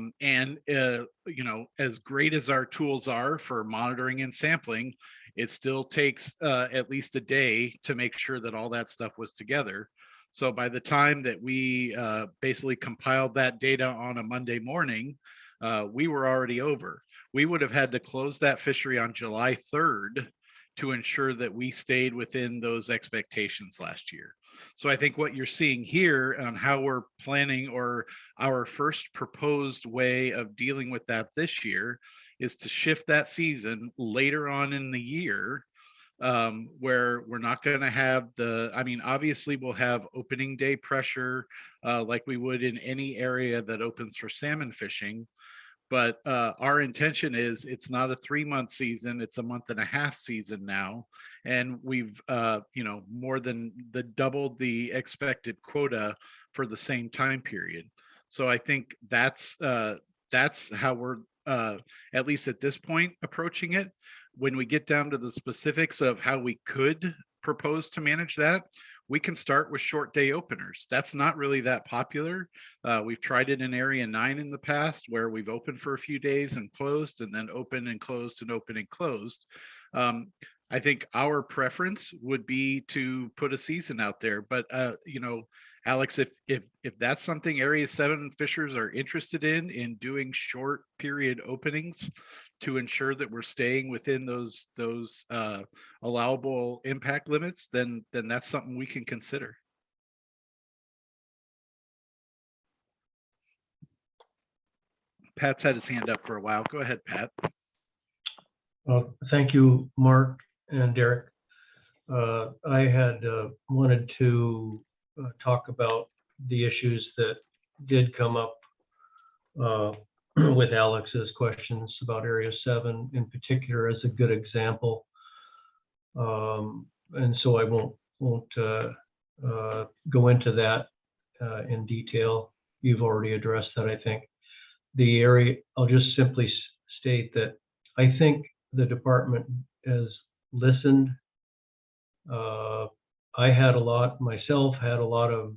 great as our tools are for monitoring and sampling, it still takes at least a day to make sure that all that stuff was together. So by the time that we basically compiled that data on a Monday morning, we were already over. We would have had to close that fishery on July 3rd to ensure that we stayed within those expectations last year. So I think what you're seeing here on how we're planning, or our first proposed way of dealing with that this year, is to shift that season later on in the year where we're not going to have I mean, obviously we'll have opening day pressure like we would in any area that opens for salmon fishing. But our intention is it's not a 3-month season, it's a 1.5 month season now. And we've, more than doubled the expected quota for the same time period. So I think that's how we're, at least at this point, approaching it. When we get down to the specifics of how we could propose to manage that, we can start with short day openers. That's not really that popular. We've tried it in Area 9 in the past, where we've opened for a few days and closed, and then open and closed and open and closed. I think our preference would be to put a season out there, but Alex, if that's something Area 7 fishers are interested in doing short period openings to ensure that we're staying within those allowable impact limits, then that's something we can consider. Pat's had his hand up for a while. Go ahead, Pat. Thank you, Mark and Derek. I had wanted to talk about the issues that did come up with Alex's questions about Area 7 in particular as a good example. And so I won't go into that in detail. You've already addressed that, I think. The area, I'll just simply state that I think the department has listened. I had a lot of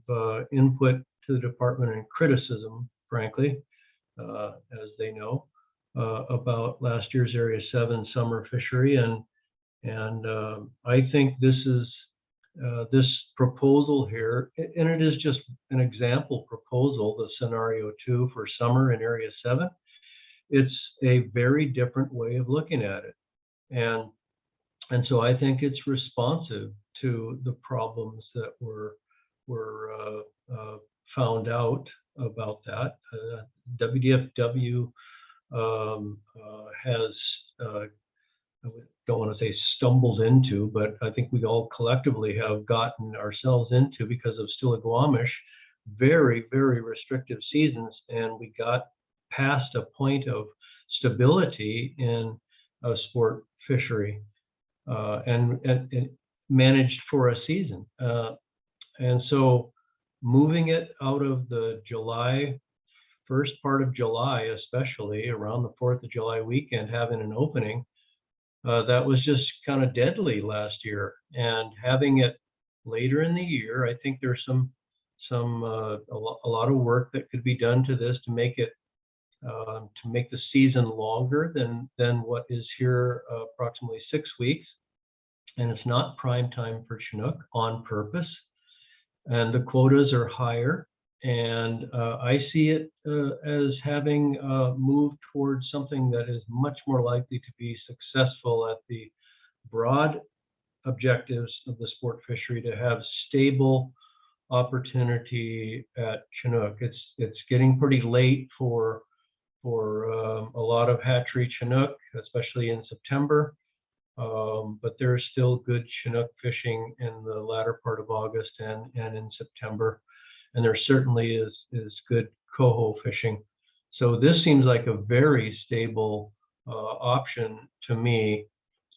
input to the department and criticism, frankly, as they know, about last year's Area 7 summer fishery. And I think this proposal here, and it is just an example proposal, the scenario 2 for summer in Area 7. It's a very different way of looking at it. And so I think it's responsive to the problems that were found out about that. WDFW has, I don't want to say stumbled into, but I think we all collectively have gotten ourselves into, because of Stillaguamish, very, very restrictive seasons. And we got past a point of stability in a sport fishery and managed for a season. And so moving it out of the first part of July, especially around the 4th of July weekend, having an opening, that was just kind of deadly last year. And having it later in the year, I think there's a lot of work that could be done to this to make it to make the season longer than what is here, approximately 6 weeks. And it's not prime time for Chinook on purpose. And the quotas are higher. And I see it as having moved towards something that is much more likely to be successful at the broad objectives of the sport fishery, to have stable opportunity at Chinook. It's getting pretty late for a lot of hatchery Chinook, especially in September. But there's still good Chinook fishing in the latter part of August and in September. And there certainly is good coho fishing. So this seems like a very stable option to me.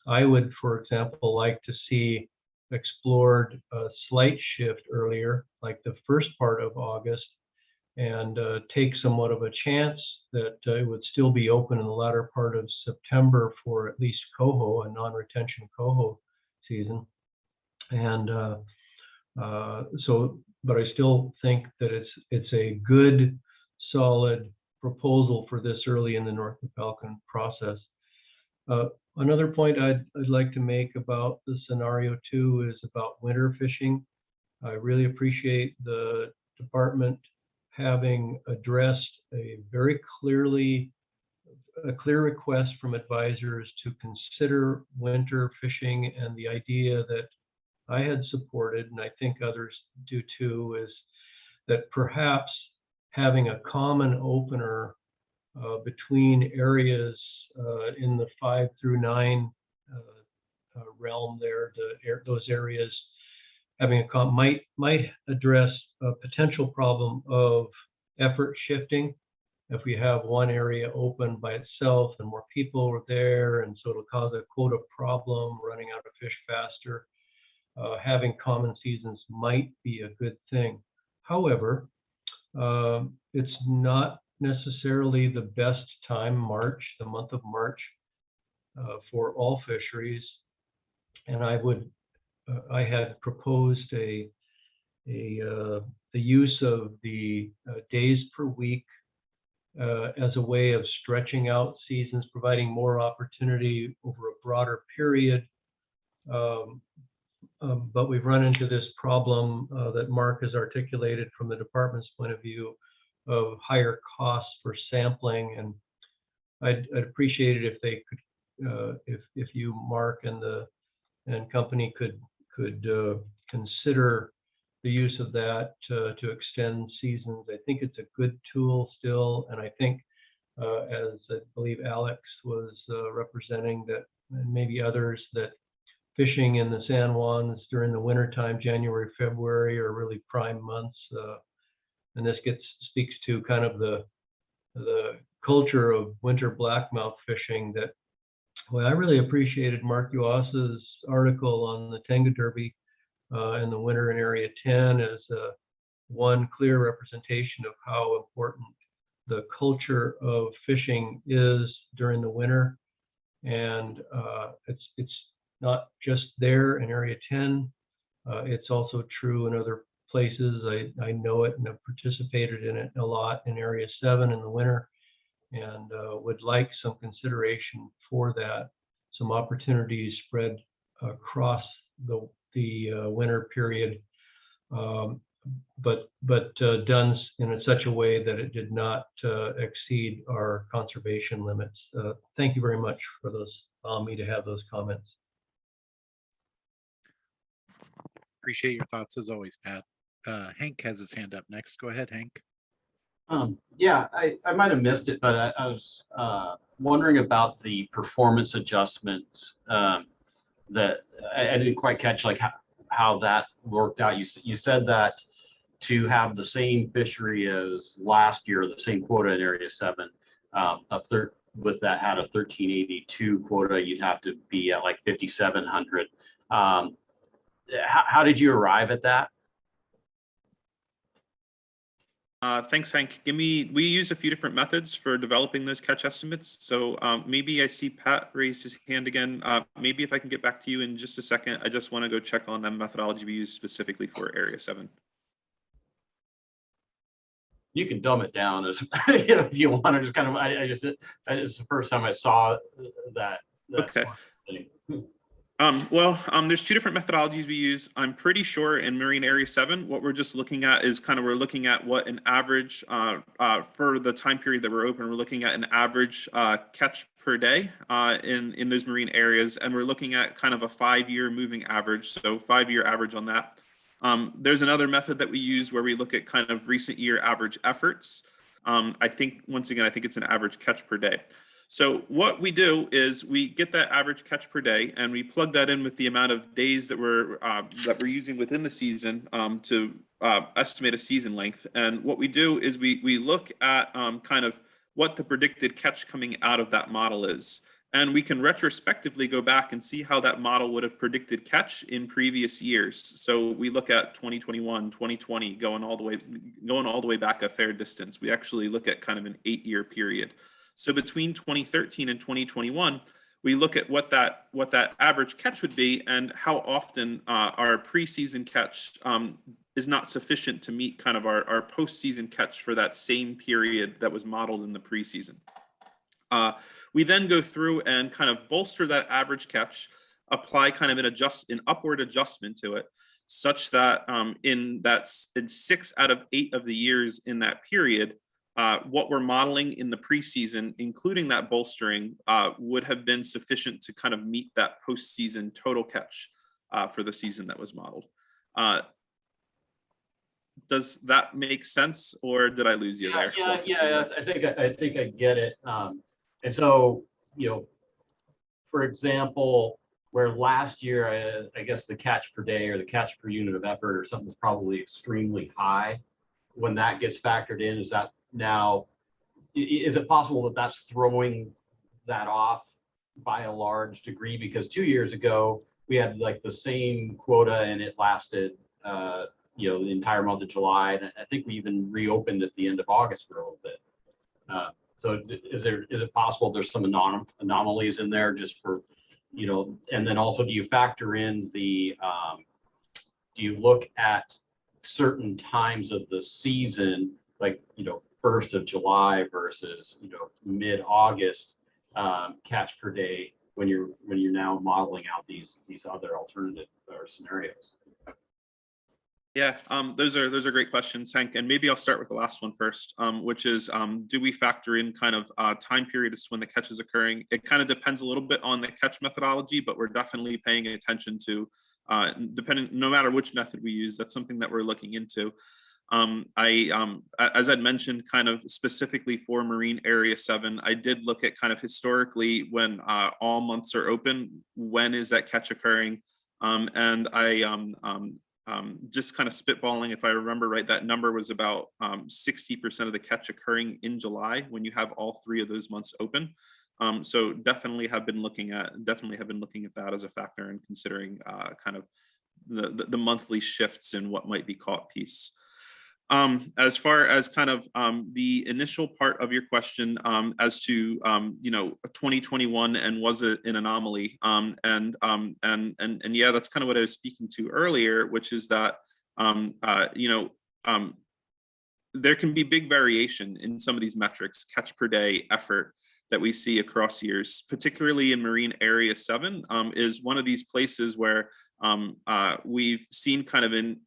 I would, for example, like to see explored a slight shift earlier, like the first part of August, and take somewhat of a chance that it would still be open in the latter part of September for at least coho, a non-retention coho season. And but I still think that it's a good, solid proposal for this early in the North Falcon process. Another point I'd like to make about the scenario 2 is about winter fishing. I really appreciate the department having addressed a clear request from advisors to consider winter fishing, and the idea that I had supported, and I think others do too, is that perhaps having a common opener between areas in the 5 through 9 realm there. Those areas having might address a potential problem of effort shifting. If we have one area open by itself and more people are there, and so it'll cause a quota problem, running out of fish faster. Having common seasons might be a good thing. However, it's not necessarily the best time, the month of March, for all fisheries. And I had proposed the use of the days per week as a way of stretching out seasons, providing more opportunity over a broader period. But we've run into this problem that Mark has articulated from the department's point of view of higher costs for sampling. And I'd appreciate it if they could, if you, Mark, and company could consider the use of that to extend seasons. I think it's a good tool still, and I think, as I believe Alex was representing, that, and maybe others, that fishing in the San Juans during the wintertime, January, February, are really prime months. And this speaks to kind of the culture of winter blackmouth fishing that, well, I really appreciated Mark Uasa's article on the Tenga Derby in the winter in Area 10 as one clear representation of how important the culture of fishing is during the winter. And it's not just there in Area 10, it's also true in other places. I know it and have participated in it a lot in Area 7 in the winter, and would like some consideration for that, some opportunities spread across the winter period, but done in such a way that it did not exceed our conservation limits. Thank you very much for allowing me to have those comments. Appreciate your thoughts as always, Pat. Hank has his hand up next. Go ahead, Hank. Yeah, I might have missed it, but I was wondering about the performance adjustments that I didn't quite catch, like how that worked out. You said that to have the same fishery as last year, the same quota in Area 7, with that had a 1382 quota, you'd have to be at like 5,700. How did you arrive at that? Thanks, Hank. We use a few different methods for developing those catch estimates. So maybe I see Pat raised his hand again. Maybe if I can get back to you in just a second, I just want to go check on the methodology we use specifically for Area 7. You can dumb it down as if you want to. Just kind of, it's the first time I saw that. Okay. There's two different methodologies we use. I'm pretty sure in Marine Area 7, what we're just looking at is we're looking at what an average for the time period that we're open. We're looking at an average catch per day in those marine areas, and we're looking at kind of a 5-year moving average. So 5-year average on that. There's another method that we use where we look at kind of recent year average efforts. I think it's an average catch per day. So what we do is we get that average catch per day and we plug that in with the amount of days that we're using within the season to estimate a season length. And what we do is we look at kind of what the predicted catch coming out of that model is. And we can retrospectively go back and see how that model would have predicted catch in previous years. So we look at 2021, 2020, going all the way back a fair distance. We actually look at kind of an 8-year period. So between 2013 and 2021, we look at what that average catch would be and how often our preseason catch is not sufficient to meet kind of our postseason catch for that same period that was modeled in the preseason. We then go through and kind of bolster that average catch, apply kind of an upward adjustment to it, such that in 6 out of 8 of the years in that period, what we're modeling in the preseason, including that bolstering, would have been sufficient to kind of meet that postseason total catch for the season that was modeled. Does that make sense, or did I lose you there? Yeah. I think I get it. And so, for example, where last year, I guess the catch per day or the catch per unit of effort or something was probably extremely high. When that gets factored in, is that now, is it possible that that's throwing that off by a large degree? Because 2 years ago, we had like the same quota and it lasted, the entire month of July. And I think we even reopened at the end of August for a little bit. So is it possible there's some anomalies in there just for, and then also do you factor in the, do you look at certain times of the season, like, 1st of July versus, mid-August catch per day when you're now modeling out these other alternative or scenarios? Yeah, those are great questions, Hank. And maybe I'll start with the last one first, which is, do we factor in kind of time period as to when the catch is occurring? It kind of depends a little bit on the catch methodology, but we're definitely paying attention to, no matter which method we use, that's something that we're looking into. As I'd mentioned, kind of specifically for Marine Area 7, I did look at kind of historically when all months are open, when is that catch occurring? And just kind of spitballing, if I remember right, that number was about 60% of the catch occurring in July when you have all 3 of those months open. So definitely have been looking at that as a factor and considering kind of the monthly shifts in what might be caught piece. As far as kind of the initial part of your question as to 2021 and was it an anomaly, and yeah, that's kind of what I was speaking to earlier, which is that there can be big variation in some of these metrics, catch per day, effort, that we see across years, particularly in Marine Area 7 is one of these places where we've seen kind of in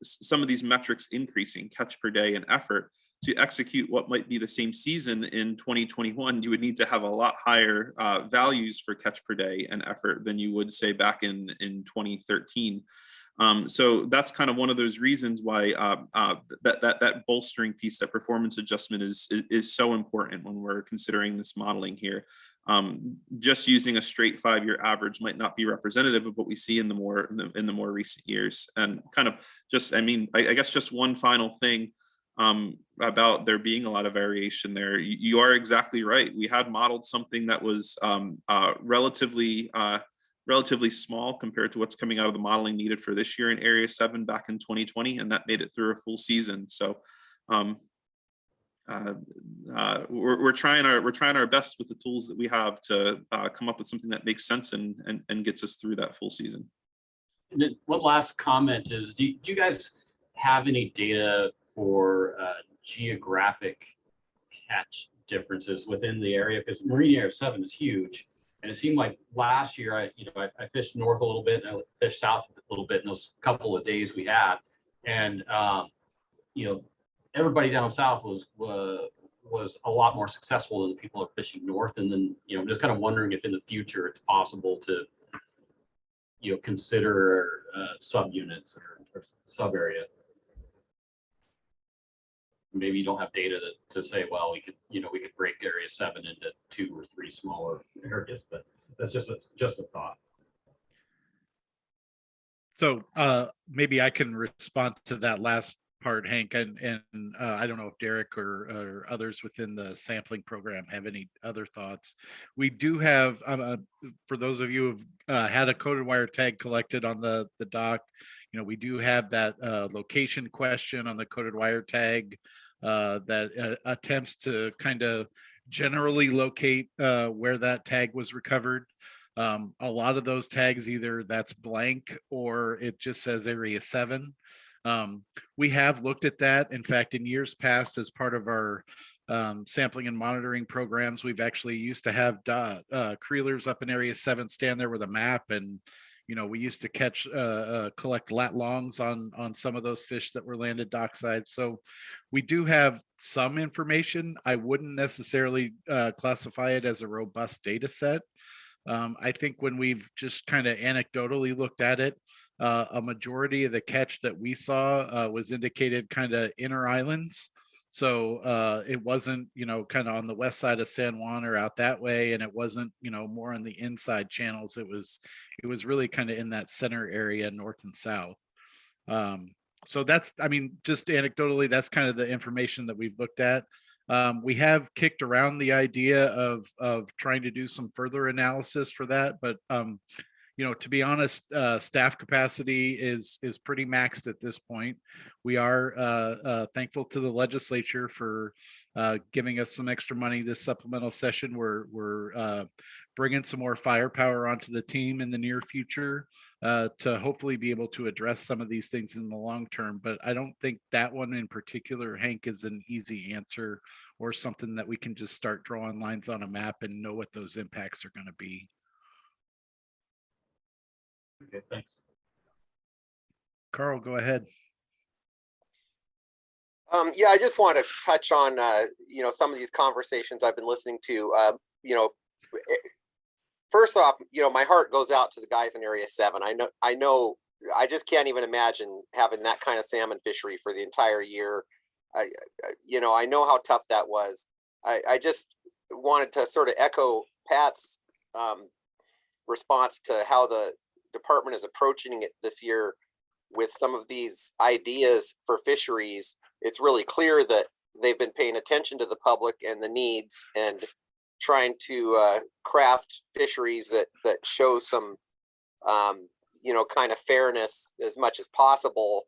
some of these metrics increasing, catch per day and effort. To execute what might be the same season in 2021, you would need to have a lot higher values for catch per day and effort than you would say back in 2013. So that's kind of one of those reasons why that bolstering piece, that performance adjustment is so important when we're considering this modeling here. Just using a straight 5-year average might not be representative of what we see in the more recent years. And kind of just, I guess just one final thing about there being a lot of variation there. You are exactly right. We had modeled something that was relatively small compared to what's coming out of the modeling needed for this year in Area 7 back in 2020, and that made it through a full season. So we're trying our best with the tools that we have to come up with something that makes sense and gets us through that full season. And then one last comment is, do you guys have any data for geographic catch differences within the area? Because Marine Area 7 is huge. And it seemed like last year, I fished north a little bit and I fished south a little bit in those couple of days we had. And, everybody down south was a lot more successful than the people that are fishing north. And then, I'm just kind of wondering if in the future it's possible to, consider subunits or sub area. Maybe you don't have data to say, well, we could break Area 7 into 2 or 3 smaller areas, but that's just a thought. So maybe I can respond to that last part, Hank, and I don't know if Derek or others within the sampling program have any other thoughts. We do have, for those of you who've had a coded wire tag collected on the dock, we do have that location question on the coded wire tag that attempts to kind of generally locate where that tag was recovered. A lot of those tags, either that's blank or it just says Area 7. We have looked at that. In fact, in years past, as part of our sampling and monitoring programs, we've actually used to have creelers up in Area 7 stand there with a map, and we used to collect lat longs on some of those fish that were landed dockside. So we do have some information. I wouldn't necessarily classify it as a robust data set. I think when we've just kind of anecdotally looked at it, a majority of the catch that we saw was indicated kind of inner islands. So it wasn't, kind of on the west side of San Juan or out that way, and it wasn't, more on the inside channels. It was really kind of in that center area, north and south. So that's, just anecdotally, that's kind of the information that we've looked at. We have kicked around the idea of trying to do some further analysis for that, but to be honest, staff capacity is pretty maxed at this point. We are thankful to the legislature for giving us some extra money this supplemental session. We're bringing some more firepower onto the team in the near future to hopefully be able to address some of these things in the long term. But I don't think that one in particular, Hank, is an easy answer or something that we can just start drawing lines on a map and know what those impacts are going to be. Okay, thanks. Carl, go ahead. Yeah, I just want to touch on, some of these conversations I've been listening to. First off, my heart goes out to the guys in Area 7. I just can't even imagine having that kind of salmon fishery for the entire year. I know how tough that was. I just wanted to sort of echo Pat's response to how the department is approaching it this year with some of these ideas for fisheries. It's really clear that they've been paying attention to the public and the needs and trying to craft fisheries that show some kind of fairness as much as possible.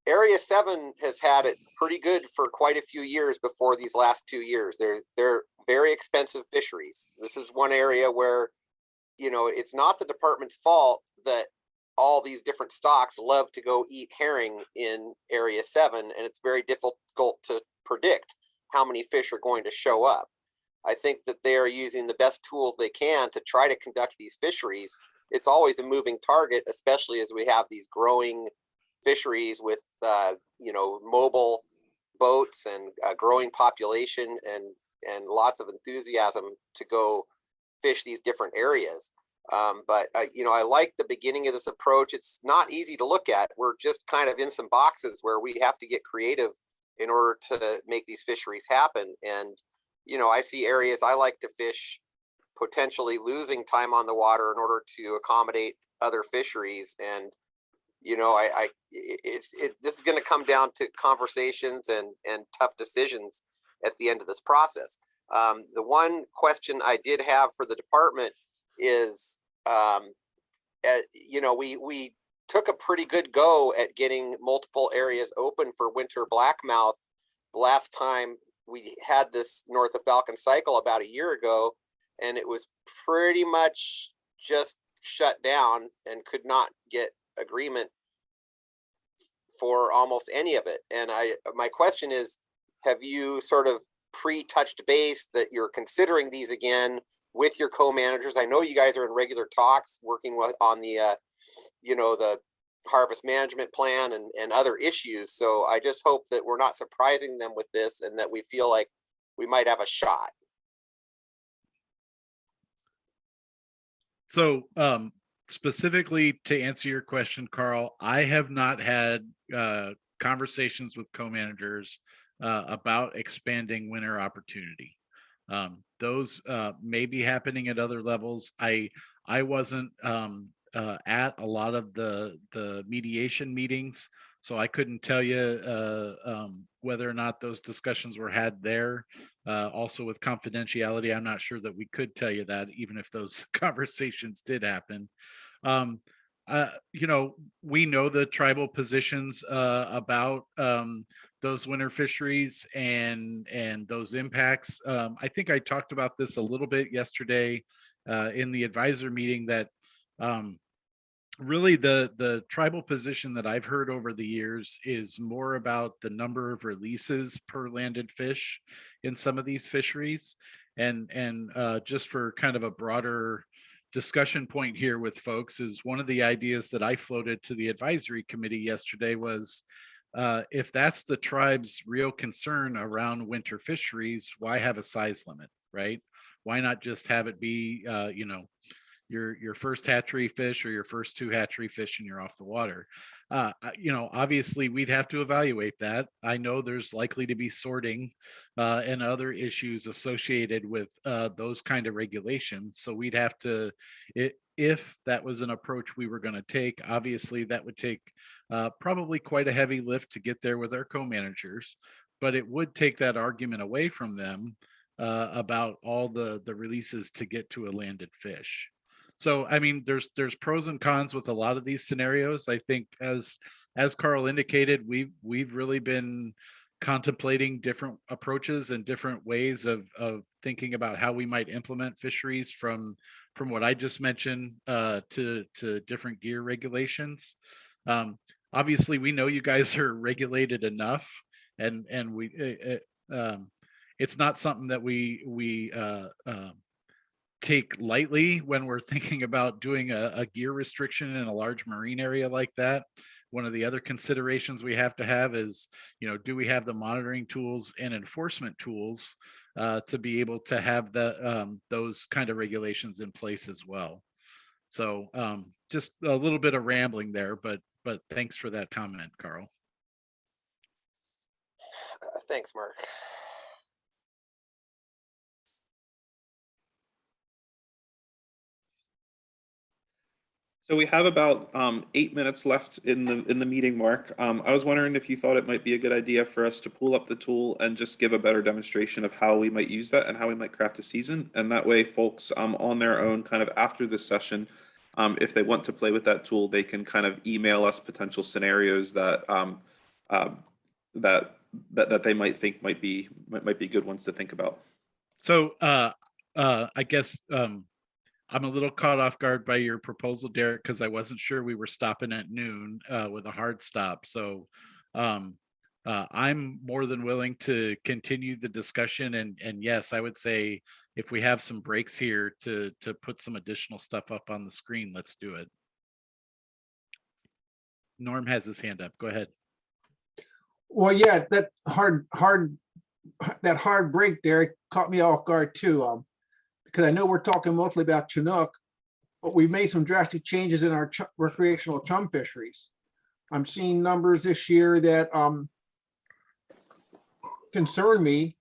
Area 7 has had it pretty good for quite a few years before these last 2 years. They're very expensive fisheries. This is one area where, it's not the department's fault that all these different stocks love to go eat herring in Area 7, and it's very difficult to predict how many fish are going to show up. I think that they are using the best tools they can to try to conduct these fisheries. It's always a moving target, especially as we have these growing fisheries with mobile boats and a growing population and lots of enthusiasm to go fish these different areas. But I like the beginning of this approach. It's not easy to look at. We're just kind of in some boxes where we have to get creative in order to make these fisheries happen. And I see areas I like to fish potentially losing time on the water in order to accommodate other fisheries. And this is going to come down to conversations and tough decisions at the end of this process. The one question I did have for the department is, we took a pretty good go at getting multiple areas open for winter blackmouth the last time we had this north of Falcon cycle about a year ago, and it was pretty much just shut down and could not get agreement for almost any of it. And my question is, have you sort of pre-touched base that you're considering these again with your co-managers? I know you guys are in regular talks working on the the harvest management plan and other issues. So I just hope that we're not surprising them with this and that we feel like we might have a shot. So specifically to answer your question, Carl, I have not had conversations with co-managers about expanding winter opportunity. Those may be happening at other levels. I wasn't at a lot of the mediation meetings, so I couldn't tell you whether or not those discussions were had there. Also with confidentiality, I'm not sure that we could tell you that, even if those conversations did happen. We know the tribal positions about those winter fisheries and those impacts. I think I talked about this a little bit yesterday in the advisor meeting, that really the tribal position that I've heard over the years is more about the number of releases per landed fish in some of these fisheries. And just for kind of a broader discussion point here with folks, is one of the ideas that I floated to the advisory committee yesterday was, if that's the tribe's real concern around winter fisheries, why have a size limit, right? Why not just have it be, your first hatchery fish or your first 2 hatchery fish and you're off the water. Obviously we'd have to evaluate that. I know there's likely to be sorting and other issues associated with those kind of regulations. So we'd have to, if that was an approach we were going to take, obviously that would take probably quite a heavy lift to get there with our co-managers, but it would take that argument away from them about all the releases to get to a landed fish. So, I mean, there's pros and cons with a lot of these scenarios. I think as Carl indicated, we've really been contemplating different approaches and different ways of thinking about how we might implement fisheries from what I just mentioned to different gear regulations. Obviously, we know you guys are regulated enough, and it's not something that we take lightly when we're thinking about doing a gear restriction in a large marine area like that. One of the other considerations we have to have is, do we have the monitoring tools and enforcement tools to be able to have those kind of regulations in place as well. So just a little bit of rambling there, but thanks for that comment, Carl. Thanks, Mark. So we have about 8 minutes left in the meeting, Mark. I was wondering if you thought it might be a good idea for us to pull up the tool and just give a better demonstration of how we might use that and how we might craft a season. And that way folks on their own kind of after this session, if they want to play with that tool, they can kind of email us potential scenarios that that they might think might be good ones to think about. So I guess I'm a little caught off guard by your proposal, Derek, because I wasn't sure we were stopping at noon with a hard stop. So I'm more than willing to continue the discussion. And yes, I would say if we have some breaks here to put some additional stuff up on the screen, let's do it. Norm has his hand up. Go ahead. Well, yeah, that hard break, Derek, caught me off guard too. Because I know we're talking mostly about Chinook, but we've made some drastic changes in our recreational chum fisheries. I'm seeing numbers this year that concern me,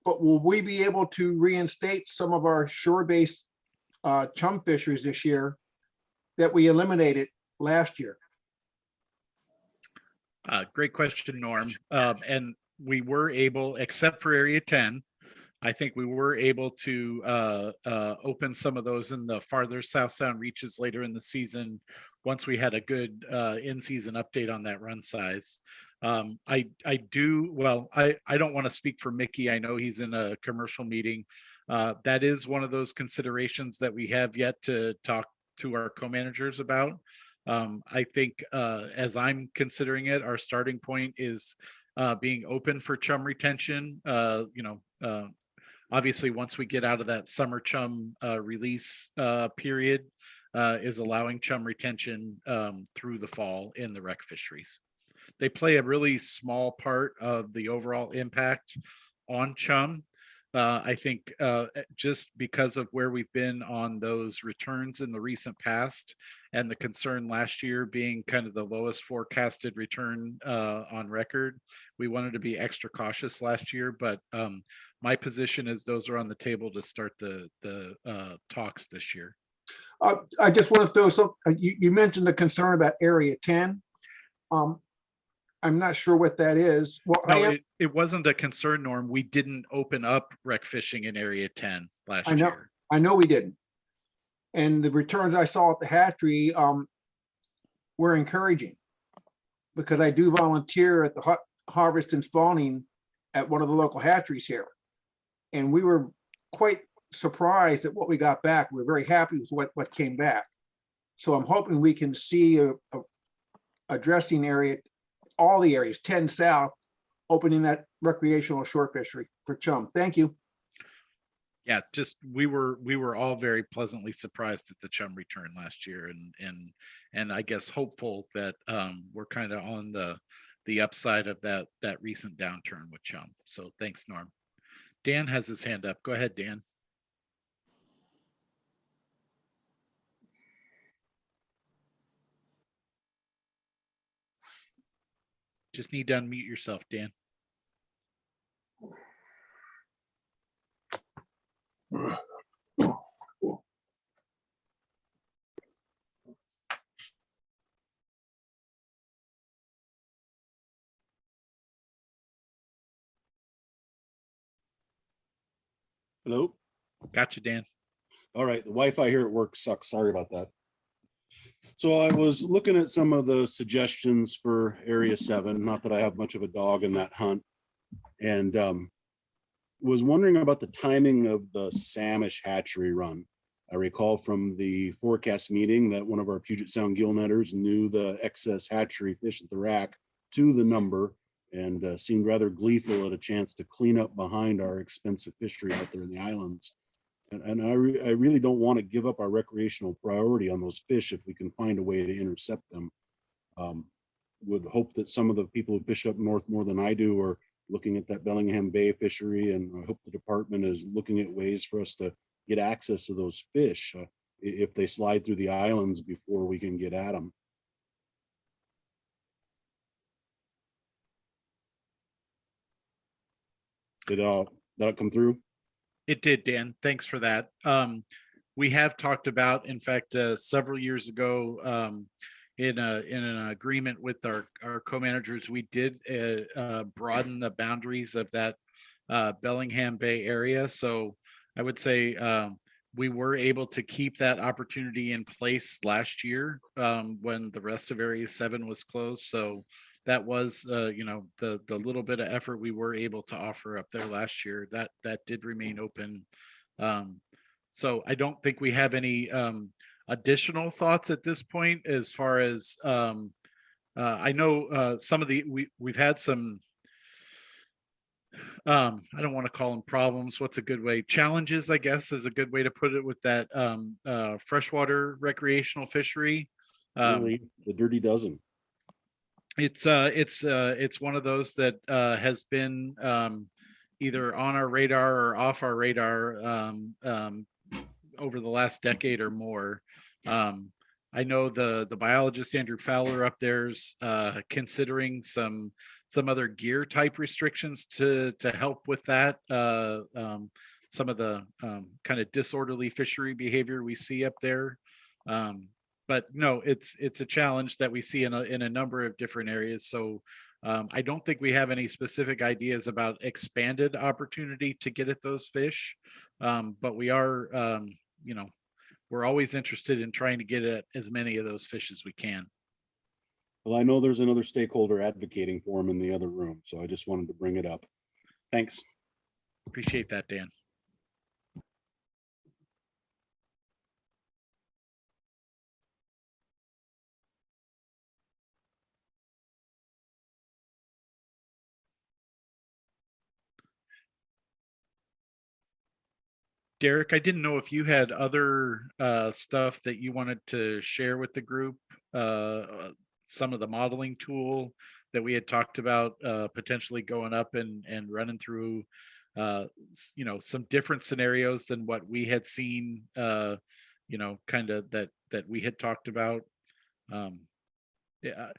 but will we be able to reinstate some of our shore-based chum fisheries this year that we eliminated last year? Great question, Norm. And we were able, except for Area 10, I think we were able to open some of those in the farther South Sound reaches later in the season once we had a good in-season update on that run size. I don't want to speak for Mickey. I know he's in a commercial meeting. That is one of those considerations that we have yet to talk to our co-managers about. I think as I'm considering it, our starting point is being open for chum retention. Obviously, once we get out of that summer chum release period, is allowing chum retention through the fall in the rec fisheries. They play a really small part of the overall impact on chum. I think just because of where we've been on those returns in the recent past and the concern last year being kind of the lowest forecasted return on record, we wanted to be extra cautious last year. But my position is those are on the table to start the talks this year. I just want to throw some, you mentioned the concern about Area 10. I'm not sure what that is. Well, no, it wasn't a concern, Norm. We didn't open up rec fishing in Area 10 last year. I know we didn't. And the returns I saw at the hatchery were encouraging because I do volunteer at the harvest and spawning at one of the local hatcheries here. And we were quite surprised at what we got back. We were very happy with what came back. So I'm hoping we can see addressing area, all the areas, 10 South, opening that recreational shore fishery for chum. Thank you. Yeah, just we were all very pleasantly surprised at the chum return last year, and I guess hopeful that we're kind of on the upside of that recent downturn with chum. So thanks, Norm. Dan has his hand up. Go ahead, Dan. just need to unmute yourself, Dan. Hello? Gotcha, Dan. All right, the Wi-Fi here at work sucks. Sorry about that. So I was looking at some of the suggestions for Area 7, not that I have much of a dog in that hunt, and was wondering about the timing of the Samish hatchery run. I recall from the forecast meeting that one of our Puget Sound gill netters knew the excess hatchery fish at the rack to the number and seemed rather gleeful at a chance to clean up behind our expensive fishery out there in the islands. And I really don't want to give up our recreational priority on those fish if we can find a way to intercept them. Would hope that some of the people who fish up north more than I do are looking at that Bellingham Bay fishery, and I hope the department is looking at ways for us to get access to those fish if they slide through the islands before we can get at them. Did that come through? It did, Dan. Thanks for that. We have talked about, in fact, several years ago, in an agreement with our co-managers, we did broaden the boundaries of that Bellingham Bay area. So I would say we were able to keep that opportunity in place last year when the rest of Area 7 was closed. So that was, the little bit of effort we were able to offer up there last year, that did remain open. So I don't think we have any additional thoughts at this point as far as I know some of we've had some I don't want to call them problems. What's a good way? Challenges, I guess, is a good way to put it with that freshwater recreational fishery. Really, the dirty dozen. It's one of those that has been either on our radar or off our radar over the last decade or more. I know the biologist Andrew Fowler up there's considering some other gear type restrictions to help with that. Some of the kind of disorderly fishery behavior we see up there. But no, it's a challenge that we see in a number of different areas. So I don't think we have any specific ideas about expanded opportunity to get at those fish. But we are, we're always interested in trying to get at as many of those fish as we can. Well, I know there's another stakeholder advocating for them in the other room, so I just wanted to bring it up. Thanks. Appreciate that, Dan. Derek, I didn't know if you had other stuff that you wanted to share with the group, some of the modeling tool that we had talked about potentially going up and running through, some different scenarios than what we had seen, kind of that we had talked about. Yeah,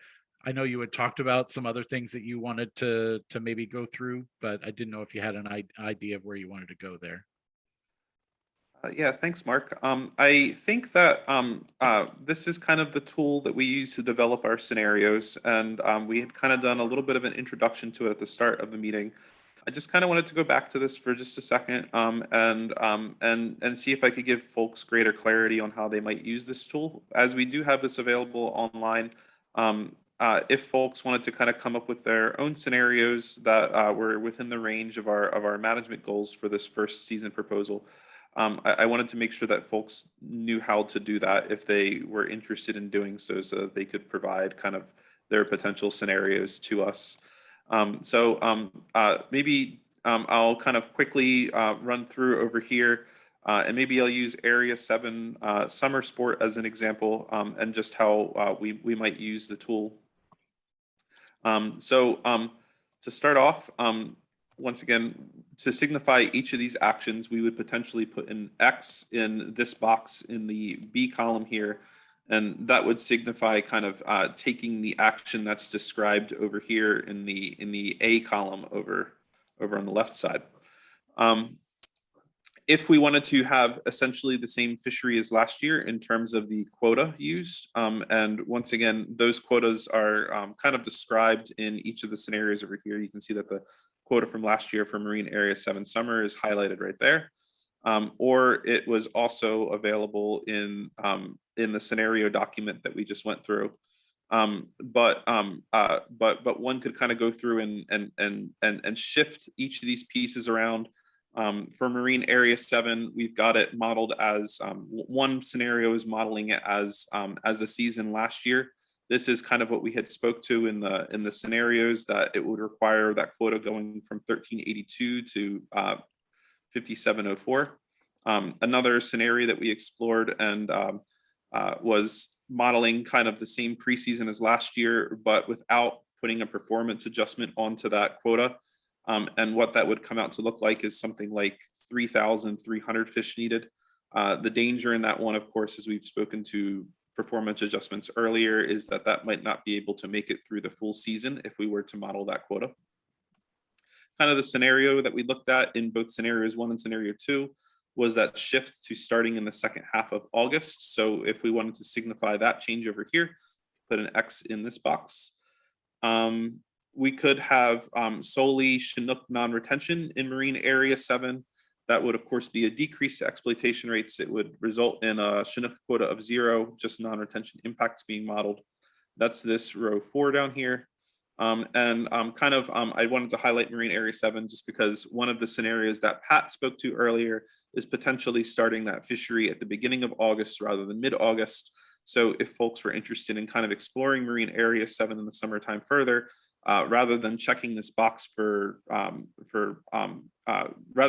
I know you had talked about some other things that you wanted to maybe go through, but I didn't know if you had an idea of where you wanted to go there. Yeah, thanks, Mark. I think that this is kind of the tool that we use to develop our scenarios, and we had kind of done a little bit of an introduction to it at the start of the meeting. I just kind of wanted to go back to this for just a second and see if I could give folks greater clarity on how they might use this tool, as we do have this available online. If folks wanted to kind of come up with their own scenarios that were within the range of our management goals for this first season proposal. I wanted to make sure that folks knew how to do that if they were interested in doing so that they could provide kind of their potential scenarios to us. Maybe I'll kind of quickly run through over here, and maybe I'll use Area 7 summer sport as an example, and just how we might use the tool. To start off, once again, to signify each of these actions, we would potentially put an X in this box in the B column here, And that would signify kind of taking the action that's described over here in the A column over on the left side. If we wanted to have essentially the same fishery as last year in terms of the quota used, and once again, those quotas are kind of described in each of the scenarios over here. You can see that the quota from last year for Marine Area 7 summer is highlighted right there. Or it was also available in the scenario document that we just went through. But one could kind of go through and shift each of these pieces around. For Marine Area 7, we've got it modeled as one scenario is modeling it as the season last year. This is kind of what we had spoke to in the scenarios, that it would require that quota going from 1382 to 5704. Another scenario that we explored and was modeling kind of the same preseason as last year, but without putting a performance adjustment onto that quota. And what that would come out to look like is something like 3,300 fish needed. The danger in that one, of course, as we've spoken to performance adjustments earlier, is that that might not be able to make it through the full season if we were to model that quota. Kind of the scenario that we looked at in both scenarios 1 and scenario 2 was that shift to starting in the second half of August. So if we wanted to signify that change over here, put an X in this box. We could have solely Chinook non-retention in Marine Area 7. That would, of course, be a decreased exploitation rates. It would result in a Chinook quota of 0, just non-retention impacts being modeled. That's this row 4 down here. I wanted to highlight Marine Area 7 just because one of the scenarios that Pat spoke to earlier is potentially starting that fishery at the beginning of August rather than mid-August. So if folks were interested in kind of exploring Marine Area 7 in the summertime further, rather than checking this box rather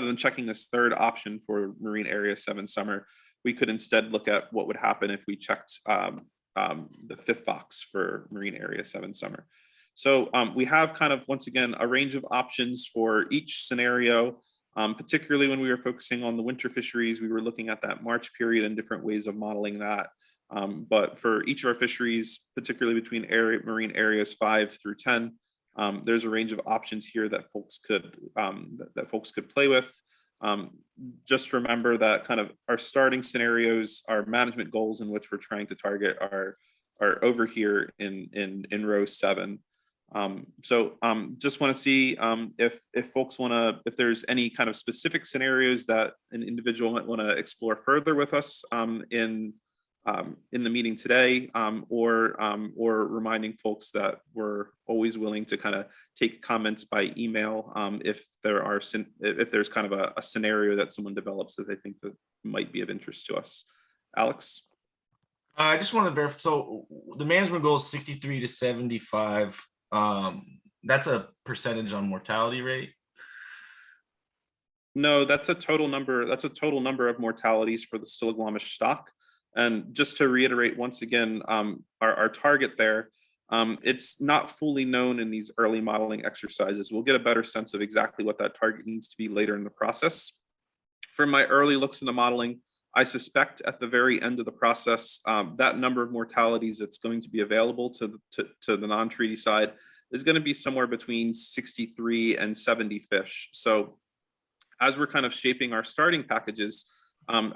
than checking this third option for Marine Area 7 summer, we could instead look at what would happen if we checked the 5th box for Marine Area 7 summer. So we have kind of, once again, a range of options for each scenario, particularly when we were focusing on the winter fisheries. We were looking at that March period and different ways of modeling that. But for each of our fisheries, particularly between marine areas 5 through 10, there's a range of options here that folks could play with. Just remember that kind of our starting scenarios, our management goals in which we're trying to target are over here in row 7. Just want to see if folks want to, if there's any kind of specific scenarios that an individual might want to explore further with us in the meeting today, or reminding folks that we're always willing to kind of take comments by email if there's kind of a scenario that someone develops that they think that might be of interest to us. Alex? I just want to verify. So the management goal is 63 to 75. That's a percentage on mortality rate. No, that's a total number. That's a total number of mortalities for the Stillaguamish stock. And just to reiterate once again, our target there, it's not fully known in these early modeling exercises. We'll get a better sense of exactly what that target needs to be later in the process. From my early looks in the modeling, I suspect at the very end of the process, that number of mortalities that's going to be available to the non-treaty side is going to be somewhere between 63 and 70 fish. So as we're kind of shaping our starting packages,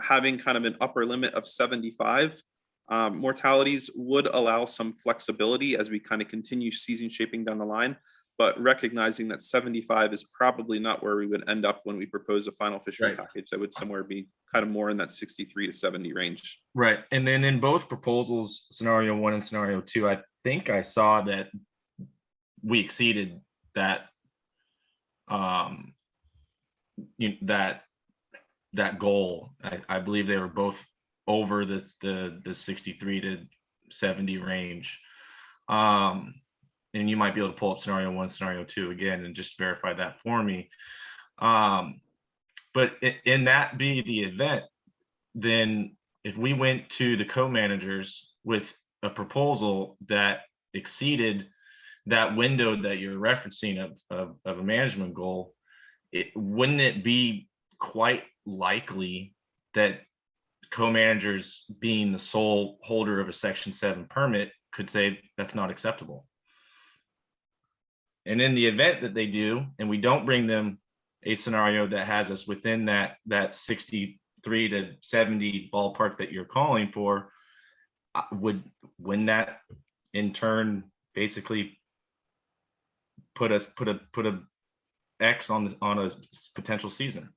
having kind of an upper limit of 75 mortalities would allow some flexibility as we kind of continue season shaping down the line, but recognizing that 75 is probably not where we would end up when we propose a final fishery package. That would somewhere be kind of more in that 63 to 70 range. Right. And then in both proposals, scenario 1 and scenario 2, I think I saw that we exceeded that that goal. I believe they were both over the 63 to 70 range. And you might be able to pull up scenario 1, scenario 2 again and just verify that for me. But in that be the event, then if we went to the co-managers with a proposal that exceeded that window that you're referencing of a management goal, wouldn't it be quite likely that co-managers being the sole holder of a Section 7 permit could say that's not acceptable. And in the event that they do, and we don't bring them a scenario that has us within that 63 to 70 ballpark that you're calling for, wouldn't that in turn basically put a X on a potential season?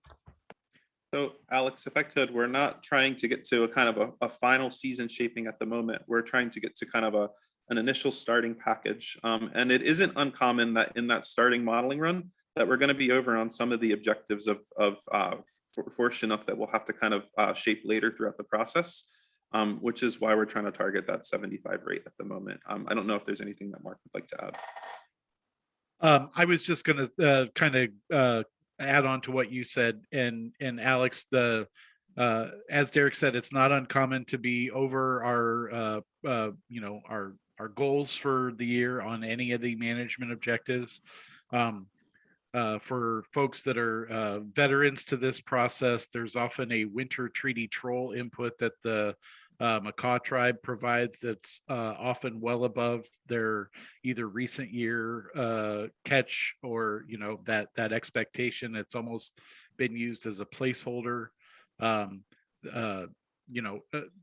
So Alex, if I could, we're not trying to get to a kind of a final season shaping at the moment. We're trying to get to kind of an initial starting package. And it isn't uncommon that in that starting modeling run that we're going to be over on some of the objectives for Chinook that we'll have to kind of shape later throughout the process, which is why we're trying to target that 75 rate at the moment. I don't know if there's anything that Mark would like to add. I was just going to kind of add on to what you said, and Alex, as Derek said, it's not uncommon to be over our goals for the year on any of the management objectives. For folks that are veterans to this process, there's often a winter treaty troll input that the Macaw tribe provides that's often well above their either recent year catch or that expectation. It's almost been used as a placeholder.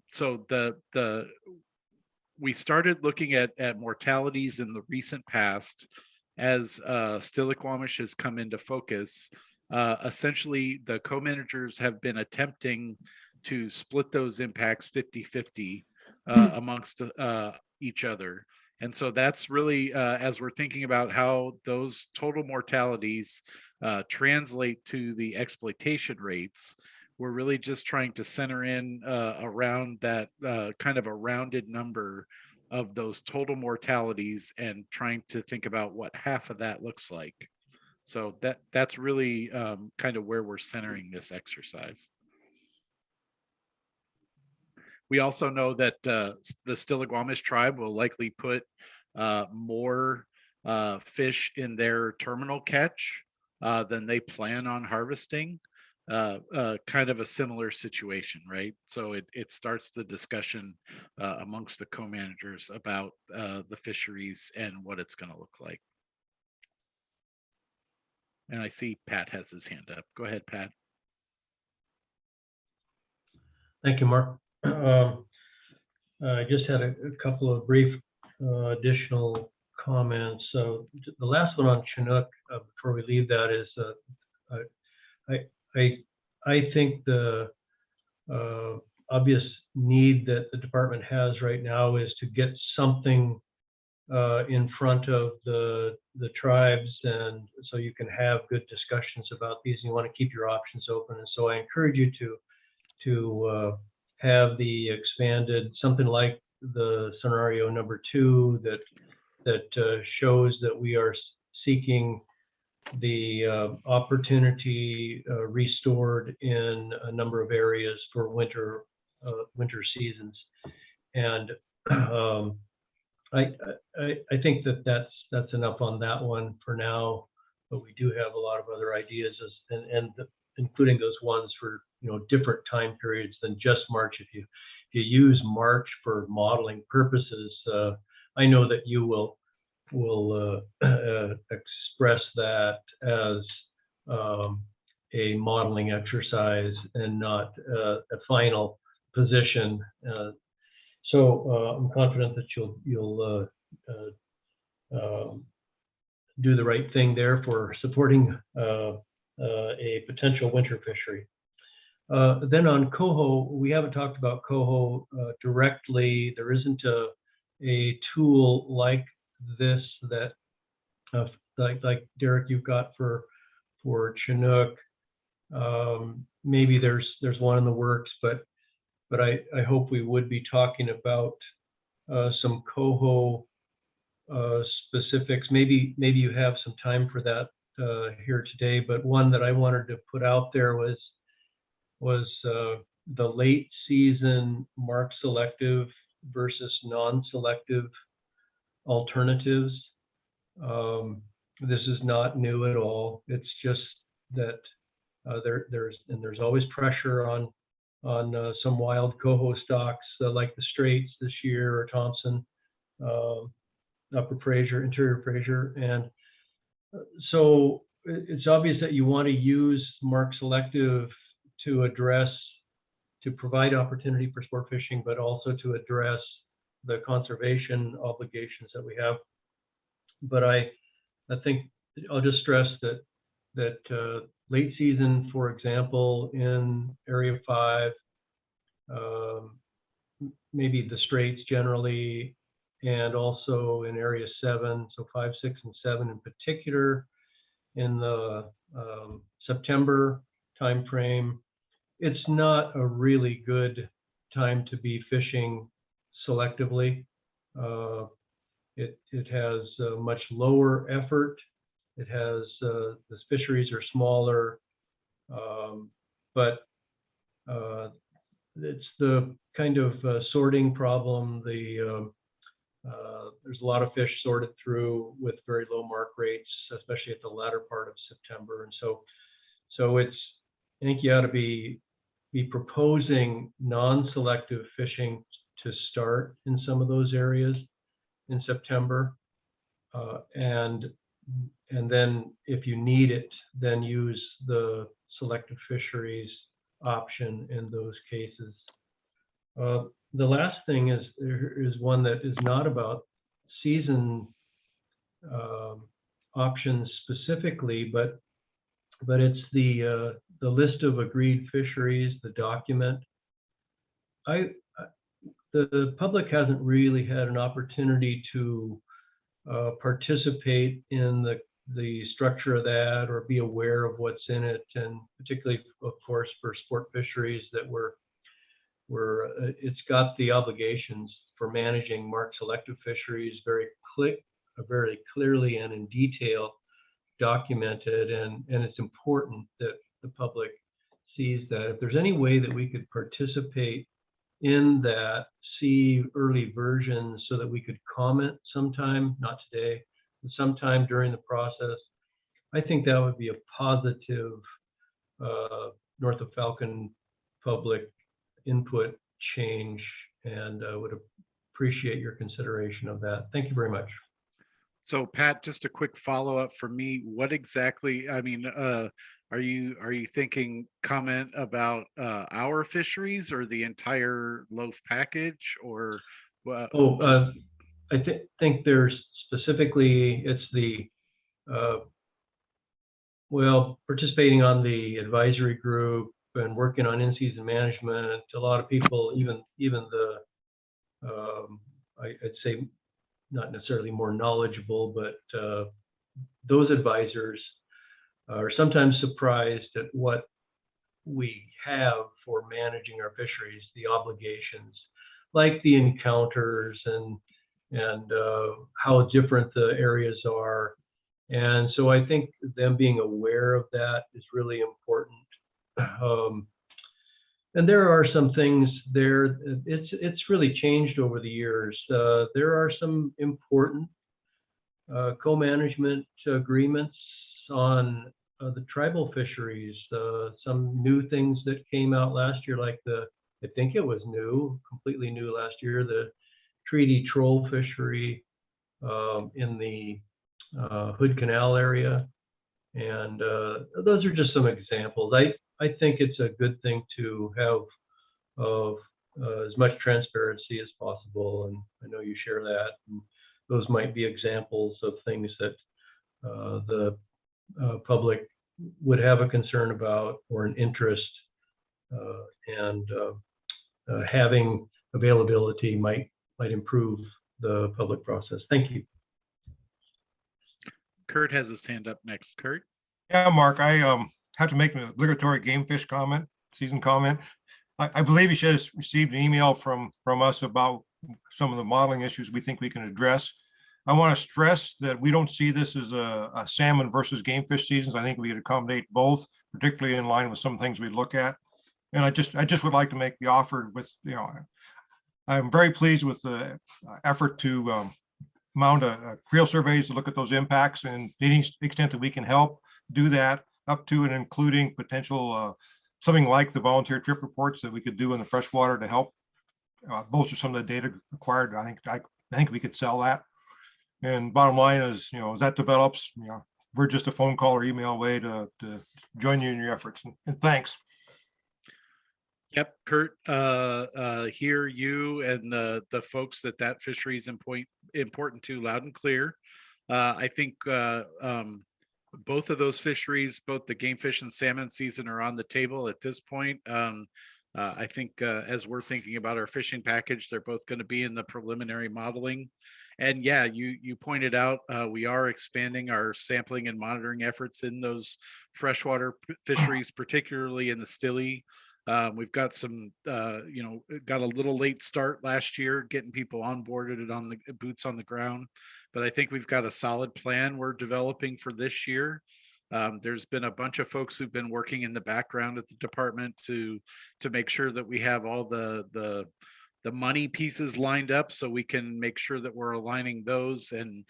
So we started looking at mortalities in the recent past as Stillaguamish has come into focus. Essentially, the co-managers have been attempting to split those impacts 50-50 amongst each other. And so that's really, as we're thinking about how those total mortalities translate to the exploitation rates, we're really just trying to center in around that kind of a rounded number of those total mortalities and trying to think about what half of that looks like. So that's really kind of where we're centering this exercise. We also know that the Stillaguamish tribe will likely put more fish in their terminal catch than they plan on harvesting. Kind of a similar situation, right? So it starts the discussion amongst the co-managers about the fisheries and what it's going to look like. And I see Pat has his hand up. Go ahead, Pat. Thank you, Mark. I just had a couple of brief additional comments. So the last one on Chinook, before we leave that, is I think the obvious need that the department has right now is to get something in front of the tribes, and so you can have good discussions about these, and you want to keep your options open. And so I encourage you to have the expanded, something like the scenario number 2 that shows that we are seeking the opportunity restored in a number of areas for winter seasons. And I think that's enough on that one for now, but we do have a lot of other ideas including those ones for different time periods than just March. If you use March for modeling purposes, I know that you will express that as a modeling exercise and not a final position. So I'm confident that you'll do the right thing there for supporting a potential winter fishery. Then on coho, we haven't talked about coho directly. There isn't a tool like this that like Derek, you've got for Chinook. Maybe there's one in the works, but I hope we would be talking about some coho specifics. Maybe you have some time for that here today, but one that I wanted to put out there was the late season mark selective versus non-selective alternatives. This is not new at all. It's just that there's always pressure on some wild coho stocks like the Straits this year, or Thompson, Upper Fraser, Interior Fraser. And so it's obvious that you want to use mark selective to provide opportunity for sport fishing, but also to address the conservation obligations that we have. But I think I'll just stress that late season, for example, in Area 5, maybe the Straits generally, and also in Area 7, so 5, 6, and 7 in particular, in the September timeframe, it's not a really good time to be fishing selectively. It has much lower effort. It has the fisheries are smaller, but it's the kind of sorting problem. There's a lot of fish sorted through with very low mark rates, especially at the latter part of September, and so it's. I think you ought to be proposing non-selective fishing to start in some of those areas in September, and then if you need it, then use the selective fisheries option in those cases. The last thing is one that is not about season options specifically, but it's the list of agreed fisheries, the document. The public hasn't really had an opportunity to participate in the structure of that or be aware of what's in it, and particularly, of course, for sport fisheries that it's got the obligations for managing mark selective fisheries very clearly and in detail documented, and it's important that the public sees that. If there's any way that we could participate in that, see early versions so that we could comment sometime, not today, but sometime during the process, I think that would be a positive north of Falcon public input change, and I would appreciate your consideration of that. Thank you very much. So Pat, just a quick follow-up for me. What exactly, I mean, are you thinking comment about our fisheries or the entire loaf package, or? I think there's specifically, it's the, participating on the advisory group and working on in-season management. A lot of people, even the, I'd say not necessarily more knowledgeable, but those advisors are sometimes surprised at what we have for managing our fisheries, the obligations, like the encounters and how different the areas are. And so I think them being aware of that is really important. And there are some things there. It's really changed over the years. There are some important co-management agreements on the tribal fisheries. Some new things that came out last year, like I think it was completely new last year, the treaty troll fishery in the Hood Canal area. And those are just some examples. I think it's a good thing to have as much transparency as possible, and I know you share that. And those might be examples of things that the public would have a concern about or an interest, and having availability might improve the public process. Thank you. Kurt has his hand up next. Kurt. Yeah, Mark, I have to make an obligatory game fish comment, season comment. I believe you should have received an email from us about some of the modeling issues we think we can address. I want to stress that we don't see this as a salmon versus game fish seasons. I think we could accommodate both, particularly in line with some things we look at. And I just would like to make the offer with, I'm very pleased with the effort to mount a creel surveys to look at those impacts, and to any extent that we can help do that, up to and including potential something like the volunteer trip reports that we could do in the freshwater to help bolster some of the data required. I think we could sell that. And bottom line is, as that develops, we're just a phone call or email away to join you in your efforts. And thanks. Yep, Kurt, hear you and the folks that fishery is important to loud and clear. I think both of those fisheries, both the game fish and salmon season, are on the table at this point. I think as we're thinking about our fishing package, they're both going to be in the preliminary modeling. And yeah, you pointed out we are expanding our sampling and monitoring efforts in those freshwater fisheries, particularly in the Stilly. We've got some, got a little late start last year, getting people onboarded and on the boots on the ground. But I think we've got a solid plan we're developing for this year. There's been a bunch of folks who've been working in the background at the department to make sure that we have all the money pieces lined up so we can make sure that we're aligning those and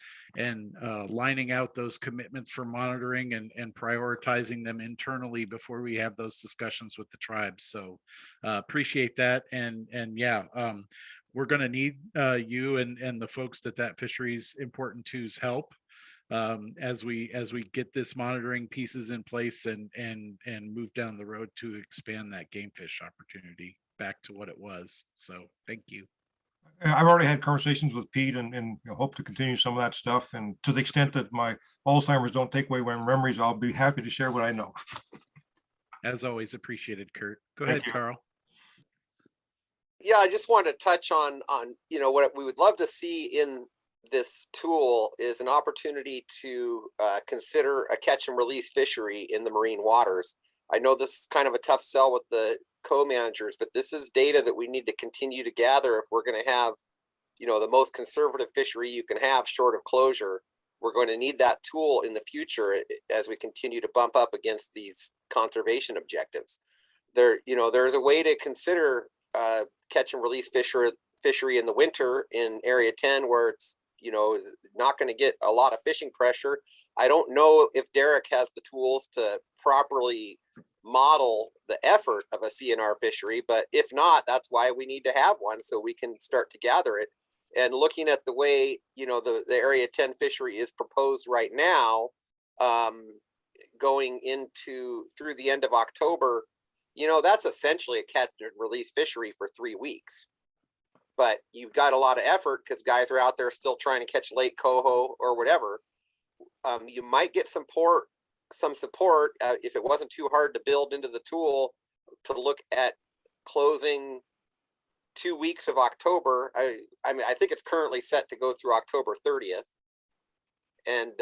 lining out those commitments for monitoring and prioritizing them internally before we have those discussions with the tribes. So appreciate that. And yeah, we're going to need you and the folks that fisheries important to's help as we get this monitoring pieces in place and move down the road to expand that game fish opportunity back to what it was. So thank you. I've already had conversations with Pete and hope to continue some of that stuff. And to the extent that my Alzheimer's don't take away my memories, I'll be happy to share what I know. As always, appreciated, Kurt. Go ahead, Carl. Yeah, I just wanted to touch on what we would love to see in this tool is an opportunity to consider a catch and release fishery in the marine waters. I know this is kind of a tough sell with the co-managers, but this is data that we need to continue to gather if we're going to have, the most conservative fishery you can have short of closure. We're going to need that tool in the future as we continue to bump up against these conservation objectives. There's a way to consider catch and release fishery in the winter in Area 10 where it's not going to get a lot of fishing pressure. I don't know if Derek has the tools to properly model the effort of a CNR fishery, but if not, that's why we need to have one so we can start to gather it. And looking at the way the Area 10 fishery is proposed right now, going through the end of October, that's essentially a catch and release fishery for 3 weeks. But you've got a lot of effort because guys are out there still trying to catch lake coho or whatever. You might get some support if it wasn't too hard to build into the tool to look at closing 2 weeks of October. I mean, I think it's currently set to go through October 30th. And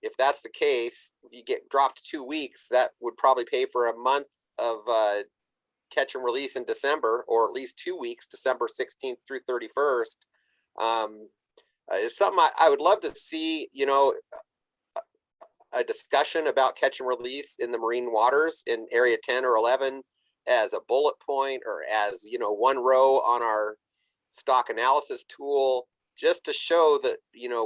if that's the case, if you get dropped 2 weeks, that would probably pay for a month of catch and release in December, or at least 2 weeks, December 16th through 31st. It's something I would love to see, a discussion about catch and release in the marine waters in Area 10 or 11 as a bullet point or as, one row on our stock analysis tool, just to show that,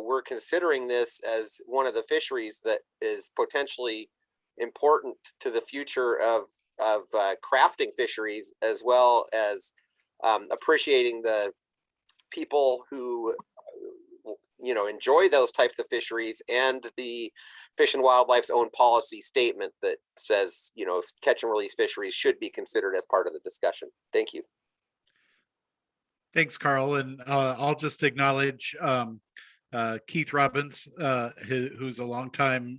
we're considering this as one of the fisheries that is potentially important to the future of crafting fisheries, as well as appreciating the people who enjoy those types of fisheries, and the Fish and Wildlife's own policy statement that says catch and release fisheries should be considered as part of the discussion. Thank you. Thanks, Carl. And I'll just acknowledge Keith Robbins, who's a longtime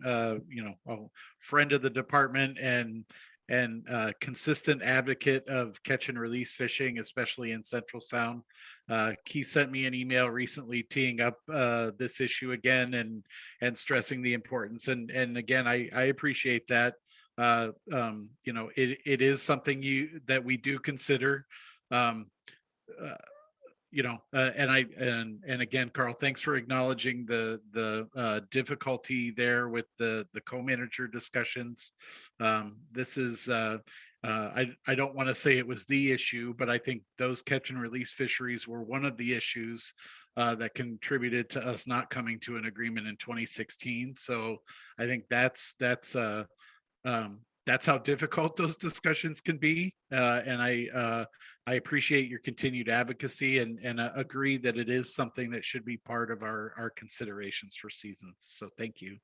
friend of the department and consistent advocate of catch and release fishing, especially in Central Sound. Keith sent me an email recently teeing up this issue again and stressing the importance. And again, I appreciate that. It is something that we do consider. And again, Carl, thanks for acknowledging the difficulty there with the co-manager discussions. This is I don't want to say it was the issue, but I think those catch and release fisheries were one of the issues that contributed to us not coming to an agreement in 2016. So I think that's that's how difficult those discussions can be. And I appreciate your continued advocacy and agree that it is something that should be part of our considerations for seasons. So thank you.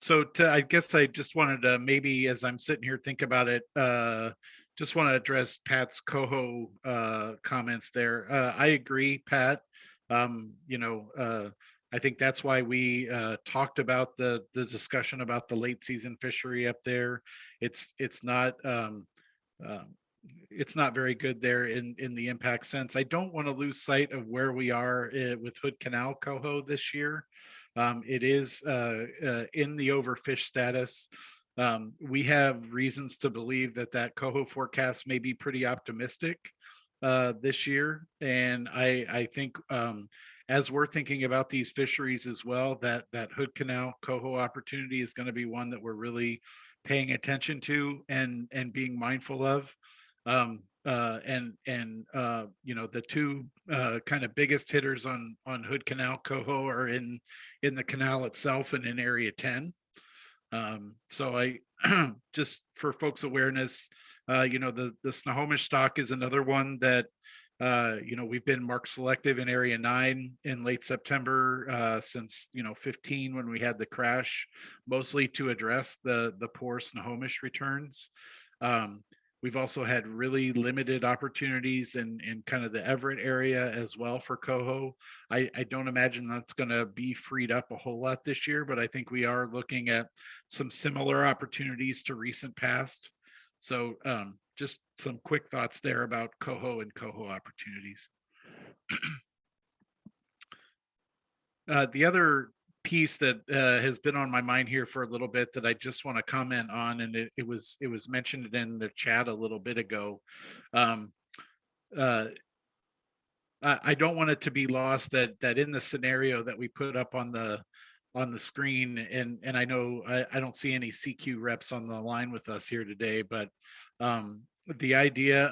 So I guess I just wanted to maybe, as I'm sitting here, think about it, just want to address Pat's coho comments there. I agree, Pat. I think that's why we talked about the discussion about the late season fishery up there. It's not very good there in the impact sense. I don't want to lose sight of where we are with Hood Canal coho this year. It is in the overfish status. We have reasons to believe that coho forecast may be pretty optimistic this year. And I think as we're thinking about these fisheries as well, that Hood Canal coho opportunity is going to be one that we're really paying attention to and being mindful of. The two kind of biggest hitters on Hood Canal coho are in the canal itself and in Area 10. So I just for folks' awareness, the Snohomish stock is another one that we've been marked selective in Area 9 in late September since 15 when we had the crash, mostly to address the poor Snohomish returns. We've also had really limited opportunities in kind of the Everett area as well for coho. I don't imagine that's going to be freed up a whole lot this year, but I think we are looking at some similar opportunities to recent past. So just some quick thoughts there about coho and coho opportunities. The other piece that has been on my mind here for a little bit that I just want to comment on, and it was mentioned in the chat a little bit ago. I don't want it to be lost that in the scenario that we put up on the screen, and I know I don't see any CQ reps on the line with us here today, but the idea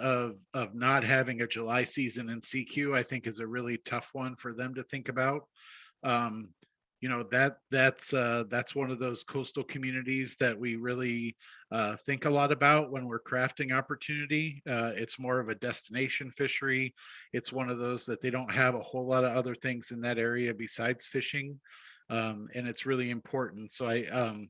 of not having a July season in CQ, I think, is a really tough one for them to think about. That's one of those coastal communities that we really think a lot about when we're crafting opportunity. It's more of a destination fishery. It's one of those that they don't have a whole lot of other things in that area besides fishing, and it's really important. So I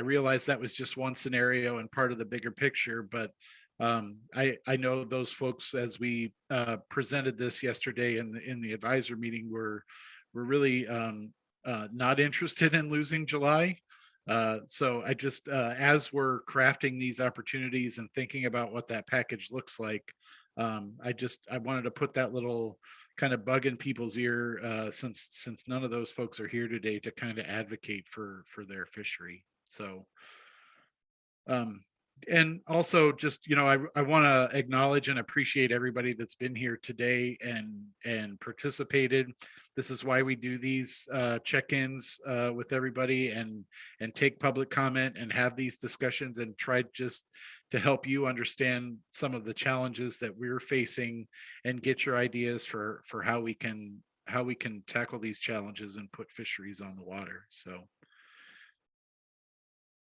realize that was just one scenario and part of the bigger picture, but I know those folks, as we presented this yesterday in the advisor meeting, were really not interested in losing July. So I just, as we're crafting these opportunities and thinking about what that package looks like, I wanted to put that little kind of bug in people's ear since none of those folks are here today to kind of advocate for their fishery. So and also just, I want to acknowledge and appreciate everybody that's been here today and participated. This is why we do these check-ins with everybody and take public comment and have these discussions and try just to help you understand some of the challenges that we're facing and get your ideas for how we can tackle these challenges and put fisheries on the water. So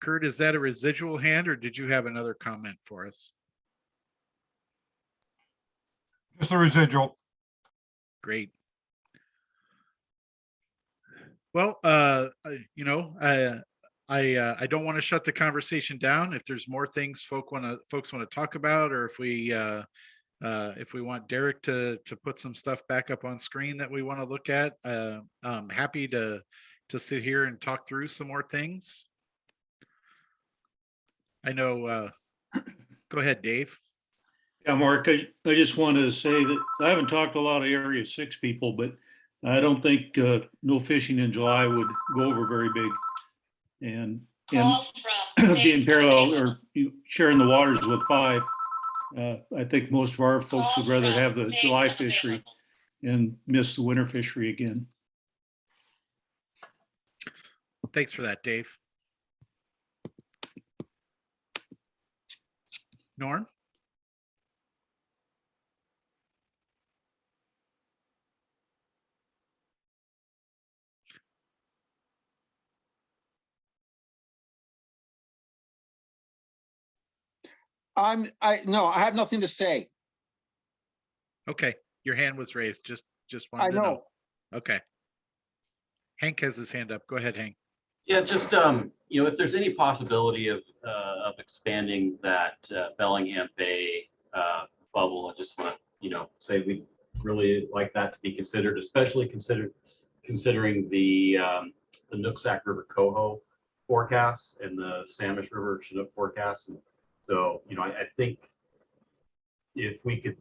Kurt, is that a residual hand or did you have another comment for us? Just a residual. Great. Well, I don't want to shut the conversation down. If there's more things folks want to talk about, or if we want Derek to put some stuff back up on screen that we want to look at, I'm happy to sit here and talk through some more things. I know, go ahead, Dave. Yeah, Mark, I just wanted to say that I haven't talked to a lot of Area 6 people, but I don't think no fishing in July would go over very big. And being parallel or sharing the waters with 5, I think most of our folks would rather have the July fishery and miss the winter fishery again. Thanks for that, Dave. Norm? No, I have nothing to say. Okay, your hand was raised. Just I wanted to know. know. Okay. Hank has his hand up. Go ahead, Hank. Yeah, just, if there's any possibility of expanding that Bellingham Bay bubble, I just want to, say we'd really like that to be considered, especially considering the Nooksack River Coho forecast and the Samish River Chinook forecast. And so, I think if we could,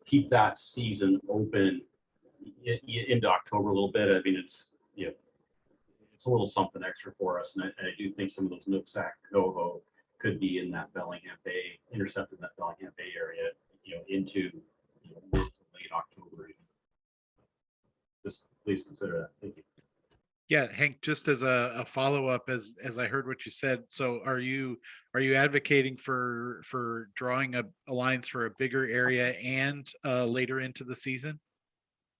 keep that season open into October a little bit, I mean, it's a little something extra for us. And I do think some of those Nooksack Coho could be in that Bellingham Bay, intercepted that Bellingham Bay area, into mid to late October. Just please consider that. Thank you. Yeah, Hank, just as a follow-up, as I heard what you said, so are you advocating for drawing a lines for a bigger area and later into the season?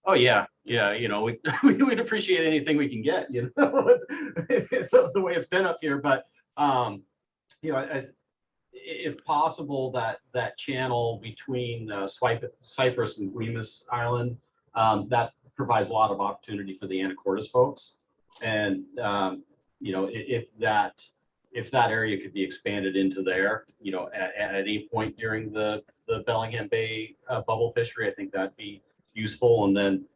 Oh yeah, we would appreciate anything we can get, it's the way it's been up here. But if possible, that channel between Cypress and Guimas Island, that provides a lot of opportunity for the Anacortes folks. And if that area could be expanded into there, at any point during the Bellingham Bay bubble fishery, I think that'd be useful. And then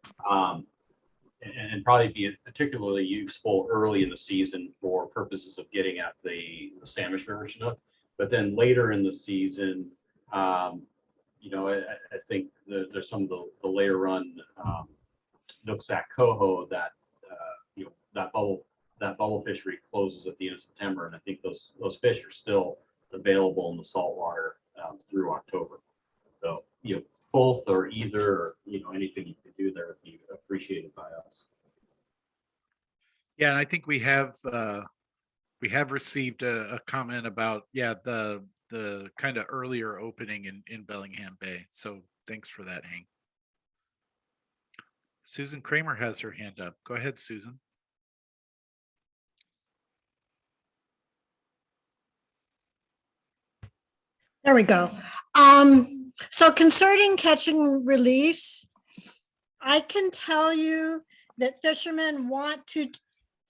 and probably be particularly useful early in the season for purposes of getting at the Samish River Chinook. But then later in the season, I think there's some of the later run Nooksack Coho that that bubble fishery closes at the end of September, and I think those fish are still available in the saltwater through October. So both or either, or anything you can do there would be appreciated by us. Yeah, and I think we have received a comment about the kind of earlier opening in Bellingham Bay. So thanks for that, Hank. Susan Kramer has her hand up. Go ahead, Susan. There we go. So concerning catch and release, I can tell you that fishermen want to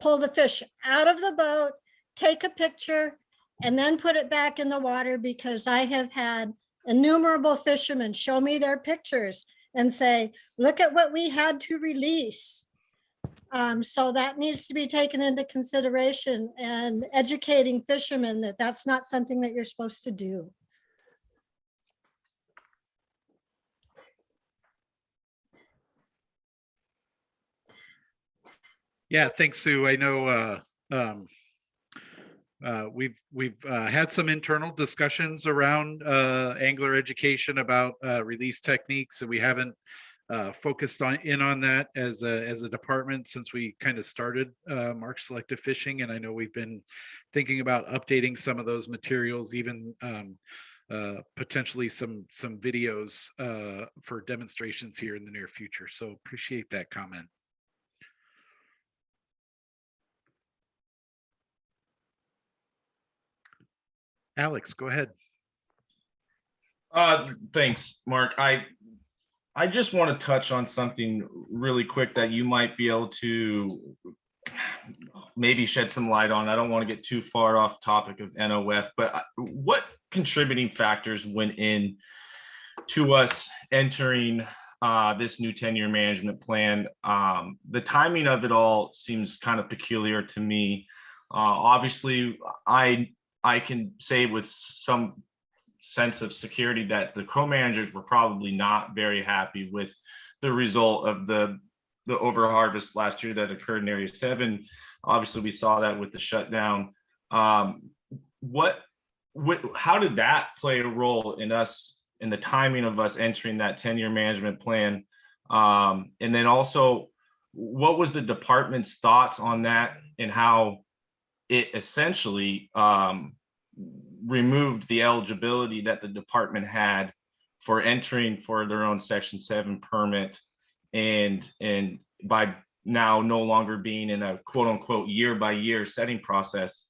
pull the fish out of the boat, take a picture, and then put it back in the water, because I have had innumerable fishermen show me their pictures and say, look at what we had to release. So that needs to be taken into consideration, and educating fishermen that that's not something that you're supposed to do. Yeah, thanks, Sue. I know we've had some internal discussions around angler education about release techniques, and we haven't focused on that as a department since we kind of started March Selective Fishing. And I know we've been thinking about updating some of those materials, even potentially some videos for demonstrations here in the near future. So appreciate that comment. Alex, go ahead. Thanks, Mark. I just want to touch on something really quick that you might be able to maybe shed some light on. I don't want to get too far off topic of NOF, but what contributing factors went in to us entering this new 10-year management plan? The timing of it all seems kind of peculiar to me. Obviously, I can say with some sense of security that the co-managers were probably not very happy with the result of the overharvest last year that occurred in Area 7. Obviously, we saw that with the shutdown. How did that play a role in the timing of us entering that 10-year management plan? And then also, what was the department's thoughts on that, and how it essentially removed the eligibility that the department had for entering for their own Section 7 permit, and by now no longer being in a quote unquote year by year setting process,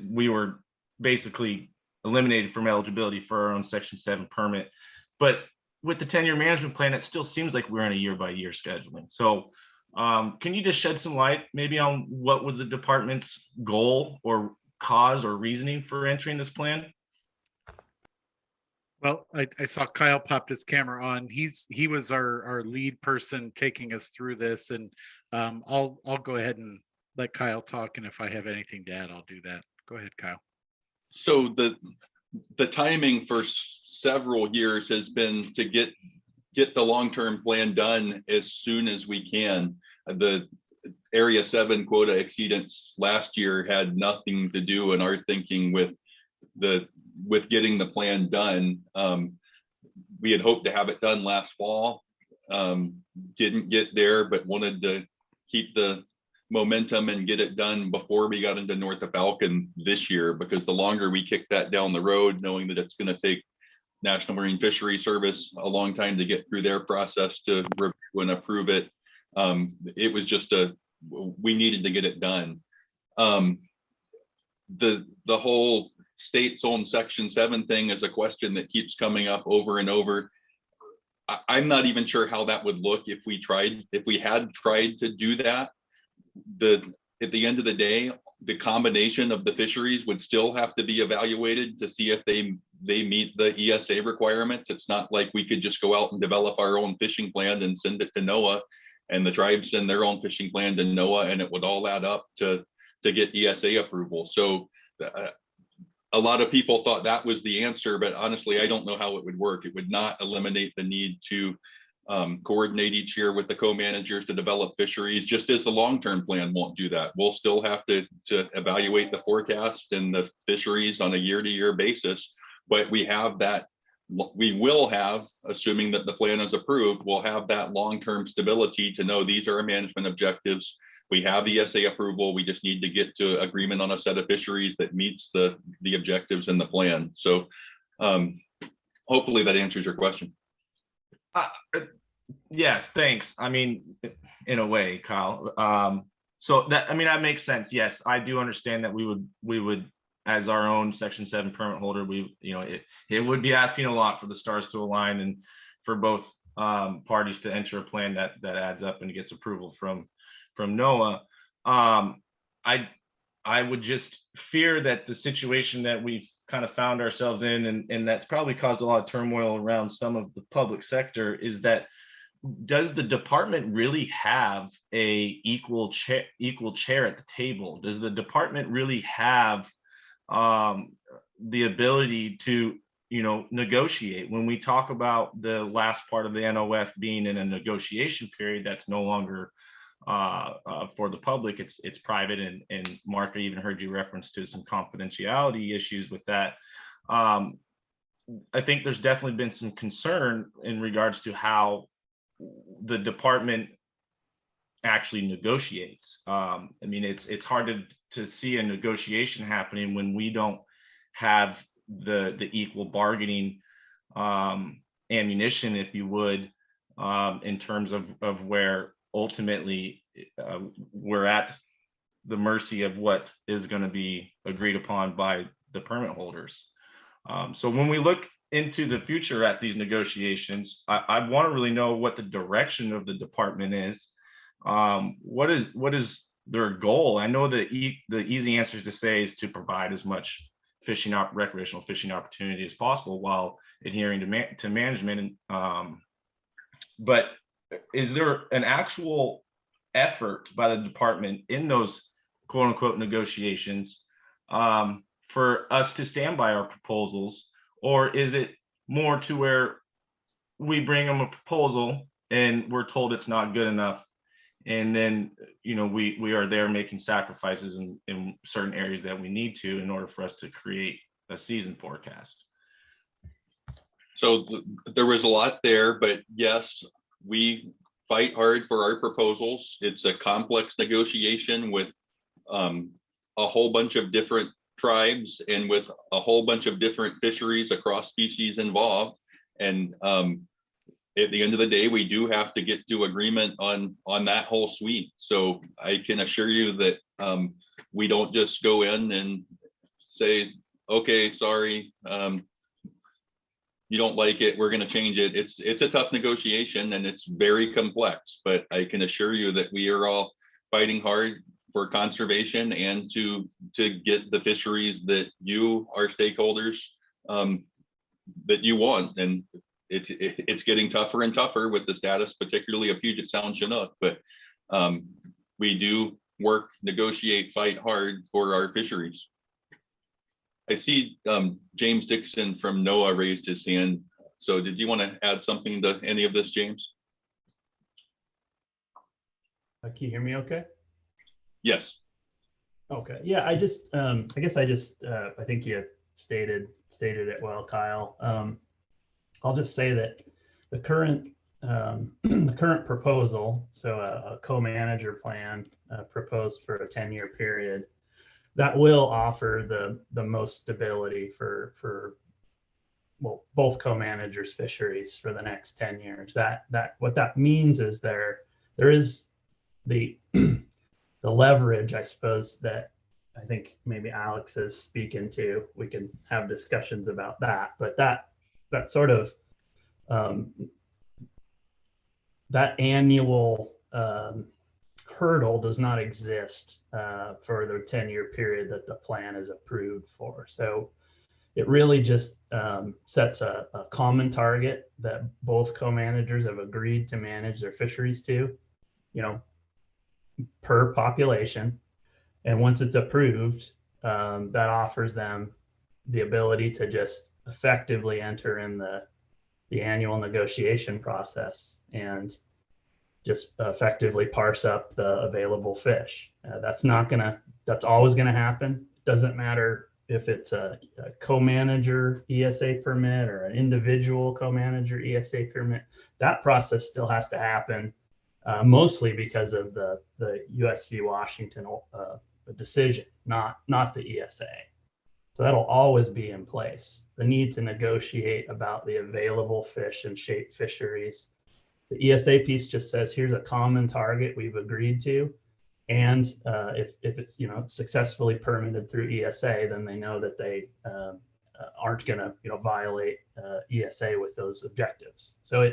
we were basically eliminated from eligibility for our own Section 7 permit. But with the 10-year management plan, it still seems like we're in a year by year scheduling. So can you just shed some light maybe on what was the department's goal or cause or reasoning for entering this plan? Well, I saw Kyle popped his camera on. He was our lead person taking us through this, and I'll go ahead and let Kyle talk, and if I have anything to add, I'll do that. Go ahead, Kyle. So the timing for several years has been to get the long-term plan done as soon as we can. The Area 7 quota exceedance last year had nothing to do in our thinking with getting the plan done. We had hoped to have it done last fall, didn't get there, but wanted to keep the momentum and get it done before we got into North of Falcon this year, because the longer we kick that down the road, knowing that it's going to take National Marine Fishery Service a long time to get through their process to review and approve it, it was just we needed to get it done. The whole state's own Section 7 thing is a question that keeps coming up over and over. I'm not even sure how that would look if we had tried to do that. At the end of the day, the combination of the fisheries would still have to be evaluated to see if they meet the ESA requirements. It's not like we could just go out and develop our own fishing plan and send it to NOAA, and the tribes send their own fishing plan to NOAA, and it would all add up to get ESA approval. So a lot of people thought that was the answer, but honestly, I don't know how it would work. It would not eliminate the need to coordinate each year with the co-managers to develop fisheries, just as the long-term plan won't do that. We'll still have to evaluate the forecast and the fisheries on a year-to-year basis, but we will have, assuming that the plan is approved, we'll have that long-term stability to know these are our management objectives. We have ESA approval. We just need to get to agreement on a set of fisheries that meets the objectives in the plan. So hopefully that answers your question. Yes, thanks. I mean, in a way, Kyle. So that makes sense. Yes, I do understand that we would, as our own Section 7 permit holder, it would be asking a lot for the stars to align and for both parties to enter a plan that adds up and gets approval from NOAA. I would just fear that the situation that we've kind of found ourselves in, and that's probably caused a lot of turmoil around some of the public sector, is that does the department really have a equal chair at the table? Does the department really have the ability to negotiate? When we talk about the last part of the NOF being in a negotiation period, that's no longer for the public, it's private, and Mark, I even heard you reference to some confidentiality issues with that. I think there's definitely been some concern in regards to how the department actually negotiates. It's hard to see a negotiation happening when we don't have the equal bargaining ammunition, if you would, in terms of where ultimately we're at the mercy of what is going to be agreed upon by the permit holders. So when we look into the future at these negotiations, I want to really know what the direction of the department is. What is their goal? I know the easy answer to say is to provide as much recreational fishing opportunity as possible while adhering to management. But is there an actual effort by the department in those quote unquote negotiations for us to stand by our proposals? Or is it more to where we bring them a proposal and we're told it's not good enough, and then we are there making sacrifices in certain areas that we need to in order for us to create a season forecast? So there was a lot there, but yes, we fight hard for our proposals. It's a complex negotiation with a whole bunch of different tribes and with a whole bunch of different fisheries across species involved. And at the end of the day, we do have to get to agreement on that whole suite. So I can assure you that we don't just go in and say, okay, sorry, you don't like it, we're going to change it. It's a tough negotiation and it's very complex, but I can assure you that we are all fighting hard for conservation and to get the fisheries that you, our stakeholders, that you want. And it's getting tougher and tougher with the status, particularly of Puget Sound Chinook, but we do work, negotiate, fight hard for our fisheries. I see James Dixon from NOAA raised his hand. So did you want to add something to any of this, James? Can you hear me okay? Yes. Okay. Yeah, I guess I think you stated it well, Kyle. I'll just say that the current proposal, so a co-manager plan proposed for a 10-year period, that will offer the most stability for well, both co-managers fisheries for the next 10 years. That what that means is there is the the leverage, I suppose, that I think maybe Alex is speaking to. We can have discussions about that, but that sort of that annual hurdle does not exist for the 10-year period that the plan is approved for. So it really just sets a common target that both co-managers have agreed to manage their fisheries to, per population. And once it's approved, that offers them the ability to just effectively enter in the annual negotiation process and just effectively parse up the available fish. That's always gonna happen. Doesn't matter if it's a co-manager ESA permit or an individual co-manager ESA permit. That process still has to happen, mostly because of the US v. Washington decision, not the ESA. So that'll always be in place. The need to negotiate about the available fish and shape fisheries. The ESA piece just says, here's a common target we've agreed to. And if it's successfully permitted through ESA, then they know that they aren't going to violate ESA with those objectives. So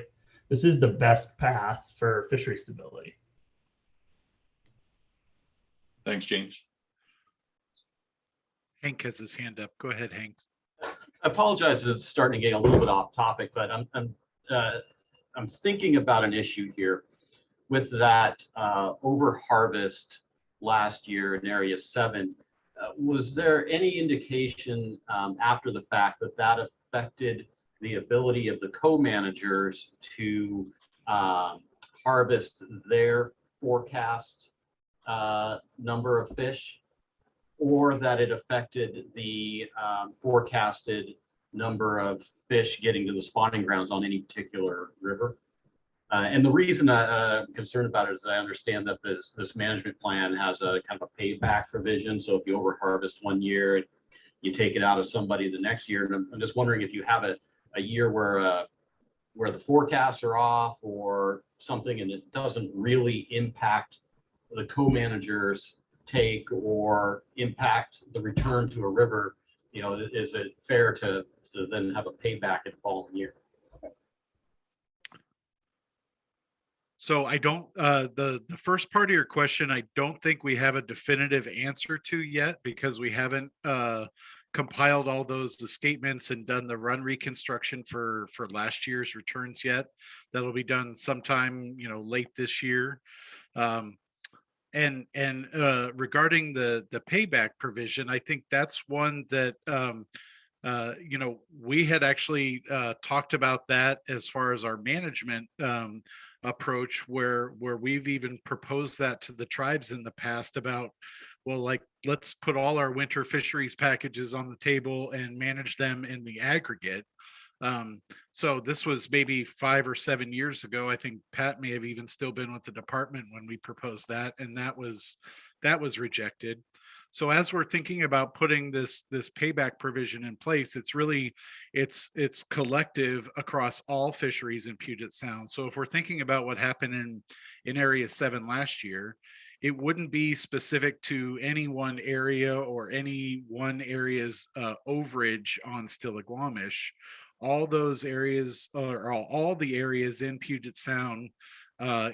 this is the best path for fishery stability. Thanks, James. Hank has his hand up. Go ahead, Hank. I apologize, it's starting to get a little bit off topic, but I'm thinking about an issue here with that over harvest last year in Area 7. Was there any indication after the fact that affected the ability of the co-managers to harvest their forecast number of fish, or that it affected the forecasted number of fish getting to the spawning grounds on any particular river? And the reason I'm concerned about it is that I understand that this management plan has a kind of a payback provision. So if you over harvest one year, you take it out of somebody the next year. And I'm just wondering if you have a year where the forecasts are off or something, and it doesn't really impact the co-managers take or impact the return to a river, is it fair to then have a payback in the following year? So I don't, the first part of your question, I don't think we have a definitive answer to yet, because we haven't compiled all those statements and done the run reconstruction for last year's returns yet. That'll be done sometime, late this year. And regarding the payback provision, I think that's one that we had actually talked about that as far as our management approach, where we've even proposed that to the tribes in the past about, well, like, let's put all our winter fisheries packages on the table and manage them in the aggregate. So this was maybe 5 or 7 years ago. I think Pat may have even still been with the department when we proposed that, and that was rejected. So as we're thinking about putting this payback provision in place, it's collective across all fisheries in Puget Sound. So if we're thinking about what happened in Area 7 last year, it wouldn't be specific to any one area or any one area's overage on Stillaguamish. All those areas, or all the areas in Puget Sound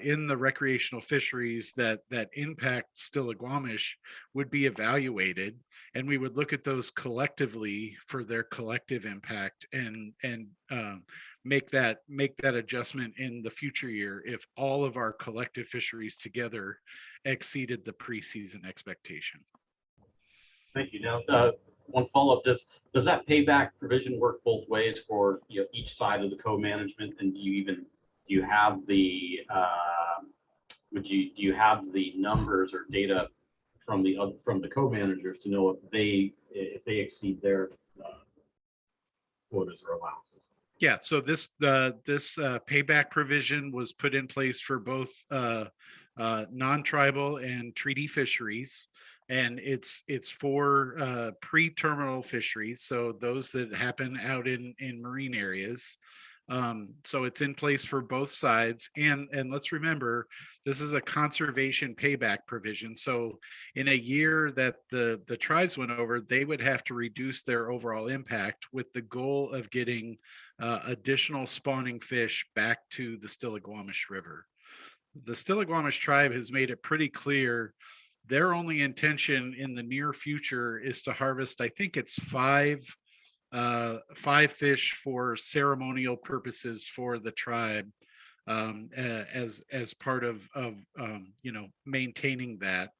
in the recreational fisheries that impact Stillaguamish would be evaluated, and we would look at those collectively for their collective impact and make that adjustment in the future year if all of our collective fisheries together exceeded the preseason expectation. Thank you. Now, one follow-up: does that payback provision work both ways for each side of the co-management? And do you have the do you have the numbers or data from the co-managers to know if they exceed their quotas or allowances? Yeah, so this payback provision was put in place for both non-tribal and treaty fisheries, and it's for pre-terminal fisheries, so those that happen out in marine areas. So it's in place for both sides, and let's remember, this is a conservation payback provision. So in a year that the tribes went over, they would have to reduce their overall impact with the goal of getting additional spawning fish back to the Stillaguamish River. The Stillaguamish tribe has made it pretty clear their only intention in the near future is to harvest, I think it's five fish for ceremonial purposes for the tribe, as part of maintaining that.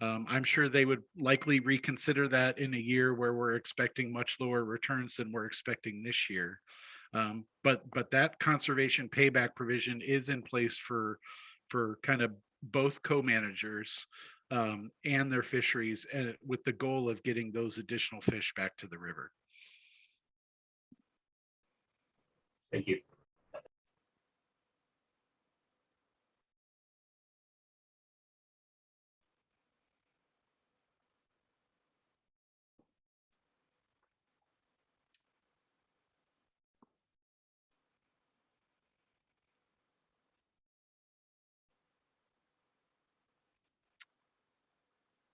I'm sure they would likely reconsider that in a year where we're expecting much lower returns than we're expecting this year. But that conservation payback provision is in place for kind of both co-managers and their fisheries, with the goal of getting those additional fish back to the river. Thank you.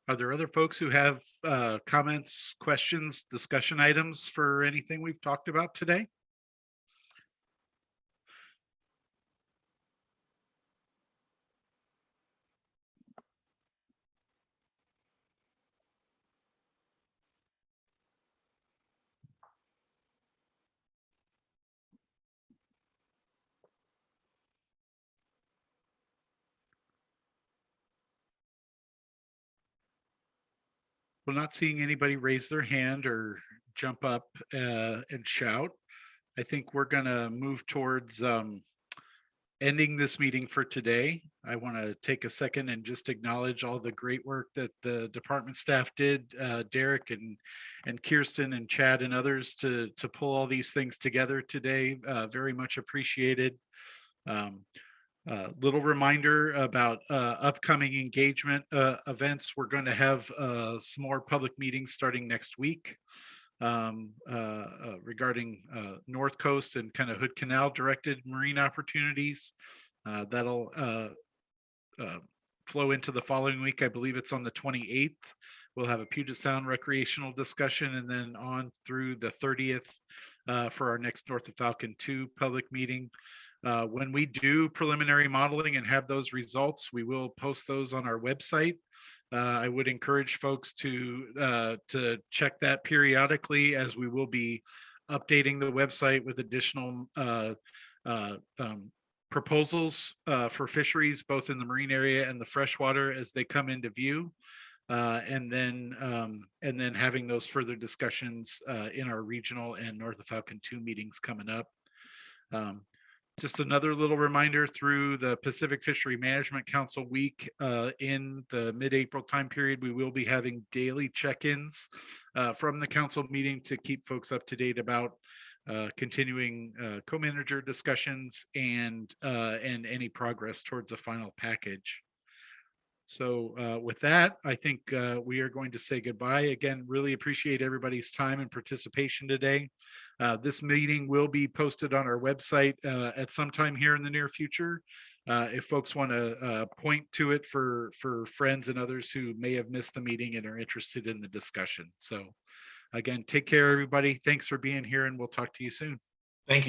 Are there other folks who have comments, questions, discussion items for anything we've talked about today? Well, not seeing anybody raise their hand or jump up and shout, I think we're going to move towards ending this meeting for today. I want to take a second and just acknowledge all the great work that the department staff did, Derek and Kirsten and Chad and others to pull all these things together today. Very much appreciated. Little reminder about upcoming engagement events. We're going to have some more public meetings starting next week regarding North Coast and kind of Hood Canal directed marine opportunities. That'll flow into the following week. I believe it's on the 28th. We'll have a Puget Sound recreational discussion, and then on through the 30th for our next North of Falcon 2 public meeting. When we do preliminary modeling and have those results, we will post those on our website. I would encourage folks to check that periodically, as we will be updating the website with additional proposals for fisheries, both in the marine area and the freshwater as they come into view. And then having those further discussions in our regional and North of Falcon 2 meetings coming up. Just another little reminder, through the Pacific Fishery Management Council week in the mid-April time period, we will be having daily check-ins from the council meeting to keep folks up to date about continuing co-manager discussions and any progress towards a final package. So with that, I think we are going to say goodbye. Again, really appreciate everybody's time and participation today. This meeting will be posted on our website at some time here in the near future. If folks want to point to it for friends and others who may have missed the meeting and are interested in the discussion. So again, take care, everybody. Thanks for being here, and we'll talk to you soon. Thank you.